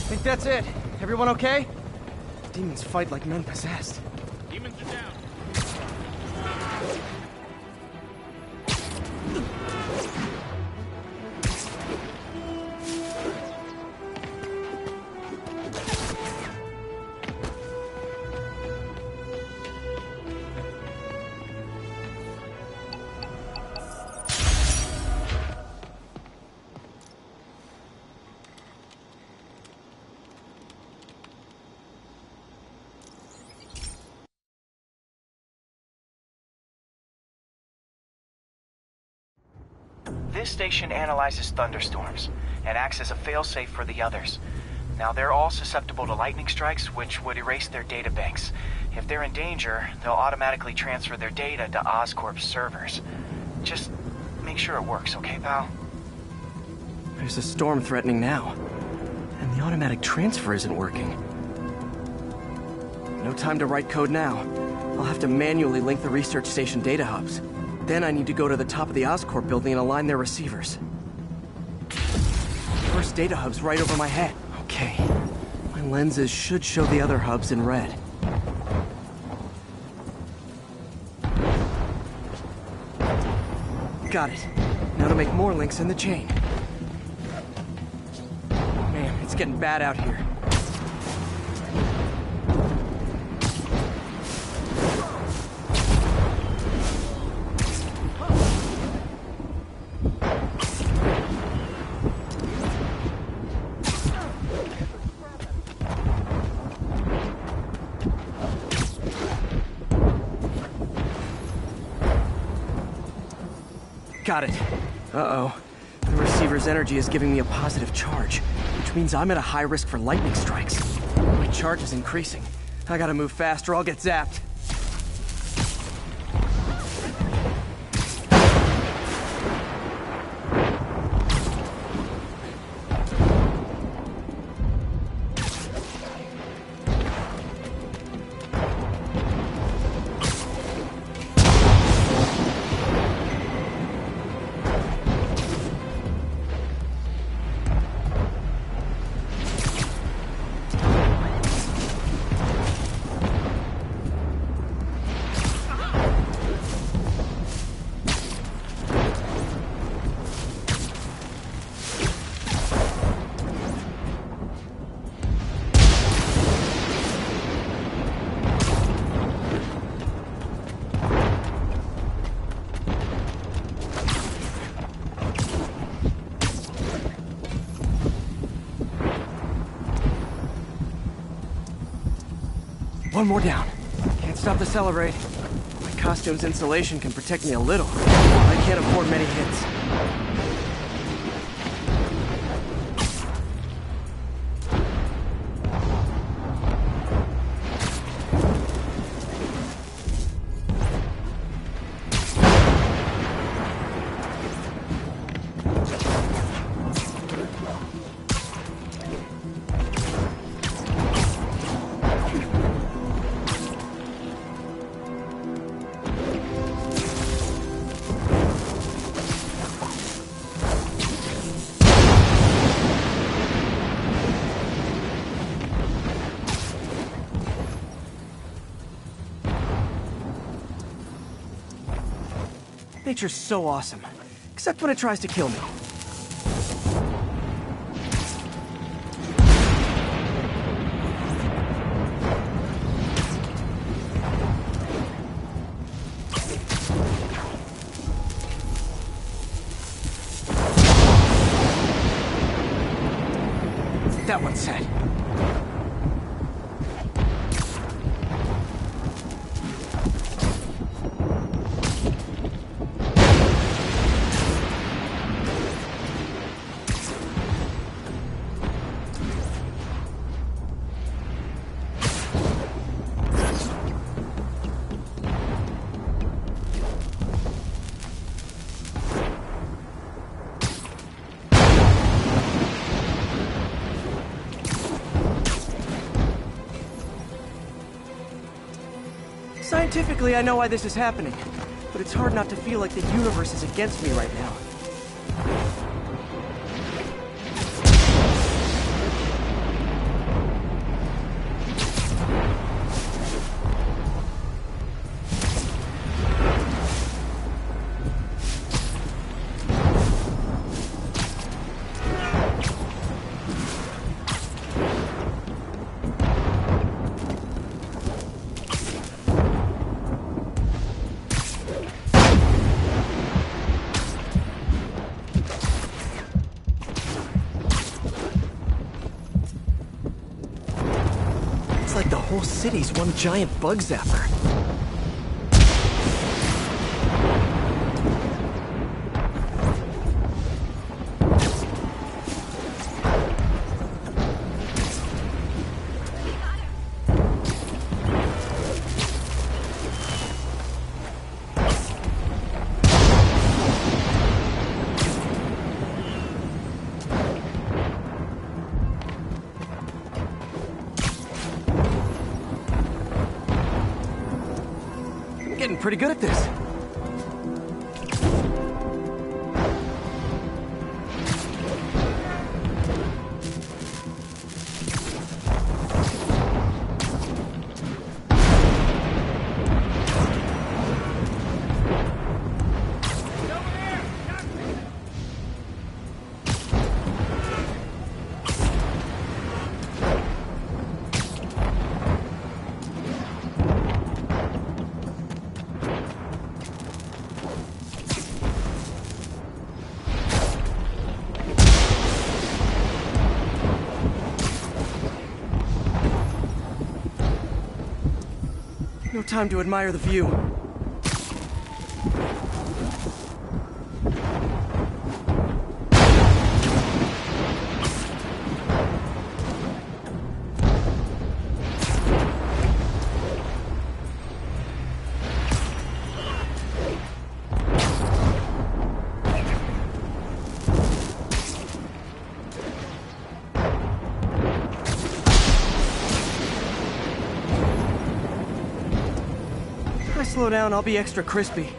Think that's it. Everyone okay? Demons fight like men possessed. Demons are down. This station analyzes thunderstorms and acts as a failsafe for the others. Now, they're all susceptible to lightning strikes, which would erase their databanks. If they're in danger, they'll automatically transfer their data to Oscorp's servers. Just make sure it works, okay, pal? There's a storm threatening now, and the automatic transfer isn't working. No time to write code now. I'll have to manually link the research station data hubs. Then I need to go to the top of the Oscorp building and align their receivers. First data hub's right over my head. Okay. My lenses should show the other hubs in red. Got it. Now to make more links in the chain. Man, it's getting bad out here. Got it. Uh-oh. The receiver's energy is giving me a positive charge, which means I'm at a high risk for lightning strikes. My charge is increasing. I gotta move fast or I'll get zapped. One more down. Can't stop the celebrate. My costume's insulation can protect me a little. I can't afford many hits. Nature's so awesome, except when it tries to kill me. That one's set. Scientifically, I know why this is happening, but it's hard not to feel like the universe is against me right now. It's like the whole city's one giant bug zapper. Getting pretty good at this. No time to admire the view. If I slow down, I'll be extra crispy.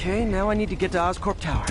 Okay, now I need to get to Oscorp Tower.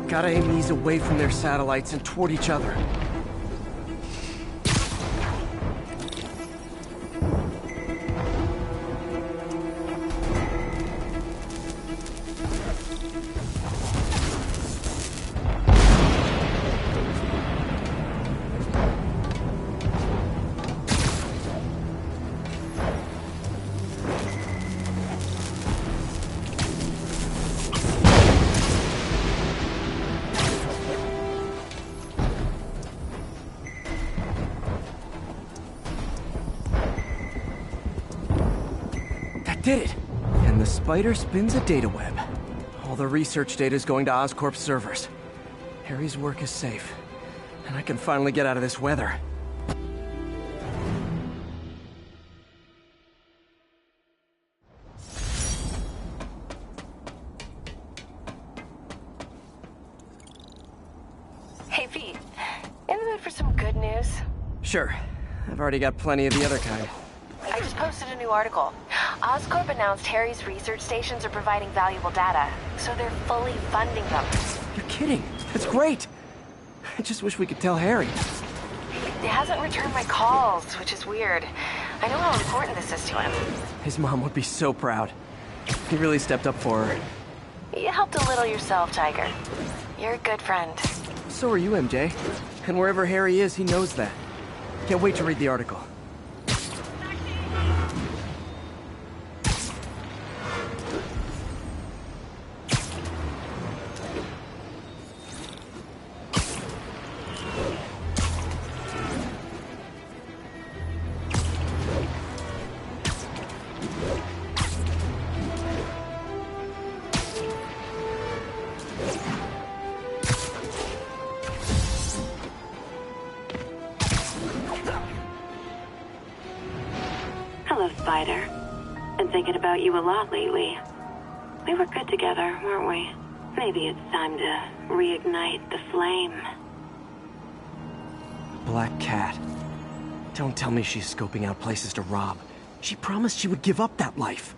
Gotta aim these away from their satellites and toward each other. Did it! And the spider spins a data web. All the research data is going to Oscorp's servers. Harry's work is safe, and I can finally get out of this weather. Hey, Pete. In the mood for some good news? Sure. I've already got plenty of the other kind. I just posted a new article. Oscorp announced Harry's research stations are providing valuable data, so they're fully funding them. You're kidding. That's great. I just wish we could tell Harry. He hasn't returned my calls, which is weird. I know how important this is to him. His mom would be so proud. He really stepped up for her. You helped a little yourself, Tiger. You're a good friend. So are you, MJ. And wherever Harry is, he knows that. Can't wait to read the article. Hello, Spider. Been thinking about you a lot lately. We were good together, weren't we? Maybe it's time to reignite the flame. Black Cat. Don't tell me she's scoping out places to rob. She promised she would give up that life.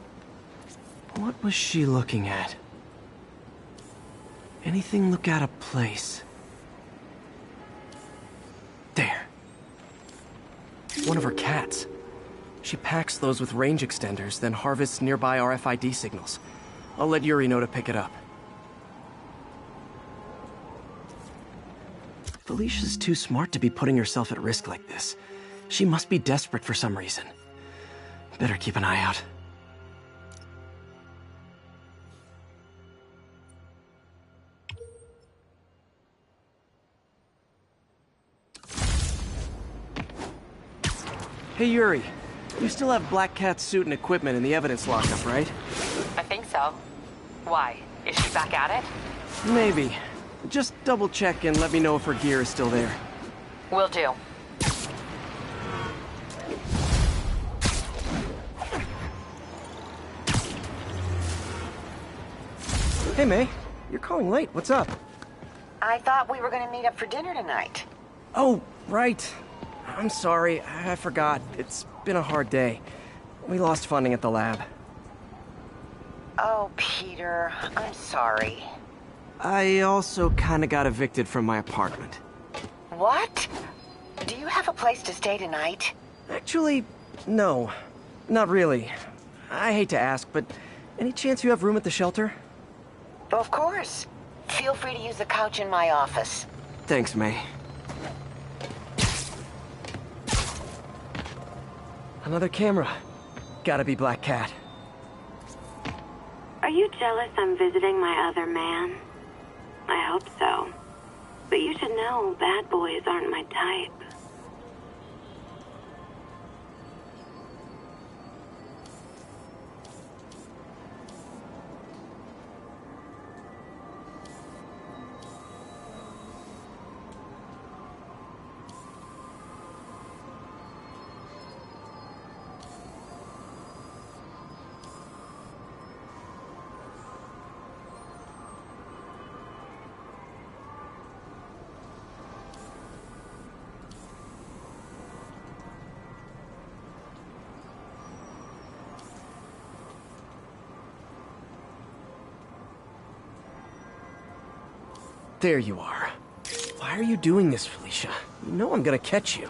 What was she looking at? Anything look out of place? There. One of her cats. She packs those with range extenders, then harvests nearby RFID signals. I'll let Yuri know to pick it up. Felicia's too smart to be putting herself at risk like this. She must be desperate for some reason. Better keep an eye out. Hey, Yuri. You still have Black Cat's suit and equipment in the evidence lockup, right? I think so. Why? Is she back at it? Maybe. Just double check and let me know if her gear is still there. Will do. Hey, May. You're calling late. What's up? I thought we were going to meet up for dinner tonight. Oh, right. I'm sorry. I forgot. It's been a hard day. We lost funding at the lab. Oh, Peter. I'm sorry. I also kinda got evicted from my apartment. What? Do you have a place to stay tonight? Actually, no. Not really. I hate to ask, but any chance you have room at the shelter? Of course. Feel free to use the couch in my office. Thanks, May. Another camera. Gotta be Black Cat. Are you jealous I'm visiting my other man? I hope so. But you should know bad boys aren't my type. There you are. Why are you doing this, Felicia? You know I'm gonna catch you.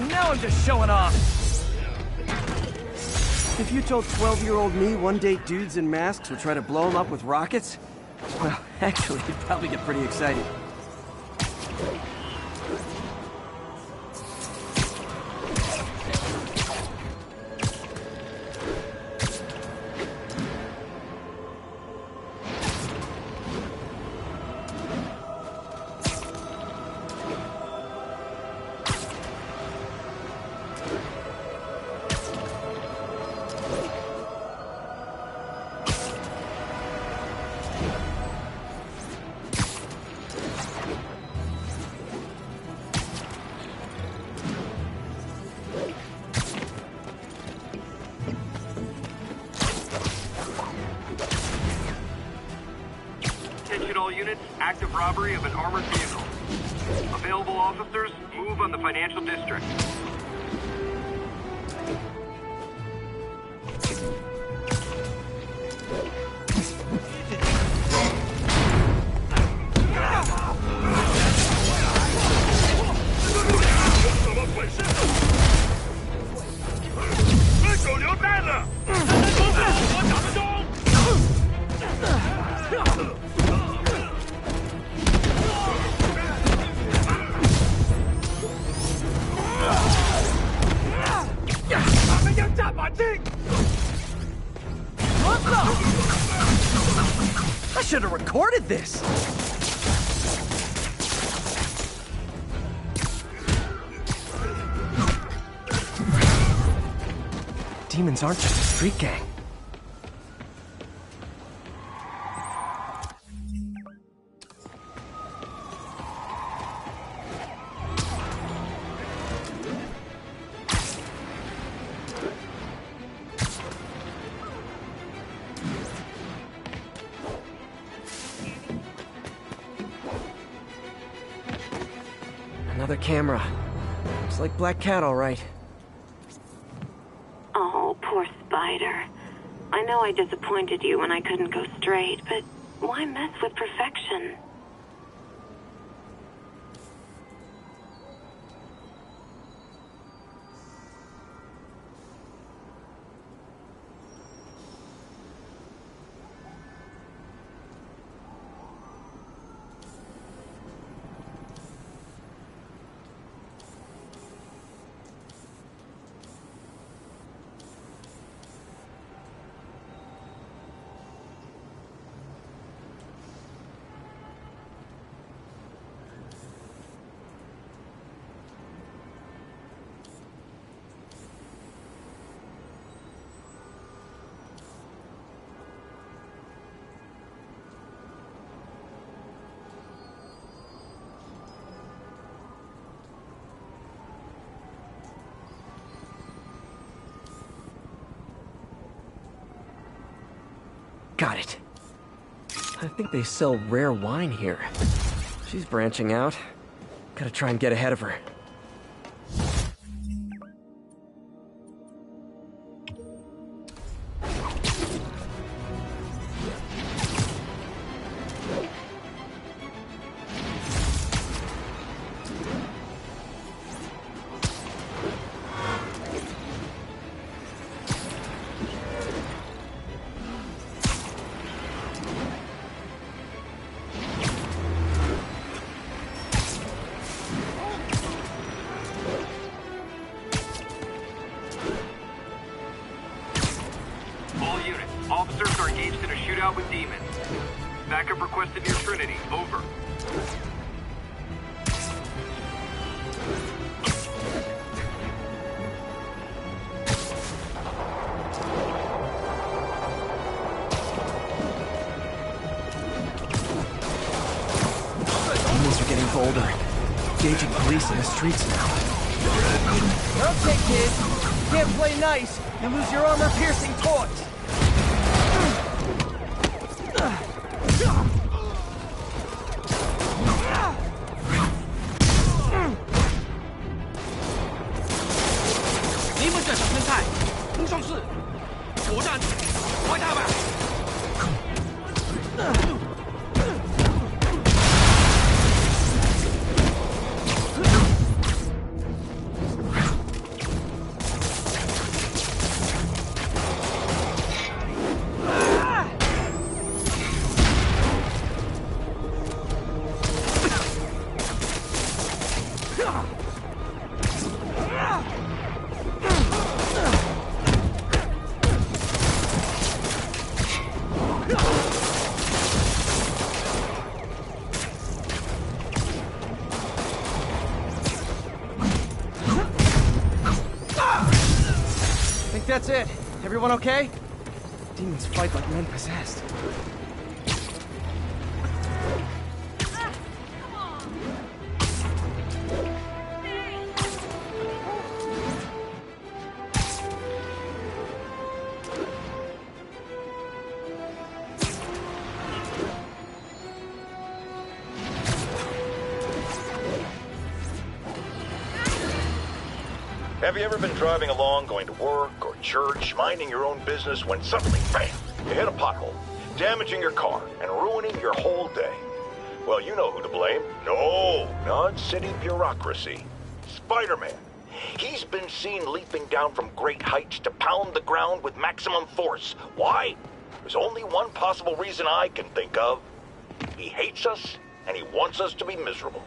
Now I'm just showing off. If you told 12-year-old me one-date dudes in masks would try to blow them up with rockets, well, actually, you'd probably get pretty excited. units, active robbery of an armored vehicle. Available officers, move on the financial district. I should have recorded this! Demons aren't just a street gang. Another camera. Looks like Black Cat, all right. Oh, poor Spider. I know I disappointed you when I couldn't go straight, but why mess with perfection? Got it. I think they sell rare wine here. She's branching out. Gotta try and get ahead of her. Officers are engaged in a shootout with demons. Backup requested near Trinity. Over. Demons are getting bolder. Engaging police in the streets now. Okay, kid. You can't play nice and lose your armor-piercing toys. That's it. Everyone okay? Demons fight like men possessed. Have you ever been driving along, going to work or church, minding your own business, when suddenly, bam, you hit a pothole, damaging your car and ruining your whole day? Well, you know who to blame. No, not city bureaucracy. Spider-Man. He's been seen leaping down from great heights to pound the ground with maximum force. Why? There's only one possible reason I can think of. He hates us, and he wants us to be miserable.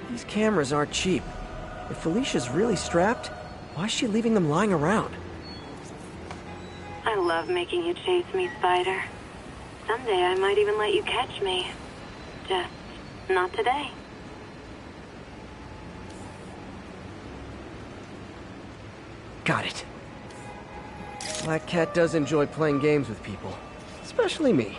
These cameras aren't cheap. If Felicia's really strapped, why is she leaving them lying around? I love making you chase me, Spider. Someday I might even let you catch me. Just not today. Got it. Black Cat does enjoy playing games with people. Especially me.